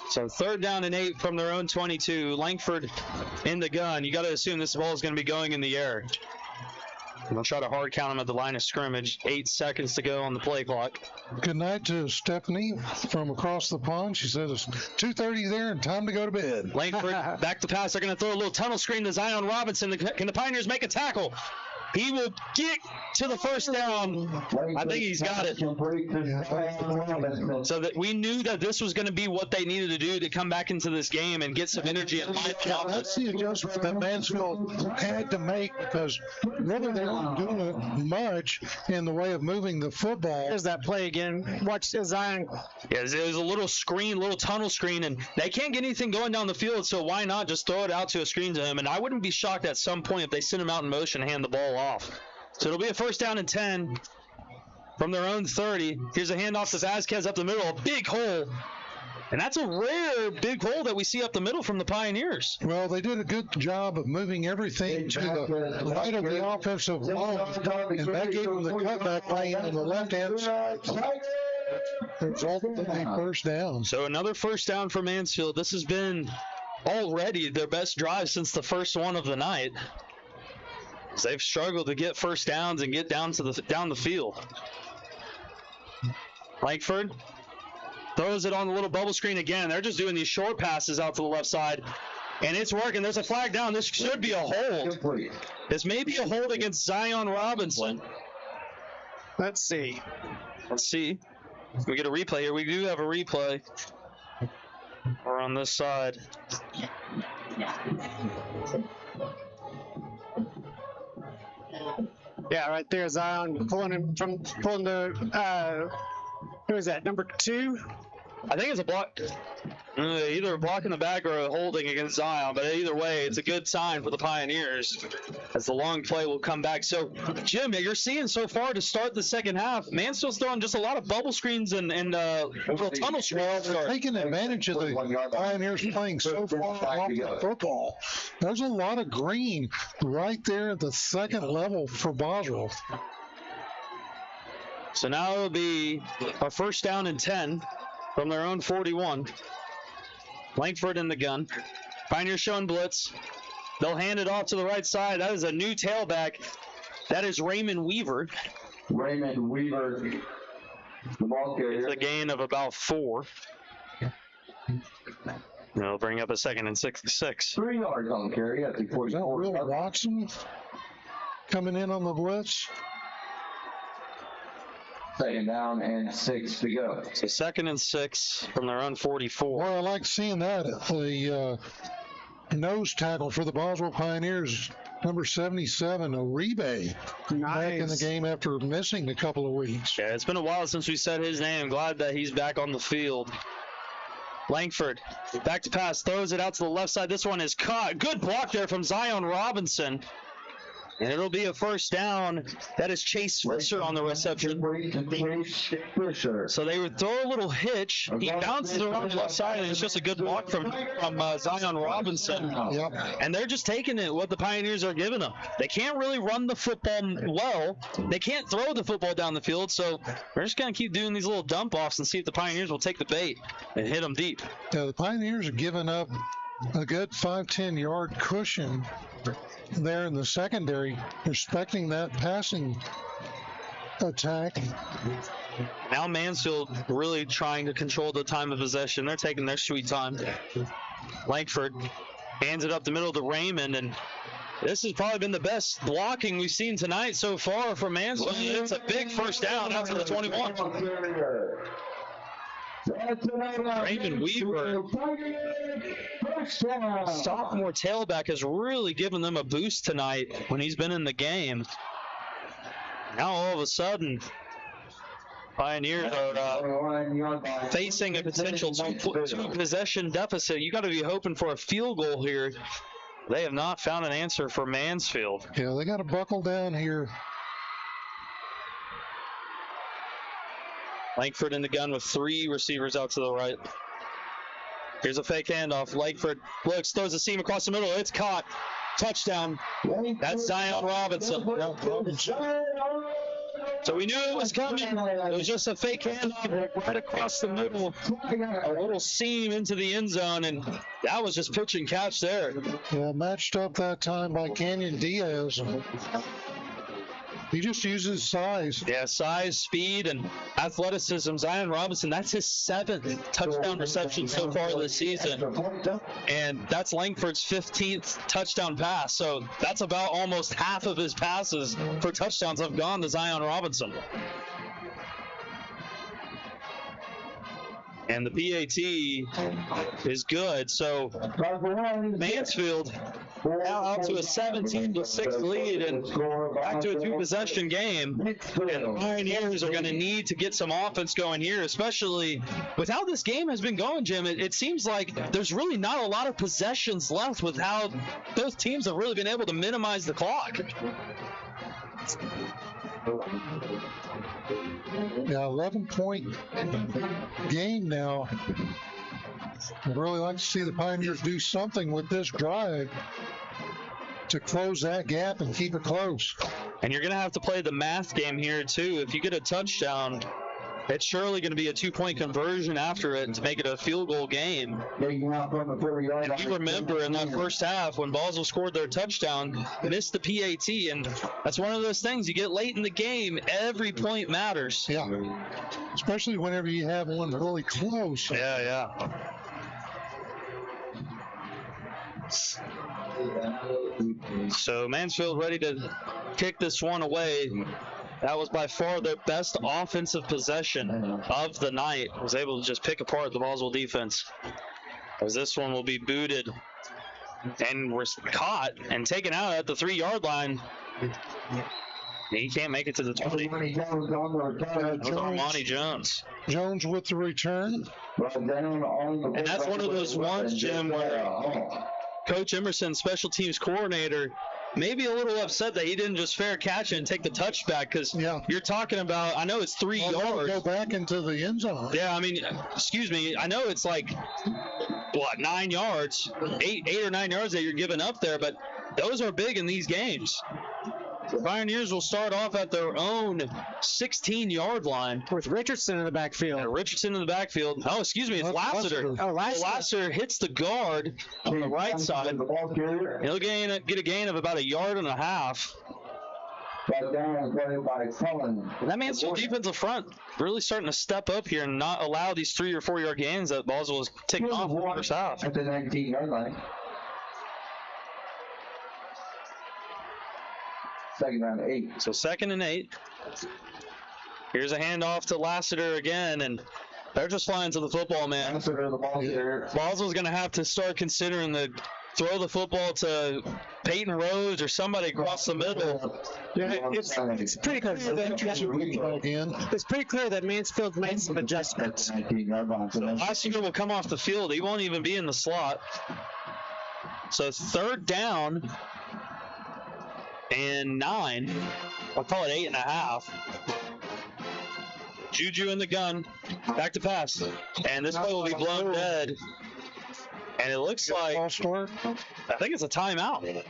So 3rd down and 8 from their own 22. Langford in the gun. You got to assume this ball is going to be going in the air. They'll try to hard count him at the line of scrimmage. 8 seconds to go on the play clock. Good night to Stephanie from across the pond. She said it's 2:30 there and time to go to bed. Langford back to pass. They're going to throw a little tunnel screen to Zion Robinson. Can the Pioneers make a tackle? He will get to the first down. I think he's got it. So that we knew that this was going to be what they needed to do to come back into this game and get some energy. Yeah, that's the adjustment that Mansfield had to make because really they weren't doing much in the way of moving the football. There's that play again. Watch Zion. Yeah, it was a little screen, little tunnel screen, and they can't get anything going down the field, so why not just throw it out to a screen to him? And I wouldn't be shocked at some point if they send him out in motion and hand the ball off. So it'll be a first down and 10 from their own 30. Here's a handoff to Vasquez up the middle, a big hole. And that's a rare big hole that we see up the middle from the Pioneers. Well, they did a good job of moving everything to the right of the offensive line, and that gave them the cutback lane on the left-hand side. Resulted in a first down. So another first down for Mansfield. This has been already their best drive since the first one of the night. They've struggled to get first downs and get down the field. Langford throws it on the little bubble screen again. They're just doing these short passes out to the left side. And it's working. There's a flag down. This should be a hold. This may be a hold against Zion Robinson. Let's see. We get a replay here. We do have a replay. We're on this side. Yeah, right there, Zion pulling the who is that? Number 2? I think it's a block. Either a block in the back or a holding against Zion, but either way, it's a good sign for the Pioneers as the long play will come back. So, Jim, you're seeing so far to start the second half, Mansfield's throwing just a lot of bubble screens and little tunnel screens. They're taking advantage of the Pioneers playing so far off the football. There's a lot of green right there at the second level for Boswell. So now it'll be a first down and 10 from their own 41. Langford in the gun. Pioneers showing blitz. They'll hand it off to the right side. That is a new tailback. That is Raymond Weaver. The ball carrier. It's a gain of about 4. They'll bring up a 2nd and 6. 3 yards on the carry at the 44. Is that Will Watson coming in on the blitz? 2nd down and 6 to go. So 2nd and 6 from their own 44. Well, I like seeing that. The nose tackle for the Boswell Pioneers, number 77, Oribe, back in the game after missing a couple of weeks. Yeah, it's been a while since we said his name. Glad that he's back on the field. Langford, back to pass, throws it out to the left side. This one is caught. Good block there from Zion Robinson. And it'll be a first down. That is Chase Fisher on the reception. So they would throw a little hitch. He bounces around the left side, and it's just a good block from Zion Robinson. Yep. And they're just taking it, what the Pioneers are giving them. They can't really run the football well. They can't throw the football down the field, so we're just going to keep doing these little dump-offs and see if the Pioneers will take the bait and hit them deep. Yeah, the Pioneers are giving up a good 5-10 yard cushion there in the secondary, respecting that passing attack. Now Mansfield really trying to control the time of possession. They're taking their sweet time. Langford hands it up the middle to Raymond, and this has probably been the best blocking we've seen tonight so far from Mansfield. It's a big first down out to the 21. Raymond Weaver, sophomore tailback, has really given them a boost tonight when he's been in the game. Now all of a sudden, Pioneers are facing a potential two-possession deficit. You got to be hoping for a field goal here. They have not found an answer for Mansfield. Yeah, they got to buckle down here. Langford in the gun with 3 receivers out to the right. Here's a fake handoff. Langford looks, throws a seam across the middle. It's caught. Touchdown. That's Zion Robinson. So we knew it was coming. It was just a fake handoff right across the middle. A little seam into the end zone, and that was just pitch and catch there. Yeah, matched up that time by Canyon Diaz. He just uses size. Yeah, size, speed, and athleticism. Zion Robinson, that's his 7th touchdown reception so far this season. And that's Langford's 15th touchdown pass. So that's about almost half of his passes for touchdowns have gone to Zion Robinson. And the PAT is good. So Mansfield now out to a 17-6 lead and back to a 2-possession game. And the Pioneers are going to need to get some offense going here, especially with how this game has been going, Jim. It seems like there's really not a lot of possessions left with how both teams have really been able to minimize the clock. Yeah, 11-point game now. I'd really like to see the Pioneers do something with this drive to close that gap and keep it close. And you're going to have to play the math game here, too. If you get a touchdown, it's surely going to be a 2-point conversion after it to make it a field goal game. And you remember in that first half when Boswell scored their touchdown, missed the PAT, and that's one of those things. You get late in the game, every point matters. Yeah, especially whenever you have one really close. Yeah. So Mansfield ready to kick this one away. That was by far their best offensive possession of the night. Was able to just pick apart the Boswell defense. As this one will be booted and was caught and taken out at the 3-yard line. He can't make it to the 20. Armani Jones. Jones with the return. And that's one of those ones, Jim, where Coach Emerson, special teams coordinator, maybe a little upset that he didn't just fair catch it and take the touchback, because you're talking about, I know it's 3 yards. Go back into the end zone. Yeah, I mean, excuse me, I know it's like, 9 yards, 8 or 9 yards that you're giving up there, but those are big in these games. The Pioneers will start off at their own 16-yard line. With Richardson in the backfield. Yeah, Richardson in the backfield. Oh, excuse me, it's Lassiter. Oh, Lassiter hits the guard on the right side. He'll get a gain of about 1.5 yards. That Mansfield defensive front really starting to step up here and not allow these 3 or 4 yard gains that Boswell is taking off in the first half. At the 19-yard line. Second and 8. So 2nd and 8. Here's a handoff to Lassiter again, and they're just flying to the football, man. Boswell's going to have to start considering to throw the football to Peyton Rhodes or somebody across the middle. Yeah, it's pretty clear that it's pretty clear that Mansfield made some adjustments. Lassiter will come off the field. He won't even be in the slot. So 3rd down and 9. I'll call it 8.5. Juju in the gun. Back to pass. And this play will be blown dead. And it looks like, I think it's a timeout.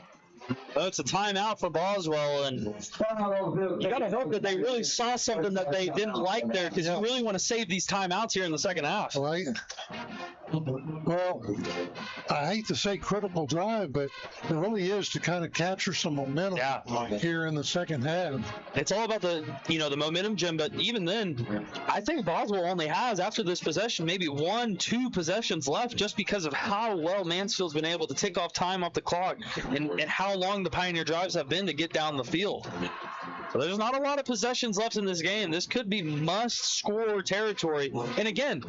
Oh, it's a timeout for Boswell, and you got to hope that they really saw something that they didn't like there, because you really want to save these timeouts here in the second half. Right. Well, I hate to say critical drive, but it really is to kind of capture some momentum here in the second half. It's all about the momentum, Jim, but even then, I think Boswell only has, after this possession, maybe 1-2 possessions left, just because of how well Mansfield's been able to take off time off the clock and how long the Pioneer drives have been to get down the field. So there's not a lot of possessions left in this game. This could be must-score territory. And again,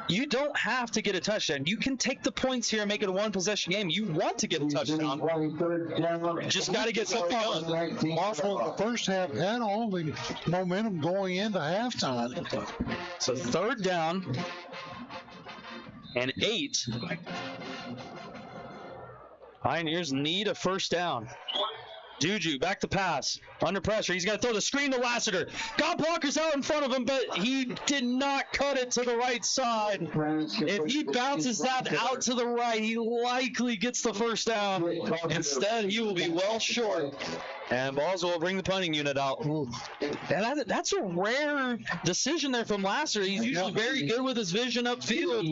you don't have to get a touchdown. You can take the points here and make it a one-possession game. You want to get a touchdown. Just got to get something going. Boswell in the first half had all the momentum going into halftime. So 3rd down and 8. Pioneers need a first down. Juju back to pass. Under pressure. He's going to throw the screen to Lassiter. Got blockers out in front of him, but he did not cut it to the right side. If he bounces that out to the right, he likely gets the first down. Instead, he will be well short And Boswell will bring the punting unit out. And that's a rare decision there from Lasser. He's usually very good with his vision upfield.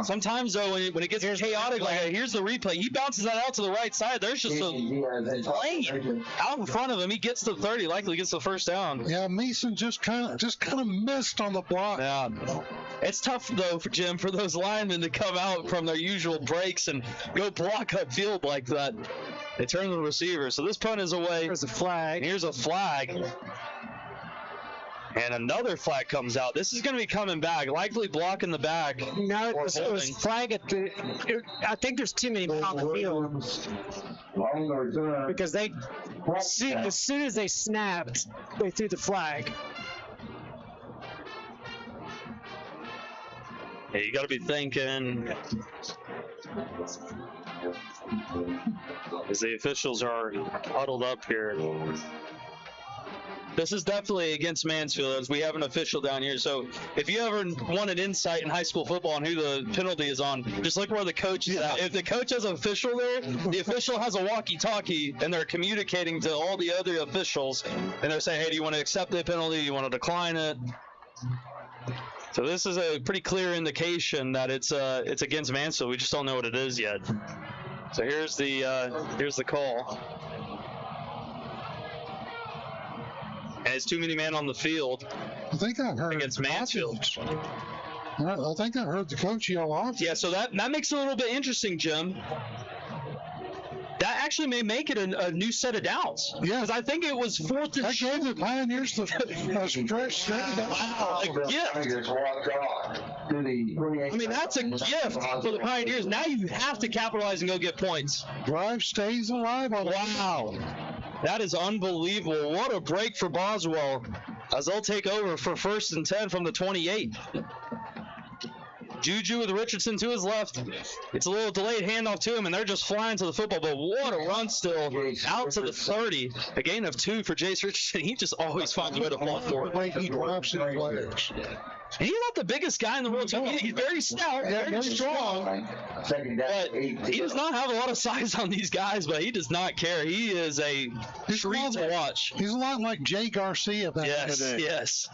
Sometimes, though, when it gets chaotic, like here's the replay, he bounces that out to the right side. There's just a lane out in front of him. He gets to 30, likely gets the first down. Yeah, Mason just kind of missed on the block. Yeah. It's tough, though, for Jim, for those linemen to come out from their usual breaks and go block upfield like that. They turn the receiver. So this punt is away. There's a flag. Here's a flag. And another flag comes out. This is going to be coming back, likely blocking the back. No, it was flag at the. I think there's too many on the field because they, as soon as they snapped, they threw the flag. Hey, you got to be thinking, as the officials are huddled up here. This is definitely against Mansfield, as we have an official down here. So if you ever want an insight in high school football on who the penalty is on, just look where the coach is at. If the coach has an official there, the official has a walkie-talkie, and they're communicating to all the other officials, and they're saying, hey, do you want to accept the penalty? Do you want to decline it? So this is a pretty clear indication that it's against Mansfield. We just don't know what it is yet. So here's the call. And it's too many men on the field. I think I heard against Mansfield. I think I heard the coach yell off. Yeah, so that makes it a little bit interesting, Jim. That actually may make it a new set of downs. Yeah. Because I think it was 4th and I gave the Pioneers the stretch. Wow, a gift. I mean, that's a gift for the Pioneers. Now you have to capitalize and go get points. Drive stays alive. Wow. That is unbelievable. What a break for Boswell as they'll take over for 1st and 10 from the 28. Juju with Richardson to his left. It's a little delayed handoff to him, and they're just flying to the football. But what a run still out to the 30. A gain of 2 for Jace Richardson. He just always finds a way to fall forward. He drops in legs. And he's not the biggest guy in the world, too. He's very stout, very strong. But he does not have a lot of size on these guys, but he does not care. He is a treat to watch. He's a lot like Jay Garcia back in the day. Yes.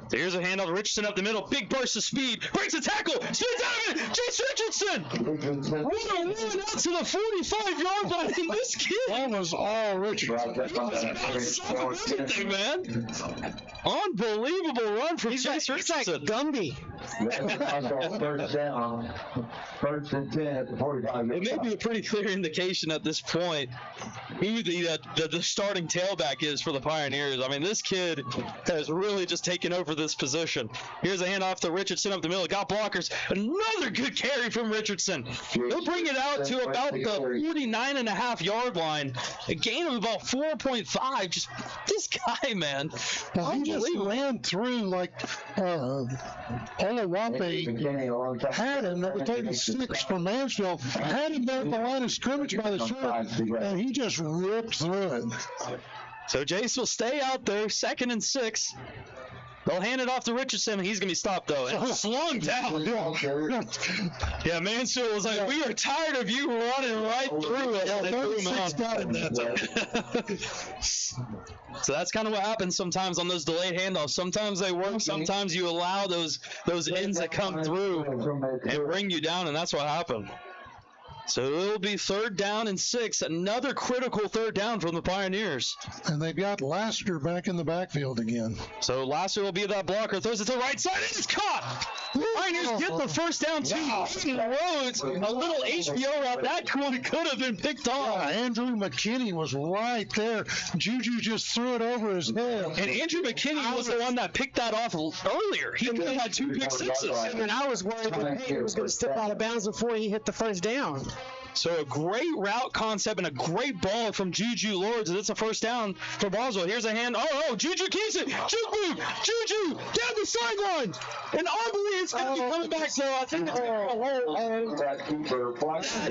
So here's a handoff to Richardson up the middle. Big burst of speed. Breaks a tackle. Spins out of it. Jace Richardson. Running out to the 45-yard line. And this kid. That was all Richardson. Everything, man. Unbelievable run from Jace Richardson. He's like Gumby. First and 10 at the 45. It may be a pretty clear indication at this point who the starting tailback is for the Pioneers. I mean, this kid has really just taken over this position. Here's a handoff to Richardson up the middle. Got blockers. Another good carry from Richardson. He'll bring it out to about the 49.5-yard line. A gain of about 4.5. Just this guy, man. He just ran through like Olawape had him at the 36 from Mansfield. Had him there at the line of scrimmage by the shirt, and he just ripped through it. So Jace will stay out there, 2nd and 6. They'll hand it off to Richardson, and he's going to be stopped, though. And slung down. Yeah, Mansfield was like, we are tired of you running right through it. They threw him out. So that's kind of what happens sometimes on those delayed handoffs. Sometimes they work. Sometimes you allow those ends to come through and bring you down, and that's what happened. So it'll be 3rd down and 6. Another critical 3rd down from the Pioneers. And they've got Laster back in the backfield again. So Laster will be that blocker. Throws it to the right side. It's caught. The Pioneers get the first down to Rhodes. A little HBO route. That could have been picked off. Andrew McKinney was right there. Juju just threw it over his head. And Andrew McKinney was the one that picked that off earlier. He could have had 2 pick sixes. And I was worried that Payton was going to step out of bounds before he hit the first down. So a great route concept and a great ball from Juju Lords. It's a first down for Boswell. Here's a hand. Oh, Juju keeps it. Juju down the sideline. And I believe it's going to be coming back. So I think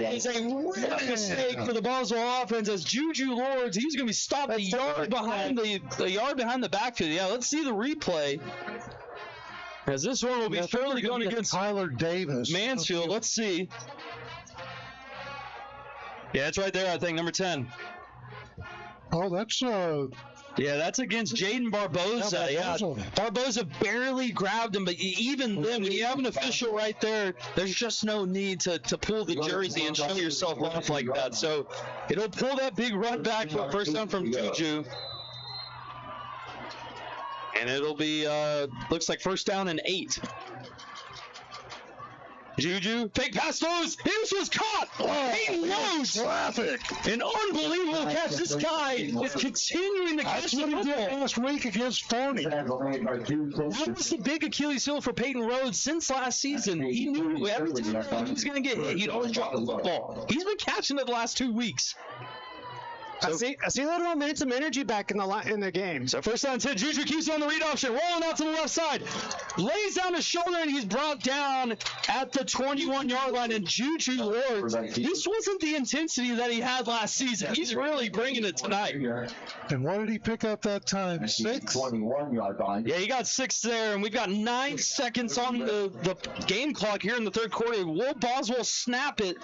it's a real mistake for the Boswell offense as Juju Lords. He's going to be stopped a yard behind the backfield. Yeah, let's see the replay. As this one will be fairly going against Tyler Davis. Mansfield. Let's see. Yeah, it's right there, I think, number 10. Oh, that's Yeah, that's against Jaden Barboza. Yeah, Barboza barely grabbed him, but even then, when you have an official right there, there's just no need to pull the jersey and show yourself off like that. So it'll pull that big run back for first down from Juju. And it'll be, looks like first down and 8. Juju, fake pass throws. This was caught. Peyton Rhodes. traffic. An unbelievable catch. This guy is continuing to catch the football. Last week against Forney. That was the big Achilles heel for Peyton Rhodes since last season. He knew every time he was going to get hit, he'd always drop the football. He's been catching it the last 2 weeks. I see a little momentum energy back in the game. So first down 10, Juju keeps it on the read option, rolling out to the left side, lays down his shoulder, and he's brought down at the 21-yard line. And Juju Ward, this wasn't the intensity that he had last season. He's really bringing it tonight. And what did he pick up that time? 6? 21-yard line. Yeah, he got 6 there, and we've got 9 seconds on the game clock here in the third quarter. Will Boswell snap it?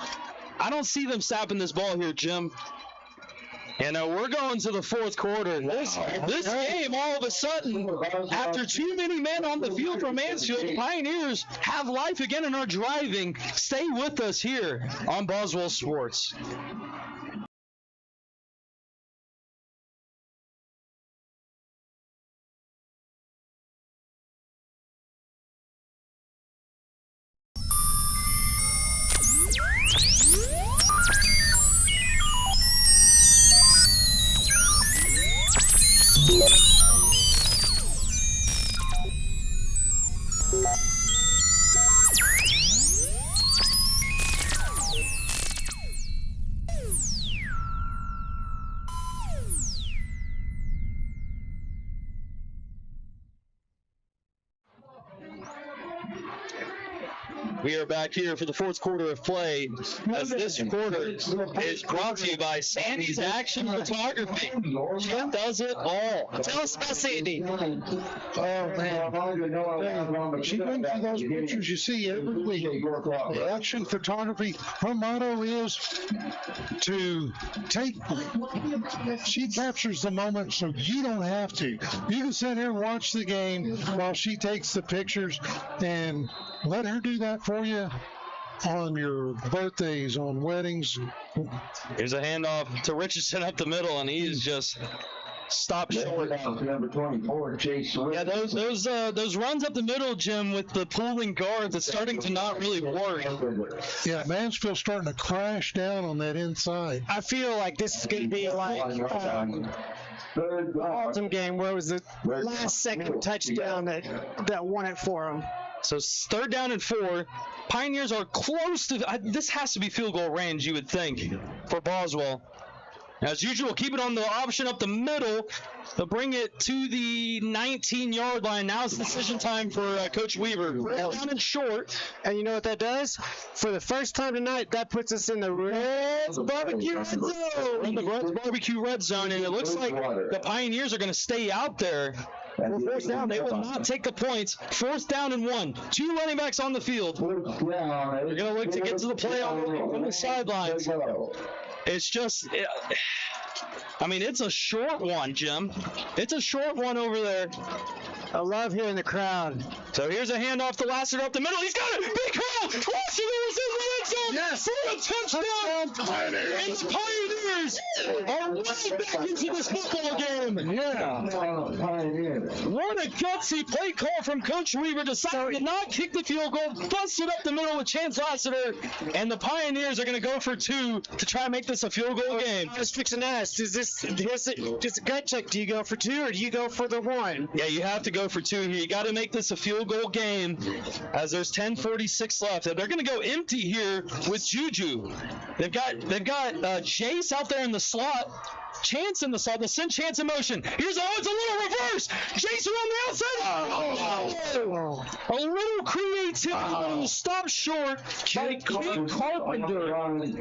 I don't see them snapping this ball here, Jim. And we're going to the fourth quarter. This game, all of a sudden, after too many men on the field from Mansfield, the Pioneers have life again and are driving. Stay with us here on Boswell Sports. We are back here for the fourth quarter of play, as this quarter is brought to you by Sandy's Action Photography. She does it all. Tell us about Sandy. Oh, man. She brings you those pictures you see every week. Action photography. Her motto is to take, she captures the moment so you don't have to. You can sit here and watch the game while she takes the pictures, and let her do that for you on your birthdays, on weddings. Here's a handoff to Richardson up the middle, and he's just stopped short. Number 24, Chase Swift. Yeah, those runs up the middle, Jim, with the pulling guards, it's starting to not really work. Yeah, Mansfield's starting to crash down on that inside. I feel like this is going to be like the Alton game where it was the last second touchdown that won it for them. So third down and 4. Pioneers are close to, this has to be field goal range, you would think, for Boswell. As usual, keep it on the option up the middle. They'll bring it to the 19-yard line. Now it's decision time for Coach Weaver. Down and short. And you know what that does? For the first time tonight, that puts us in the Reds Barbecue Red Zone. In the Reds Barbecue Red Zone, and it looks like the Pioneers are going to stay out there. For fourth down, they will not take the points. Fourth down and 1. 2 running backs on the field. They're going to look to get to the play on the sidelines. It's just, it's a short one, Jim. It's a short one over there. I love hearing the crowd. So here's a handoff to Lassiter up the middle. He's got it. Big hole. Lassiter is in the red zone. Yes. For a touchdown. Pioneers. And Pioneers are right back into this football game. Yeah. What a gutsy play call from Coach Weaver. Decided to not kick the field goal. Busted up the middle with Chance Lassiter. And the Pioneers are going to go for 2 to try and make this a field goal game. I was fixing to ask, just a gut check. Do you go for 2 or do you go for the 1? Yeah, you have to go for 2 here. You got to make this a field goal game as there's 10:46 left. And they're going to go empty here with Juju. They've got Jace out there in the slot. Chance in the slot. They send Chance in motion. It's a little reverse. Jace around the outside. A little creativity, but he was stopped short by Kate Carpenter. And the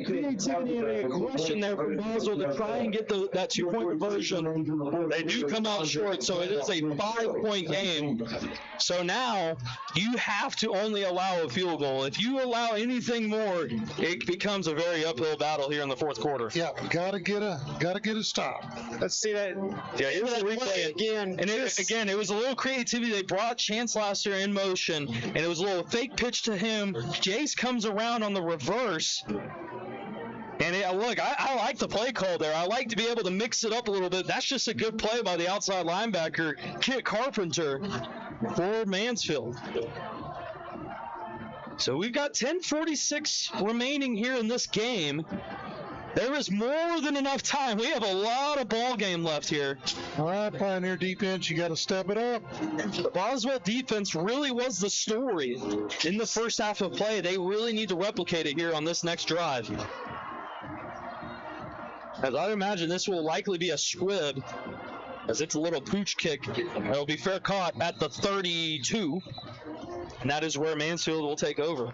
creativity and the aggression there from Boswell to try and get that 2-point conversion. They do come out short, so it is a 5-point game. So now you have to only allow a field goal. If you allow anything more, it becomes a very uphill battle here in the fourth quarter. quarter. Yeah, gotta get a stop. Let's see that. Yeah, here's the replay again. And it was a little creativity. They brought Chance last year in motion, and it was a little fake pitch to him. Jace comes around on the reverse. And look, I like the play call there. I like to be able to mix it up a little bit. That's just a good play by the outside linebacker, Kit Carpenter, for Mansfield. So we've got 10:46 remaining here in this game. There is more than enough time. We have a lot of ball game left here. All right, Pioneer defense, you got to step it up. The Boswell defense really was the story in the first half of play. They really need to replicate it here on this next drive. As I imagine, this will likely be a squib, as it's a little pooch kick. It'll be fair caught at the 32, and that is where Mansfield will take over.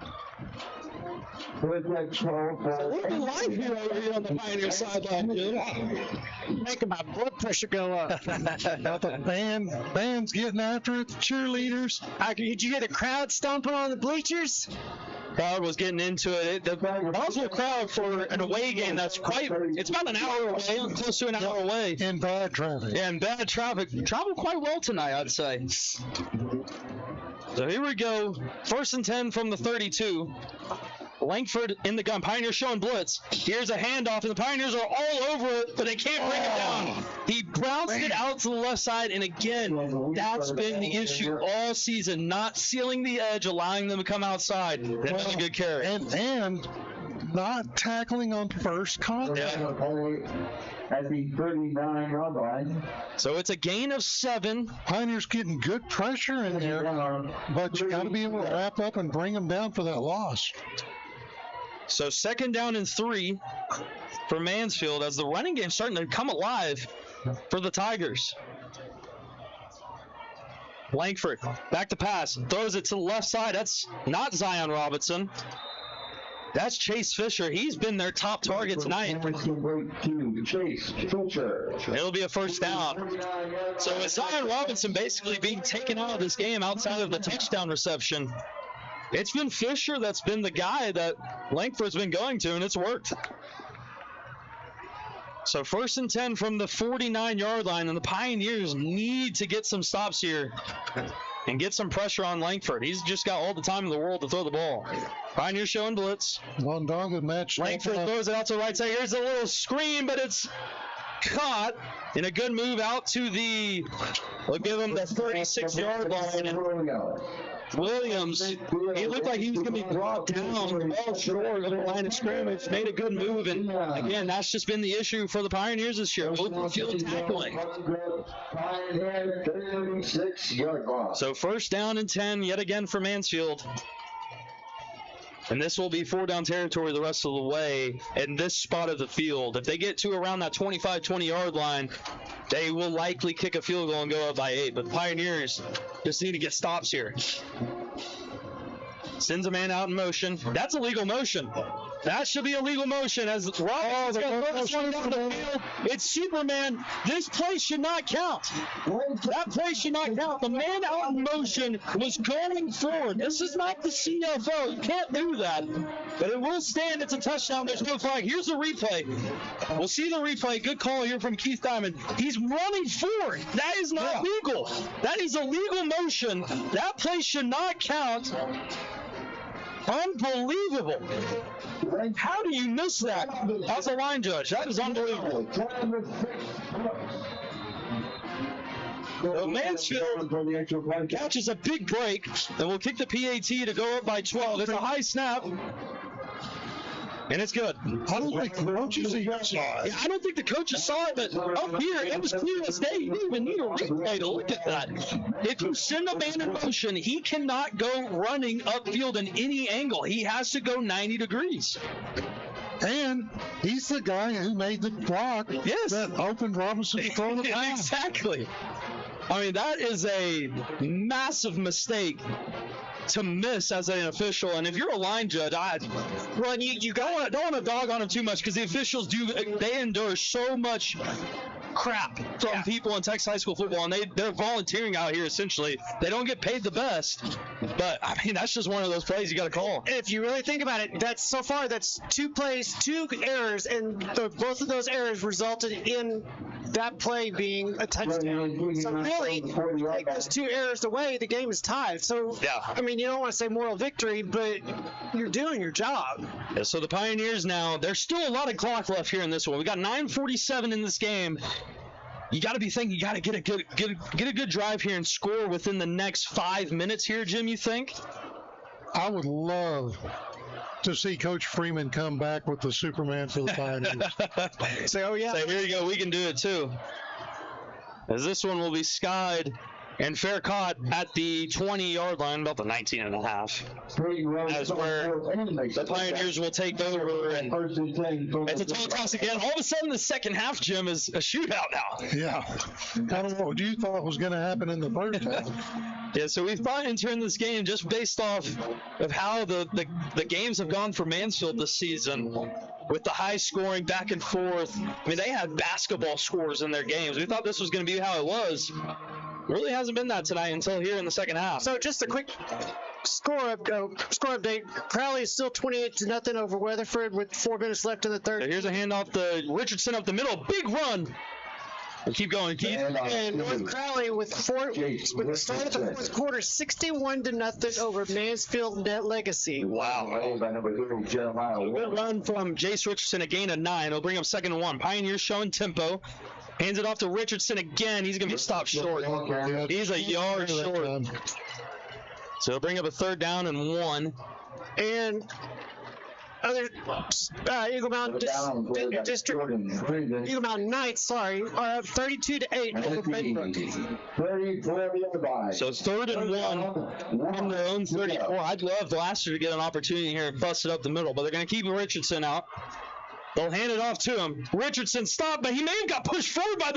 So we're live here over here on the Pioneer sideline, Making my blood pressure go up. The band's getting after it, the cheerleaders. Did you hear the crowd stomping on the bleachers? Crowd was getting into it. The Boswell crowd for an away game that's it's about an hour away, close to an hour away. In bad traffic. Yeah, in bad traffic. Traveled quite well tonight, I'd say. So here we go. 1st and 10 from the 32. Langford in the gun. Pioneers showing blitz. Here's a handoff, and the Pioneers are all over it, but they can't bring it down. He bounced it out to the left side, and again, that's been the issue all season, not sealing the edge, allowing them to come outside. That's a good carry. And not tackling on first contact. At the 39-yard line. So it's a gain of 7. Pioneers getting good pressure in there, but you got to be able to wrap up and bring them down for that loss. So 2nd down and 3 for Mansfield as the running game's starting to come alive for the Tigers. Langford back to pass, throws it to the left side. That's not Zion Robinson. That's Chase Fisher. He's been their top target tonight. It'll be a 1st down. So with Zion Robinson basically being taken out of this game outside of the touchdown reception, it's been Fisher that's been the guy that Langford's been going to, and it's worked. So 1st and 10 from the 49-yard line, and the Pioneers need to get some stops here and get some pressure on Langford. He's just got all the time in the world to throw the ball. Pioneers showing blitz. One dog with match. Langford throws it out to the right side. Here's a little screen, but it's caught in a good move out to the, we'll give him the 36-yard line. And Williams, he looked like he was going to be brought down well short of the line of scrimmage, made a good move, and again, that's just been the issue for the Pioneers this year, open field tackling. So 1st down and 10 yet again for Mansfield. And this will be 4-down territory the rest of the way in this spot of the field. If they get to around that 25, 20-yard line, they will likely kick a field goal and go up by 8. But the Pioneers just need to get stops here. Sends a man out in motion. That's a legal motion. That should be a legal motion as Roberts goes down the field. It's Superman. This play should not count. That play should not count. The man out in motion was going forward. This is not the CFO. You can't do that. But it will stand. It's a touchdown. There's no flag. Here's the replay. We'll see the replay. Good call here from Keith Diamond. He's running forward. That is not legal. That is a legal motion. That play should not count. Unbelievable. How do you miss that as a line judge? That is unbelievable. So Mansfield catches a big break and will kick the PAT to go up by 12. It's a high snap. And it's good. I don't think the coaches even saw it. Yeah, I don't think the coaches saw it, but up here, it was clear as day. You didn't even need a replay to look at that. If you send a man in motion, he cannot go running upfield in any angle. He has to go 90 degrees. And he's the guy who made the block that opened Robinson to throw the pass. Exactly. I mean, that is a massive mistake to miss as an official. And if you're a line judge, you don't want to dog on him too much, because the officials they endure so much crap from people in Texas high school football, and they're volunteering out here essentially. They don't get paid the best, but I mean that's just one of those plays you got to call. If you really think about it, that's 2 plays, 2 errors, and both of those errors resulted in that play being a touchdown. So really, take those 2 errors away, the game is tied. So I mean, you don't want to say moral victory, but you're doing your job. Yeah, so the Pioneers now, there's still a lot of clock left here in this one. We got 9:47 in this game. You got to be thinking you got to get a good drive here and score within the next 5 minutes here, Jim, you think? I would love to see Coach Freeman come back with the Superman for the Pioneers. So here you go, we can do it too. As this one will be skied and fair caught at the 20-yard line, about the 19.5. That's where the Pioneers will take over, and it's a total toss again. All of a sudden, the second half, Jim, is a shootout now. Yeah. I don't know what you thought was going to happen in the first half. Yeah, so we've finally turned this game just based off of how the games have gone for Mansfield this season, with the high scoring back and forth. I mean, they had basketball scores in their games. We thought this was going to be how it was. Really hasn't been that tonight until here in the second half. So just a quick score update. Crowley is still 28-0 over Weatherford with 4 minutes left in the third. So here's a handoff to Richardson up the middle. Big run. And keep going, Keith. And North Crowley with the start of the fourth quarter, 61-0 over Mansfield Net Legacy. Wow. Good run from Jace Richardson, a gain of 9. It'll bring up 2nd and 1. Pioneers showing tempo. Hands it off to Richardson again. He's going to be stopped short. He's a yard short. So it'll bring up a 3rd down and 1. And other Eagle Mountain District, Eagle Mountain Knights, are up 32-8 over Bedford. So 3rd and 1 from their own 34. I'd love Laster to get an opportunity here and bust it up the middle, but they're going to keep Richardson out. They'll hand it off to him. Richardson stopped, but he may have got pushed forward by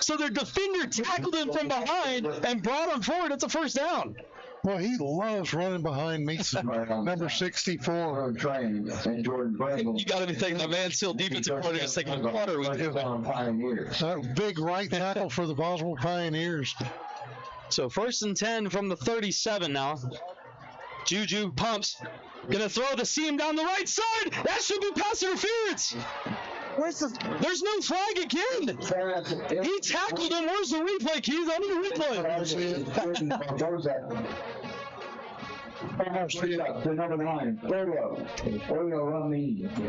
so their defender tackled him from behind and brought him forward. It's a 1st down. Well, he loves running behind meets number 64. You got to be thinking the Mansfield defensive coordinator is thinking, what are we doing? That big right tackle for the Boswell Pioneers. So 1st and 10 from the 37 now. Juju pumps. Gonna throw the seam down the right side. That should be pass interference. There's no flag again. He tackled him. Where's the replay, Keith? I need a replay.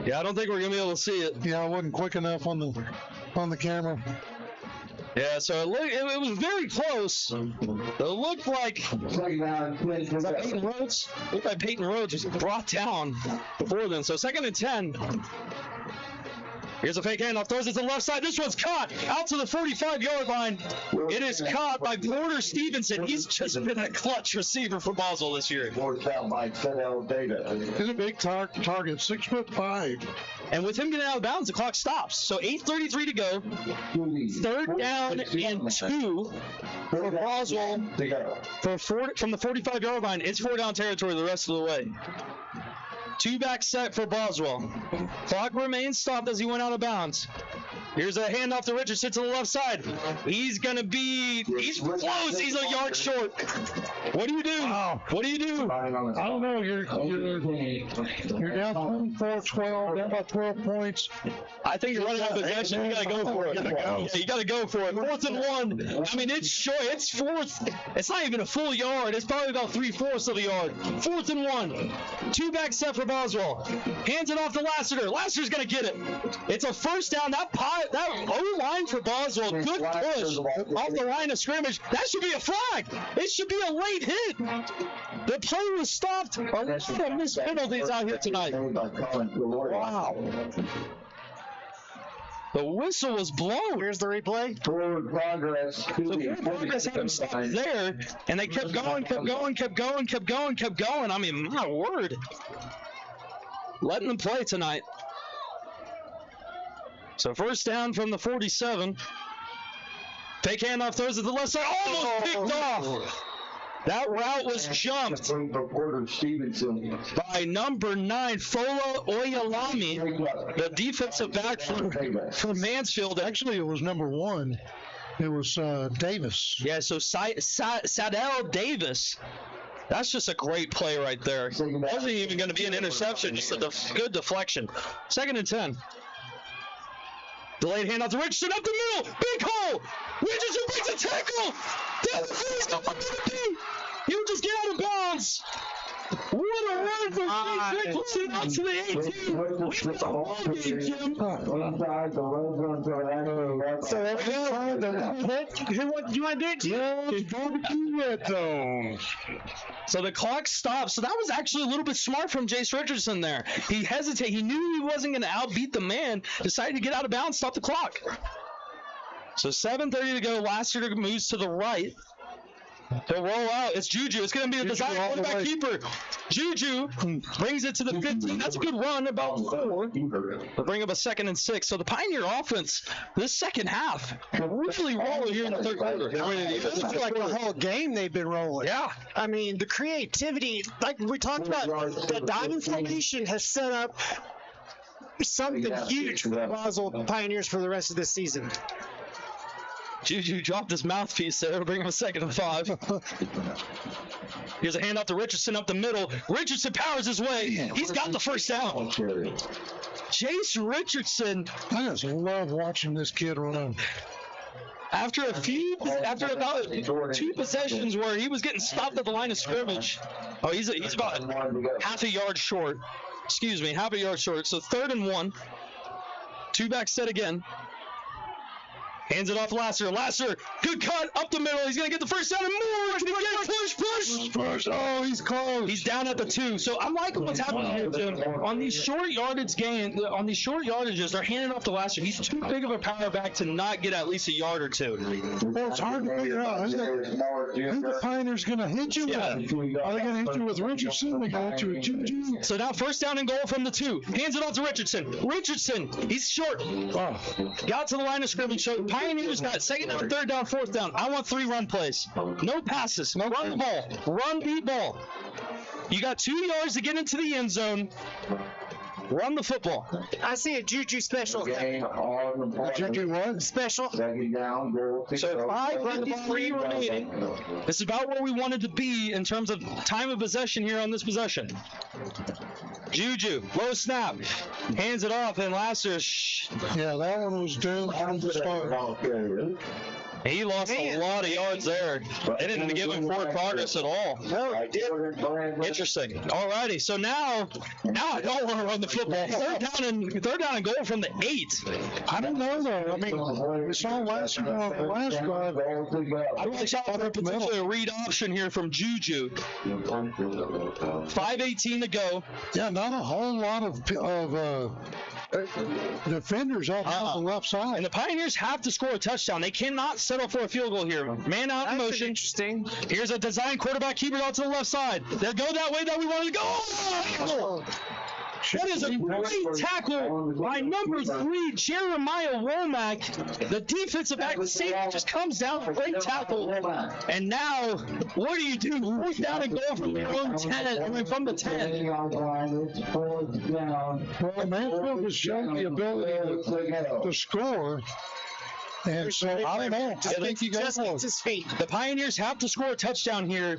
Yeah, I don't think we're gonna be able to see it. Yeah, I wasn't quick enough on the camera. Yeah, so it was very close. It looked like Peyton Rhodes. Looked like Peyton Rhodes was brought down before then. So 2nd and 10. Here's a fake handoff. Throws it to the left side. This one's caught out to the 45-yard line. It is caught by Porter Stevenson. He's just been a clutch receiver for Boswell this year. He's a big target, 6'5". And with him getting out of bounds, the clock stops. So 8:33 to go. 3rd down and 2 for Boswell. From the 45-yard line, it's 4-down territory the rest of the way. 2-back set for Boswell. Clock remains stopped as he went out of bounds. Here's a handoff to Richardson to the left side. He's close. He's a yard short. What do you do? Wow. What do you do? I don't know. You're down 24-12, down by 12 points. I think you're running out of possession. You got to go for it. Yeah, you got to go for it. 4th and 1. I mean, it's short. It's 4th. It's not even a full yard. It's probably about 3/4 of a yard. 4th and 1. 2-back set for Boswell. Hands it off to Lassiter. Lassiter's going to get it. It's a 1st down. That O-line for Boswell, good push off the line of scrimmage. That should be a flag. It should be a late hit. The play was stopped. A lot of missed penalties out here tonight. Wow. The whistle was blown. Here's the replay. Forward progress. So progress had him stopped there, and they kept going. I mean, my word. Letting them play tonight. So 1st down from the 47. Fake handoff, throws it to the left side. Almost picked off. That route was jumped by number 9, Fola Oyalami, the defensive back for Mansfield. Actually, it was number 1. It was Davis. Yeah, so Sadell Davis. That's just a great play right there. It wasn't even going to be an interception, just a good deflection. 2nd and 10. Delayed handoff to Richardson up the middle. Big hole. Richardson breaks a tackle. He'll just get out of bounds. What a run from Chase Richardson out to the 18. So there we go. You want to do it? So the clock stopped. So that was actually a little bit smart from Jace Richardson there. He hesitated. He knew he wasn't going to outbeat the man. Decided to get out of bounds, stop the clock. So 7:30 to go. Lassiter moves to the right. He'll roll out. It's Juju. It's going to be a design quarterback keeper. Juju brings it to the 15. That's a good run, about 4. They'll bring up a 2nd and 6. So the Pioneer offense, this second half, really rolling here in the 3rd quarter. It's like the whole game they've been rolling. Yeah. I mean, the creativity, like we talked about, the diamond formation has set up something huge for the Boswell Pioneers for the rest of this season. Juju dropped his mouthpiece there to bring him a 2nd and 5. Here's a handoff to Richardson up the middle. Richardson powers his way. He's got the first down. Jace Richardson. I just love watching this kid run. After about 2 possessions where he was getting stopped at the line of scrimmage. Oh, he's about half a yard short. Half a yard short. So 3rd and 1. 2 back set again. Hands it off to Lassiter. Lassiter, good cut up the middle. He's going to get the first down and more. Push. Oh, he's close. He's down at the 2. So I'm liking what's happening here, Jim. On these short yardages, they're handing off to Lassiter. He's too big of a power back to not get at least a yard or 2. Well, it's hard to figure out. Who the Pioneers going to hit you with? Are they going to hit you with Richardson? Are they going to hit you with Juju? So now 1st down and goal from the 2. Hands it off to Richardson. Richardson, he's short. Got to the line of scrimmage. So Pioneers got 2nd down, 3rd down, 4th down. I want 3 run plays. No passes. Run the ball. Run the ball. You got 2 yards to get into the end zone. Run the football. I see a Juju special. Juju what? Special. So 5:53 remaining. This is about where we wanted to be in terms of time of possession here on this possession. Juju, low snap, hands it off, and Lassiter. Yeah, that one was doomed from the start. He lost a lot of yards there. They didn't give him forward progress at all. No, I did. Interesting. All righty. So now I don't want to run the football. 3rd down and goal from the 8. I don't know though. I mean, we saw last drive. I really saw potentially a read option here from Juju. 5:18 to go. Yeah, not a whole lot of defenders on the left side. And the Pioneers have to score a touchdown. They cannot settle for a field goal here. Man out in motion. Interesting. Here's a design quarterback keeper out to the left side. They'll go that way that we wanted to go. Oh! That is a great tackle by number 3, Jeremiah Womack. The defensive back, the safety just comes down. Great tackle. And now, what do you do? 4th down and goal from your own 10. I mean, from the 10. Well, Mansfield has shown the ability to score. And so, I don't know. I think you guys know. The Pioneers have to score a touchdown here.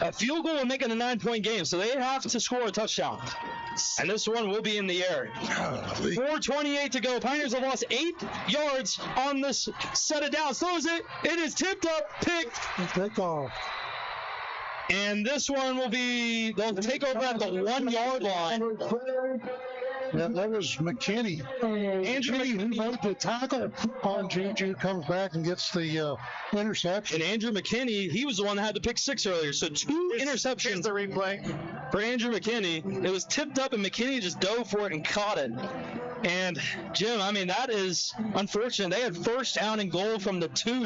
A field goal will make it a 9-point game, so they have to score a touchdown. And this one will be in the air. 4:28 to go. Pioneers have lost 8 yards on this set of downs. Throws it. It is tipped up, picked. Pick off. And this one will be, they'll take over at the 1-yard line. Yeah, that was McKinney. Andrew McKinney, who made the tackle on Juju, comes back and gets the interception. And Andrew McKinney, he was the one that had the pick 6 earlier. So 2 interceptions. Here's the replay. For Andrew McKinney. It was tipped up, and McKinney just dove for it and caught it. And, Jim, I mean, that is unfortunate. They had 1st down and goal from the 2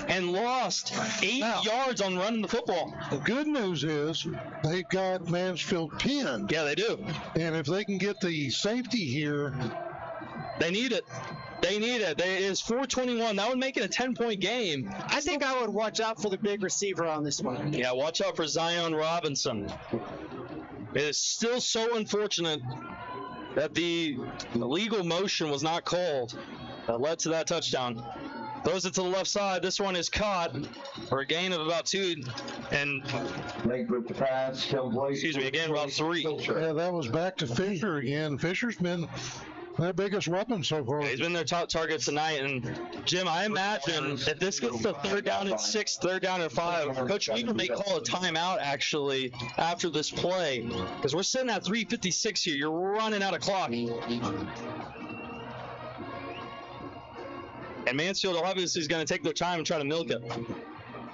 and lost 8 yards on running the football. The good news is they've got Mansfield pinned. Yeah, they do. And if they can get the safety here, they need it. They need it. It is 4:21. That would make it a 10-point game. I think I would watch out for the big receiver on this one. Yeah, watch out for Zion Robinson. It is still so unfortunate that the illegal motion was not called that led to that touchdown. Throws it to the left side. This one is caught for a gain of about 2, and excuse me, again about 3. Yeah, that was back to Fisher again. Fisher's been their biggest weapon so far. He's been their top target tonight. And Jim, I imagine if this gets to 3rd down and 6, 3rd down and 5, Coach Weaver may call a timeout actually after this play, because we're sitting at 3:56 here. You're running out of clock. And Mansfield obviously is going to take their time and try to milk it.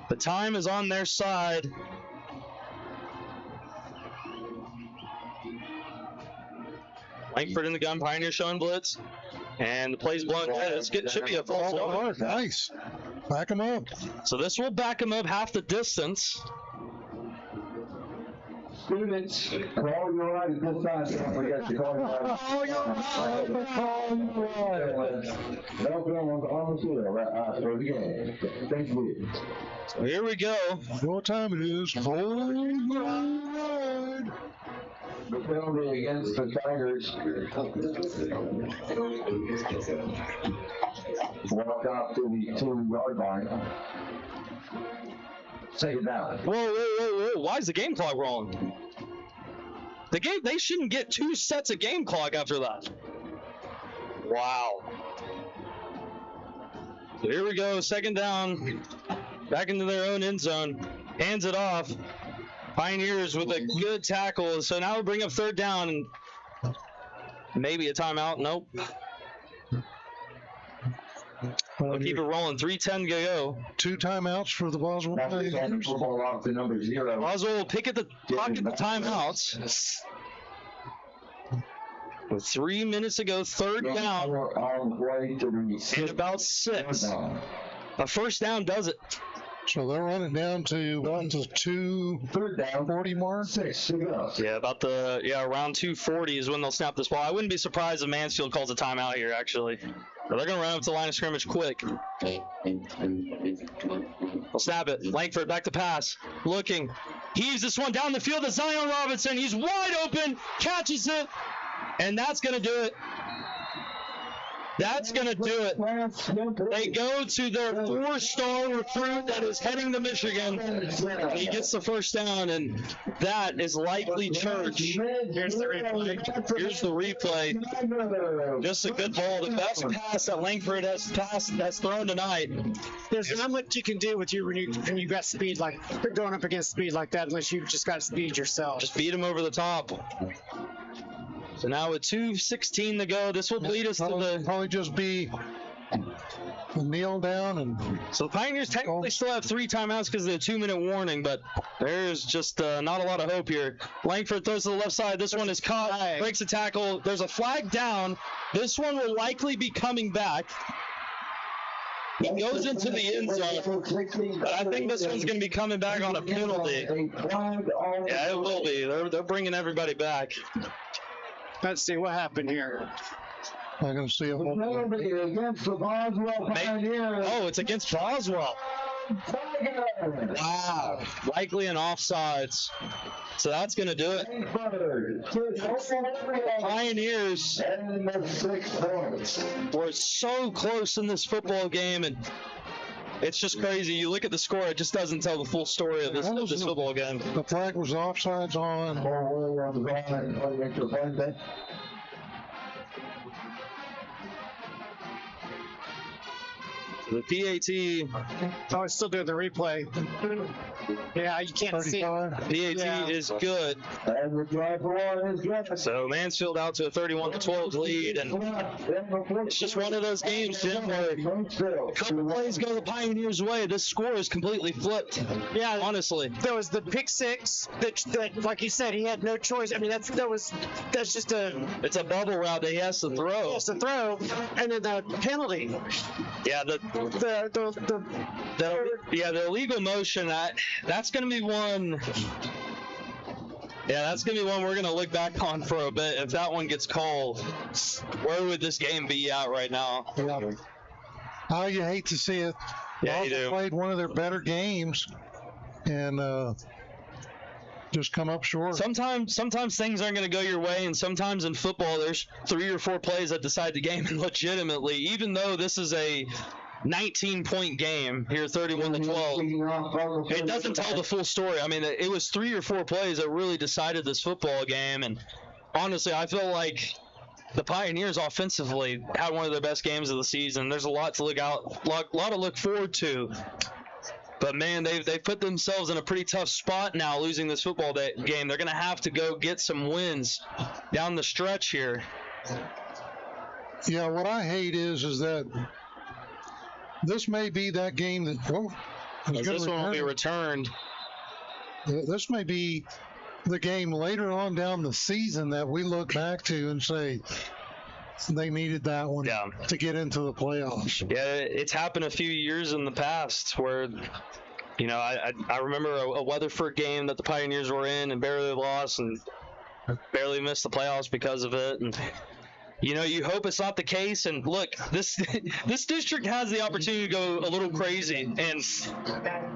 The time is on their side. Langford in the gun, Pioneer showing blitz. And the play's blown. It should be a false start. Nice. Back him up. So this will back him up half the distance. Students, call your right at this time. Don't forget to call your right. No film on the field for the game. Thank you. So here we go. What time it is? The penalty against the Tigers. Walk off to the 2-yard line. Take it down. Whoa. Why is the game clock wrong? They shouldn't get 2 sets of game clock after that. Wow. So here we go, 2nd down. Back into their own end zone. Hands it off. Pioneers with a good tackle. So now we'll bring up 3rd down and maybe a timeout. Nope. We'll keep it rolling. 3:10 to go. 2 timeouts for the Boswell. Boswell will pick at the pocket the timeouts. With 3 minutes to go, 3rd down. And about 6. A 1st down does it. So they're running down to 2:40 mark. 6. Yeah, around 2:40 is when they'll snap this ball. I wouldn't be surprised if Mansfield calls a timeout here, actually. But they're going to run up to the line of scrimmage quick. They'll snap it. Langford back to pass. Looking. Heaves this one down the field to Zion Robinson. He's wide open. Catches it. And that's going to do it. That's going to do it. They go to their 4-star recruit that is heading to Michigan. He gets the 1st down, and that is likely church. Here's the replay. Just a good ball. The best pass that Langford has thrown tonight. There's not much you can do with you when you got speed, like going up against speed like that, unless you've just got speed yourself. Just beat him over the top. So now with 2:16 to go, this will lead us to the... Probably just be a kneel down. And so the Pioneers technically still have 3 timeouts because of the 2-minute warning, but there's just not a lot of hope here. Langford throws to the left side. This one is caught, breaks a tackle. There's a flag down. This one will likely be coming back. He goes into the end zone, but I think this one's going to be coming back on a penalty. Yeah, it will be. They're bringing everybody back. Let's see what happened here. I'm going to see it. Against the Boswell Pioneers. Oh, it's against Boswell. Wow. Likely an offsides. So that's going to do it. Pioneers were so close in this football game, and it's just crazy. You look at the score, it just doesn't tell the full story of this football game. The flag was offsides on. The PAT. Oh, it's still doing the replay. Yeah, you can't see it. PAT is good. So Mansfield out to a 31-12 lead, and it's just one of those games, Jim, where a couple plays go the Pioneers' way. This score is completely flipped. Yeah, honestly. There was the pick 6 that, like you said, he had no choice. I mean, that's just a. It's a bubble route that he has to throw. He has to throw, and then the penalty. Yeah, the illegal motion. That's going to be one. Yeah, that's going to be one we're going to look back on for a bit. If that one gets called, where would this game be at right now? Yeah. Oh, you hate to see it. Yeah, you Boswell do. played one of their better games and just come up short. Sometimes things aren't going to go your way, and sometimes in football there's 3 or 4 plays that decide the game legitimately, even though this is a 19-point game here, 31-12. It doesn't tell the full story. I mean, it was 3 or 4 plays that really decided this football game, and honestly, I feel like the Pioneers offensively had one of their best games of the season. There's a lot to lot to look forward to. But, man, they've put themselves in a pretty tough spot now losing this football game. They're going to have to go get some wins down the stretch here. Yeah, what I hate is that this may be that game that This one will be returned. This may be the game later on down the season that we look back to and say they needed that one to get into the playoffs. Yeah, it's happened a few years in the past where, you know, I remember a Weatherford game that the Pioneers were in and barely lost and barely missed the playoffs because of it. And you know, you hope it's not the case. And look, this district has the opportunity to go a little crazy. And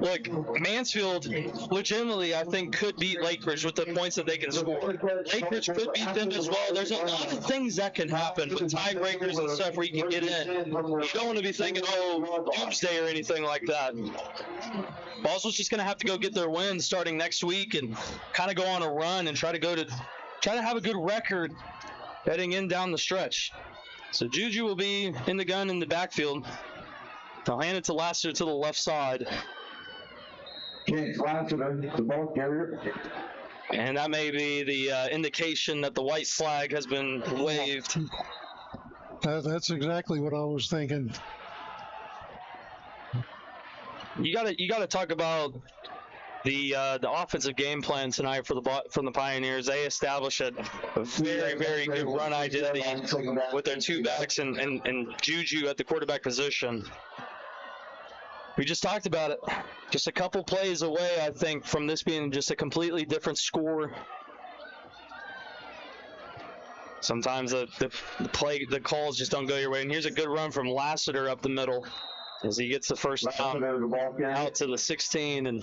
look, Mansfield legitimately, I think, could beat Lakeridge with the points that they can score. Lakeridge could beat them as well. There's a lot of things that can happen with tiebreakers and stuff where you can get in. You don't want to be thinking, doomsday or anything like that. Boswell's just going to have to go get their wins starting next week and kind of go on a run and try to have a good record heading in down the stretch. So Juju will be in the gun in the backfield. They'll hand it to Lassiter to the left side. Lassiter, the ball carrier. And that may be the indication that the white flag has been waved. That's exactly what I was thinking. You gotta talk about the offensive game plan tonight from the Pioneers. They established a very, very good run identity with their 2 backs and Juju at the quarterback position. We just talked about it. Just a couple plays away, I think, from this being just a completely different score. Sometimes the calls just don't go your way. And here's a good run from Lassiter up the middle as he gets the first down out to the 16 and.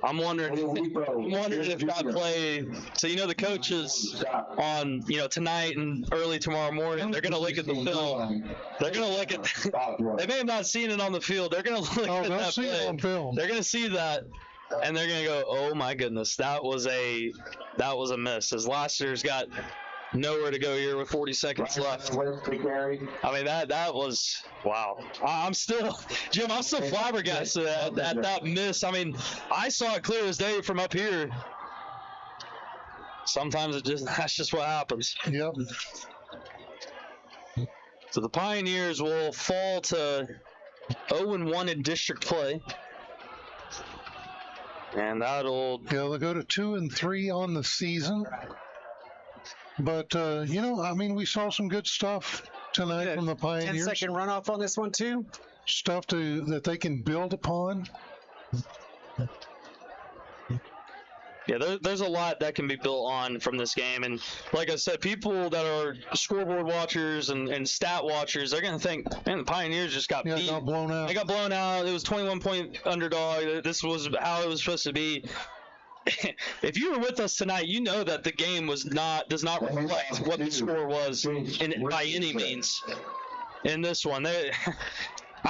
I'm wondering if that play. So the coaches on tonight and early tomorrow morning, they're going to look at the film. They're going to look at. They may have not seen it on the field. They're going to look at that play. It on film. They're going to see that, and they're going to go, "Oh my goodness, that was a miss." As Lassiter's got nowhere to go here with 40 seconds left. I mean, that was, wow. I'm still flabbergasted at that miss. I mean, I saw it clear as day from up here. Sometimes that's just what happens. Yep. So the Pioneers will fall to 0-1 in district play. And that'll... Yeah, they'll go to 2-3 on the season. But, we saw some good stuff tonight from the Pioneers. 10-second runoff on this one, too. Stuff that they can build upon. Yeah, there's a lot that can be built on from this game. And like I said, people that are scoreboard watchers and stat watchers, they're going to think, man, the Pioneers just got beat. Got blown out. They got blown out. It was 21-point underdog. This was how it was supposed to be. If you were with us tonight, you know that the game does not reflect what the score was by any means in this one. I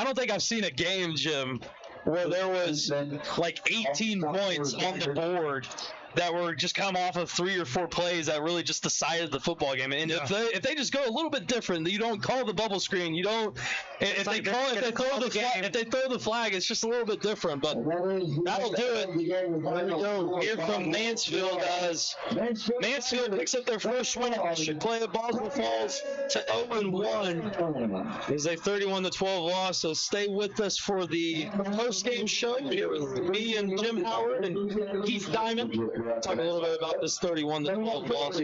don't think I've seen a game, Jim, where there was like 18 points on the board that were just come off of 3 or 4 plays that really just decided the football game. And if they just go a little bit different, you don't call the bubble screen. You don't. If they throw the flag, it's just a little bit different. But that'll do it. Here from Mansfield as Mansfield picks up their first win at district play at Boswell falls to 0-1. It is a 31-12 loss. So stay with us for the post-game show here with me and Jim Howard and Keith Diamond. Talk a little bit about this 31-12 loss.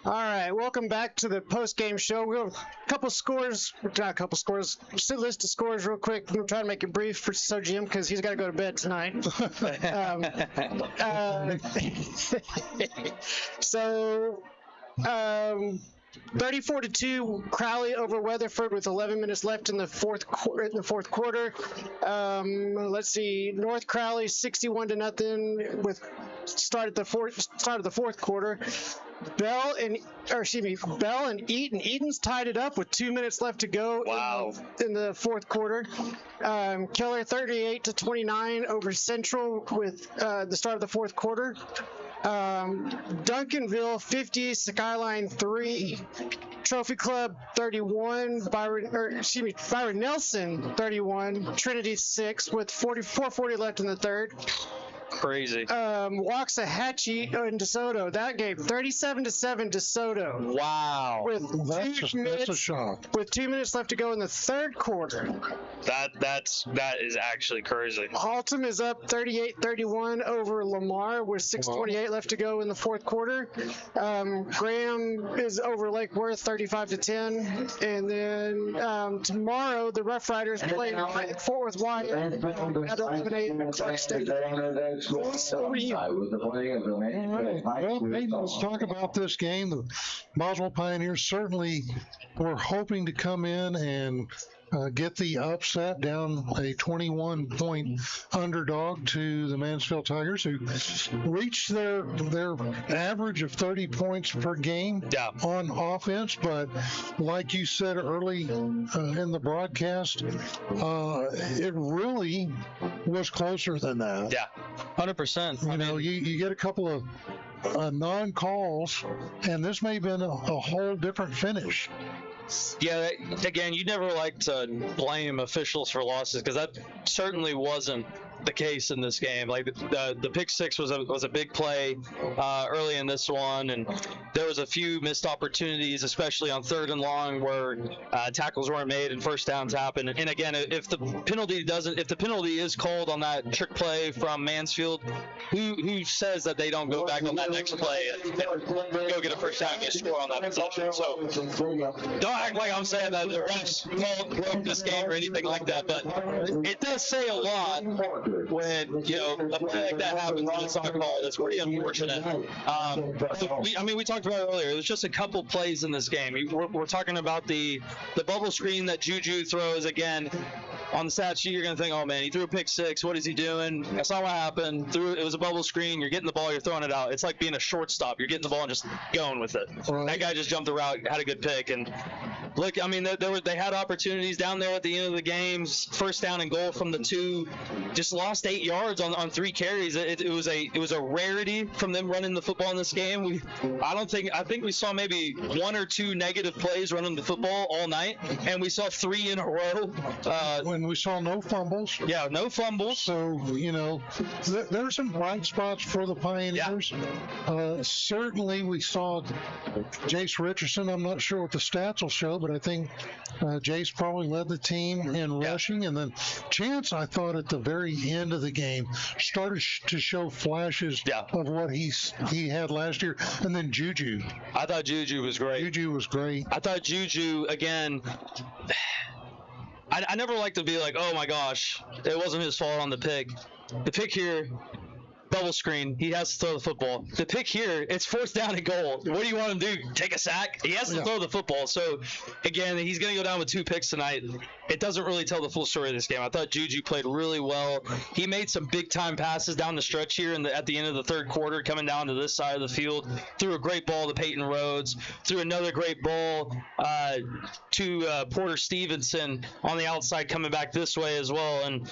All right, welcome back to the post-game show. We'll list of scores real quick. We'll try to make it brief for Jim because he's got to go to bed tonight. 34-2, Crowley over Weatherford with 11 minutes left in the fourth quarter. Let's see, North Crowley 61-0 with start of the fourth quarter. Bell and Eaton. Eaton's tied it up with 2 minutes left to go. Wow. In the fourth quarter. Keller 38-29 over Central with the start of the fourth quarter. Duncanville 50, Skyline 3, Trophy Club 31, Byron Nelson 31, Trinity 6 with 4:40 left in the third. Crazy. Waxahachie in DeSoto. That game 37-7 DeSoto. Wow. That's a shock. With 2 minutes left to go in the third quarter. That is actually crazy. Haltom is up 38-31 over Lamar with 6:28 left to go in the fourth quarter. Graham is over Lake Worth 35-10, and then tomorrow the Rough Riders play Fort Worth Wyatt at 11:08 Clark Stadium. Well, Peyton, let's talk about this game. The Boswell Pioneers certainly were hoping to come in and get the upset down a 21-point underdog to the Mansfield Tigers, who reached their average of 30 points per game on offense. But like you said early in the broadcast, it really was closer than that. Yeah, 100%. You know, you get a couple of non-calls, and this may have been a whole different finish. Yeah, again, you never like to blame officials for losses because that certainly wasn't the case in this game. Like the pick six was a big play early in this one, and there was a few missed opportunities, especially on 3rd and long, where tackles weren't made and first downs happened. And again, if the penalty is called on that trick play from Mansfield, who says that they don't go back on that next play and go get a first down and get a score on that possession? So don't act like I'm saying that the refs broke this game or anything like that, but it does say a lot when, you know, a play like that happens and it's not called. It's pretty unfortunate. We talked about it earlier. It was just a couple plays in this game. We're talking about the bubble screen that Juju throws. Again, on the stat sheet, you're going to think, oh, man, he threw a pick six. What is he doing? That's not what happened. It was a bubble screen. You're getting the ball. You're throwing it out. It's like being a shortstop. You're getting the ball and just going with it. Right. That guy just jumped the route, had a good pick. And look, I mean, they had opportunities down there at the end of the games. First down and goal from the 2. Just lost 8 yards on 3 carries. It was a rarity from them running the football in this game. I think we saw maybe 1 or 2 negative plays running the football all night, and we saw 3 in a row. When we saw no fumbles. Yeah, no fumbles. So, you know, there's some bright spots for the Pioneers. Yeah. Certainly we saw Jace Richardson. I'm not sure what the stats will show, but I think Jace probably led the team in rushing. And then Chance, I thought at the very end of the game, started to show flashes of what he had last year. And then Juju. I thought Juju was great. Juju was great. I thought Juju, again, I never like to be like, oh my gosh, it wasn't his fault on the pick. The pick here, bubble screen, he has to throw the football. The pick here, it's 4th down and goal. What do you want him to do? Take a sack? He has to throw the football. So, again, he's going to go down with 2 picks tonight. It doesn't really tell the full story of this game. I thought Juju played really well. He made some big-time passes down the stretch here at the end of the third quarter, coming down to this side of the field. Threw a great ball to Peyton Rhodes. Threw another great ball to Porter Stevenson on the outside, coming back this way as well. And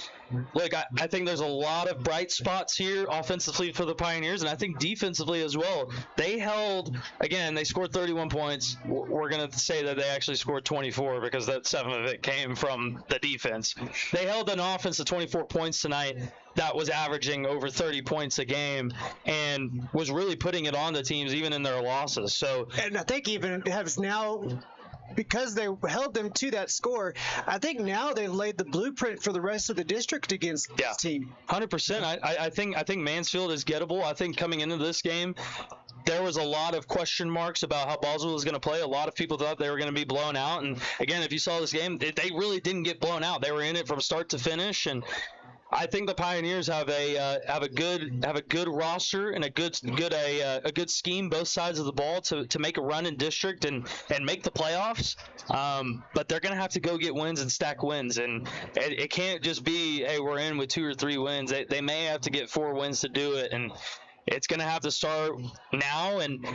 look, I think there's a lot of bright spots here offensively for the Pioneers, and I think defensively as well. They scored 31 points. We're going to say that they actually scored 24 because that 7 of it came from the defense. They held an offense to 24 points tonight that was averaging over 30 points a game and was really putting it on the teams even in their losses. So, and I think even has now, because they held them to that score, I think now they've laid the blueprint for the rest of the district against this team. 100%. I think Mansfield is gettable. I think coming into this game, there was a lot of question marks about how Boswell was going to play. A lot of people thought they were going to be blown out. And again, if you saw this game, they really didn't get blown out. They were in it from start to finish. And I think the Pioneers have a good roster and a good scheme both sides of the ball to make a run in district and make the playoffs. But they're going to have to go get wins and stack wins, and it can't just be, hey, we're in with 2 or 3 wins. They may have to get 4 wins to do it, and it's going to have to start now. And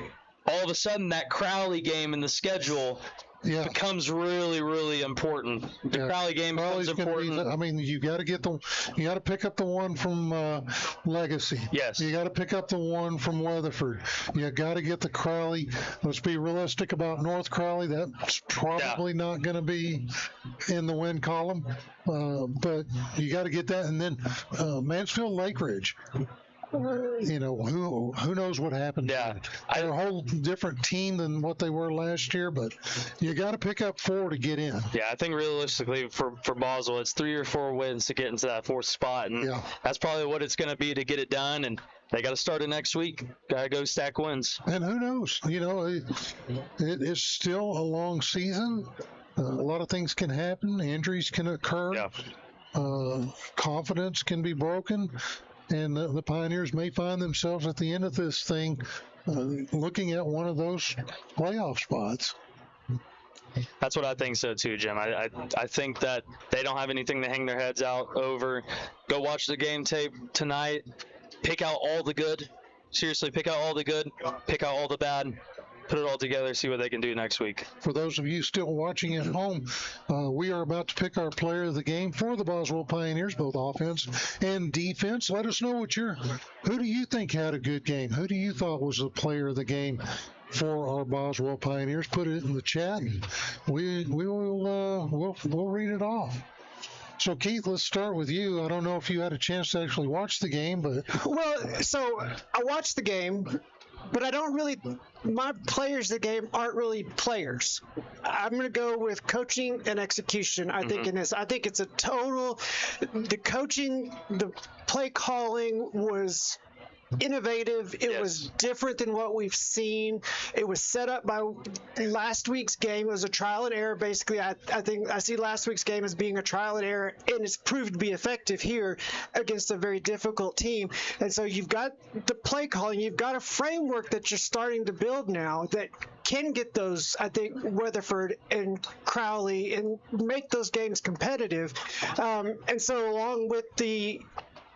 all of a sudden, that Crowley game in the schedule becomes really, really important. The Crowley game becomes important. You got to pick up the one from Legacy. Yes. You got to pick up the one from Weatherford. You got to get the Crowley. Let's be realistic about North Crowley. That's probably not going to be in the win column, but you got to get that. And then Mansfield Lake Ridge. Who knows what happened? Yeah, they're a whole different team than what they were last year, but you got to pick up 4 to get in. Yeah, I think realistically for Boswell, it's 3 or 4 wins to get into that 4th spot, and that's probably what it's going to be to get it done. And they got to start it next week. Got to go stack wins. And who knows? It is still a long season. A lot of things can happen. Injuries can occur. Yeah. Confidence can be broken. And the Pioneers may find themselves at the end of this thing looking at one of those playoff spots. That's what I think so too, Jim. I think that they don't have anything to hang their heads out over. Go watch the game tape tonight. Pick out all the good. Seriously, pick out all the good. Pick out all the bad. Put it all together, see what they can do next week. For those of you still watching at home, we are about to pick our player of the game for the Boswell Pioneers, both offense and defense. Let us know who do you think had a good game? Who do you thought was the player of the game for our Boswell Pioneers? Put it in the chat, and we'll read it off. So, Keith, let's start with you. I don't know if you had a chance to actually watch the game, but... Well, so I watched the game, but I don't really, my players of the game aren't really players. I'm going to go with coaching and execution, I think, in this. I think it's a total, the coaching, the play calling was innovative. It was different than what we've seen. It was set up by last week's game. It was a trial and error. Basically, I think I see last week's game as being a trial and error, and it's proved to be effective here against a very difficult team. And so you've got the play calling. You've got a framework that you're starting to build now that can get those, I think, Weatherford and Crowley and make those games competitive. And so along with the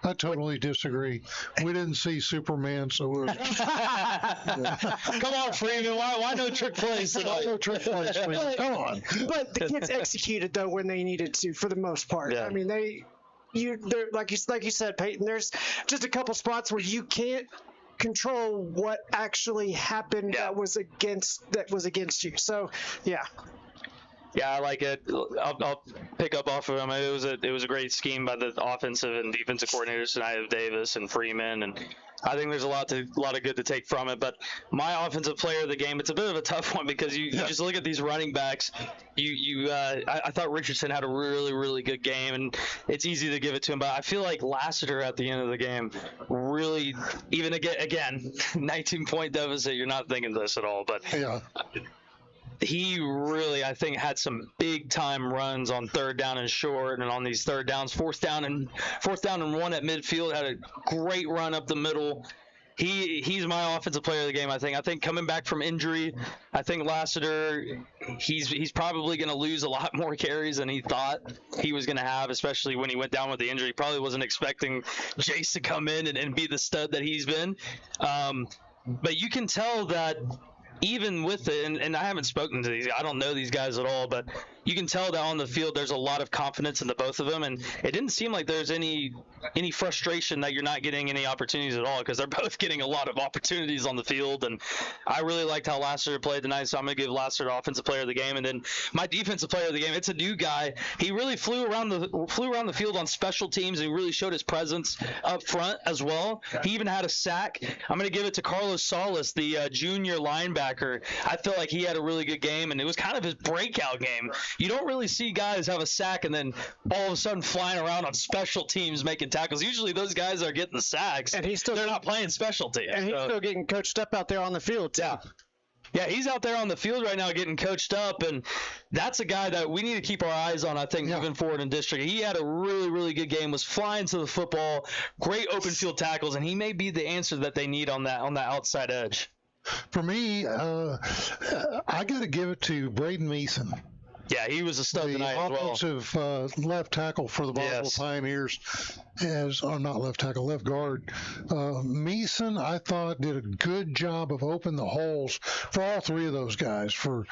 I totally disagree. We didn't see Superman, so we're... Come on, Freeman. Why no trick plays tonight? No trick plays, Freeman. Come on. But the kids executed, though, when they needed to, for the most part. Yeah. I mean, they're like you said, Peyton, there's just a couple spots where you can't control what actually happened that was against you. So, yeah. Yeah, I like it. I'll pick up off of him. It was a great scheme by the offensive and defensive coordinators tonight of Davis and Freeman, and I think there's a lot of good to take from it. But my offensive player of the game, it's a bit of a tough one because you just look at these running backs. I thought Richardson had a really, really good game, and it's easy to give it to him. But I feel like Lassiter at the end of the game really, even again 19-point deficit. You're not thinking this at all, but he really, I think, had some big time runs on 3rd down and short, and on these 3rd downs, 4th down and 1 at midfield. Had a great run up the middle. He's my offensive player of the game. I think coming back from injury, I think Lassiter, he's probably going to lose a lot more carries than he thought he was going to have, especially when he went down with the injury. He probably wasn't expecting Jace to come in and be the stud that he's been. But you can tell that even with it, and I haven't spoken to these, I don't know these guys at all, but you can tell that on the field there's a lot of confidence in the both of them, and it didn't seem like there's any frustration that you're not getting any opportunities at all, because they're both getting a lot of opportunities on the field. And I really liked how Lassiter played tonight, so I'm going to give Lassiter offensive player of the game. And then my defensive player of the game, it's a new guy. He really flew around the field on special teams, and he really showed his presence up front as well. He even had a sack. I'm going to give it to Carlos Salas, the junior linebacker. I feel like he had a really good game, and it was kind of his breakout game. You don't really see guys have a sack and then all of a sudden flying around on special teams making tackles. Usually those guys are getting the sacks, And they're not playing special teams. And he's still getting coached up out there on the field, too. Yeah, he's out there on the field right now getting coached up, and that's a guy that we need to keep our eyes on, I think, moving forward in district. He had a really, really good game, was flying to the football, great open field tackles, and he may be the answer that they need on that outside edge. For me, I got to give it to Braden Meeson. Yeah, he was a stud tonight as well. Offensive left tackle for the Boswell Pioneers, not left tackle, left guard. Meeson, I thought, did a good job of opening the holes for all three of those guys, for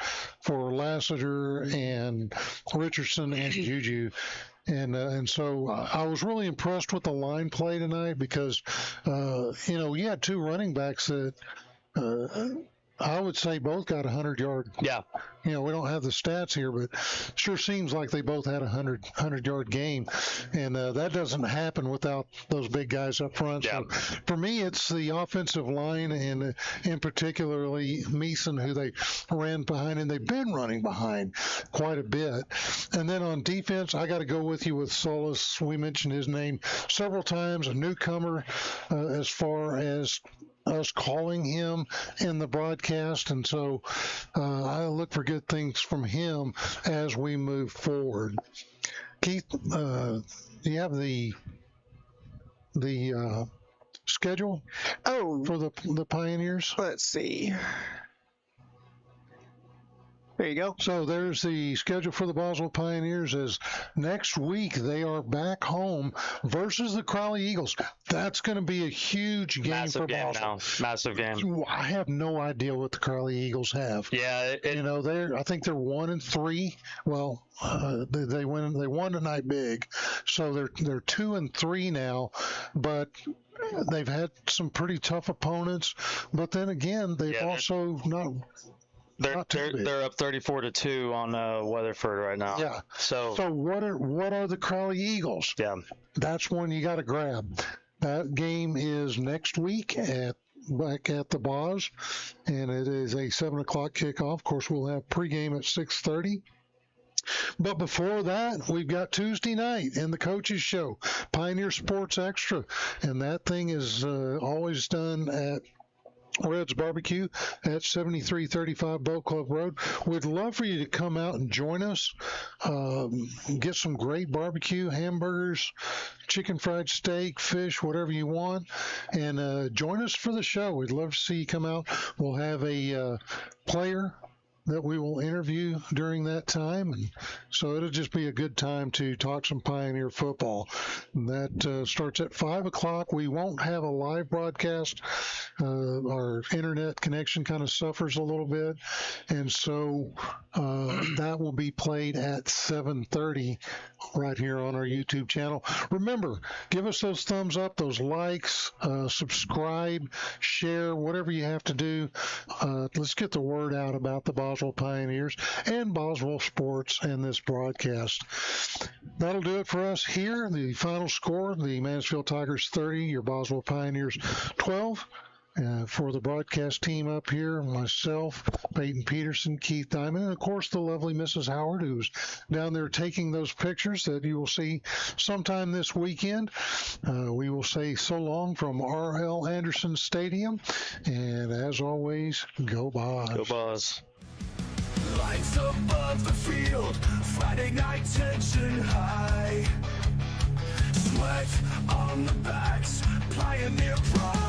Lassiter and Richardson and Juju. And so I was really impressed with the line play tonight because, you had two running backs that I would say both got 100-yard. Yeah. We don't have the stats here, but sure seems like they both had a 100-yard game. And that doesn't happen without those big guys up front. Yeah. So for me, it's the offensive line and in particularly Meeson, who they ran behind, and they've been running behind quite a bit. And then on defense, I got to go with you with Solis. We mentioned his name several times, a newcomer as far as us calling him in the broadcast, and so I look for good things from him as we move forward. Keith, do you have the schedule for the Pioneers? Let's see. There you go. So there's the schedule for the Boswell Pioneers. As next week they are back home versus the Crowley Eagles. That's going to be a huge game for Boswell. Massive game. I have no idea what the Crowley Eagles have. Yeah, I think they're 1-3. Well, they won tonight big, so they're 2-3 now, but they've had some pretty tough opponents. But then again, they've also not. They're up 34-2 on Weatherford right now. Yeah. So what are the Crowley Eagles? Yeah. That's one you got to grab. That game is next week back at the Bos, and it is a 7:00 kickoff. Of course, we'll have pregame at 6:30. But before that, we've got Tuesday night in the Coaches Show, Pioneer Sports Extra, and that thing is always done at Red's Barbecue at 7335 Boat Club Road. We'd love for you to come out and join us. Get some great barbecue, hamburgers, chicken fried steak, fish, whatever you want, and join us for the show. We'd love to see you come out. We'll have a player that we will interview during that time, and so it'll just be a good time to talk some Pioneer football. And that starts at 5:00. We won't have a live broadcast. Our internet connection kind of suffers a little bit, and so that will be played at 7:30 right here on our YouTube channel. Remember, give us those thumbs up, those likes, subscribe, share, whatever you have to do. Let's get the word out about the Boswell Pioneers and Boswell Sports and this broadcast. That'll do it for us here. The final score, the Mansfield Tigers 30, your Boswell Pioneers 12. For the broadcast team up here, myself, Peyton Peterson, Keith Diamond, and of course the lovely Mrs. Howard, who's down there taking those pictures that you will see sometime this weekend. We will say so long from R.L. Anderson Stadium, and as always, go Boz. Go Boz. Lights above the field, Friday night tension high. Sweat on the backs, Pioneer pride.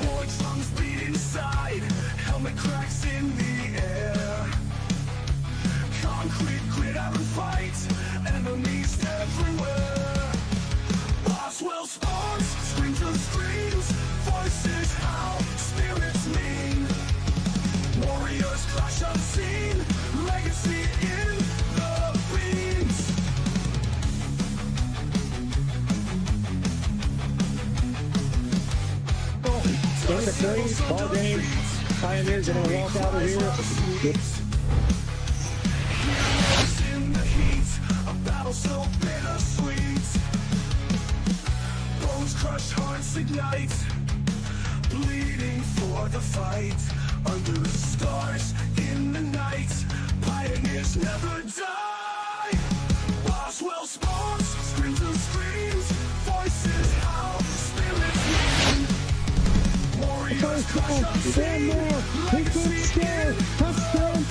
War drums beat inside, helmet cracks in the air. Concrete grit out and fight, enemies everywhere. Boswellsports, screams and screams, voices howl, spirits mean. Warriors clash unseen, legacy in the beams. Game of three, ball game. Pioneers are going to walk out of here. In the heat, a battle so bittersweet. Bones crush, hearts ignite, bleeding for the fight. Under the stars, in the night, pioneers never die. Boswellsports, screams and screams, voices howl, spirits ring. Warriors crush unseen, legacy in. Touchdown,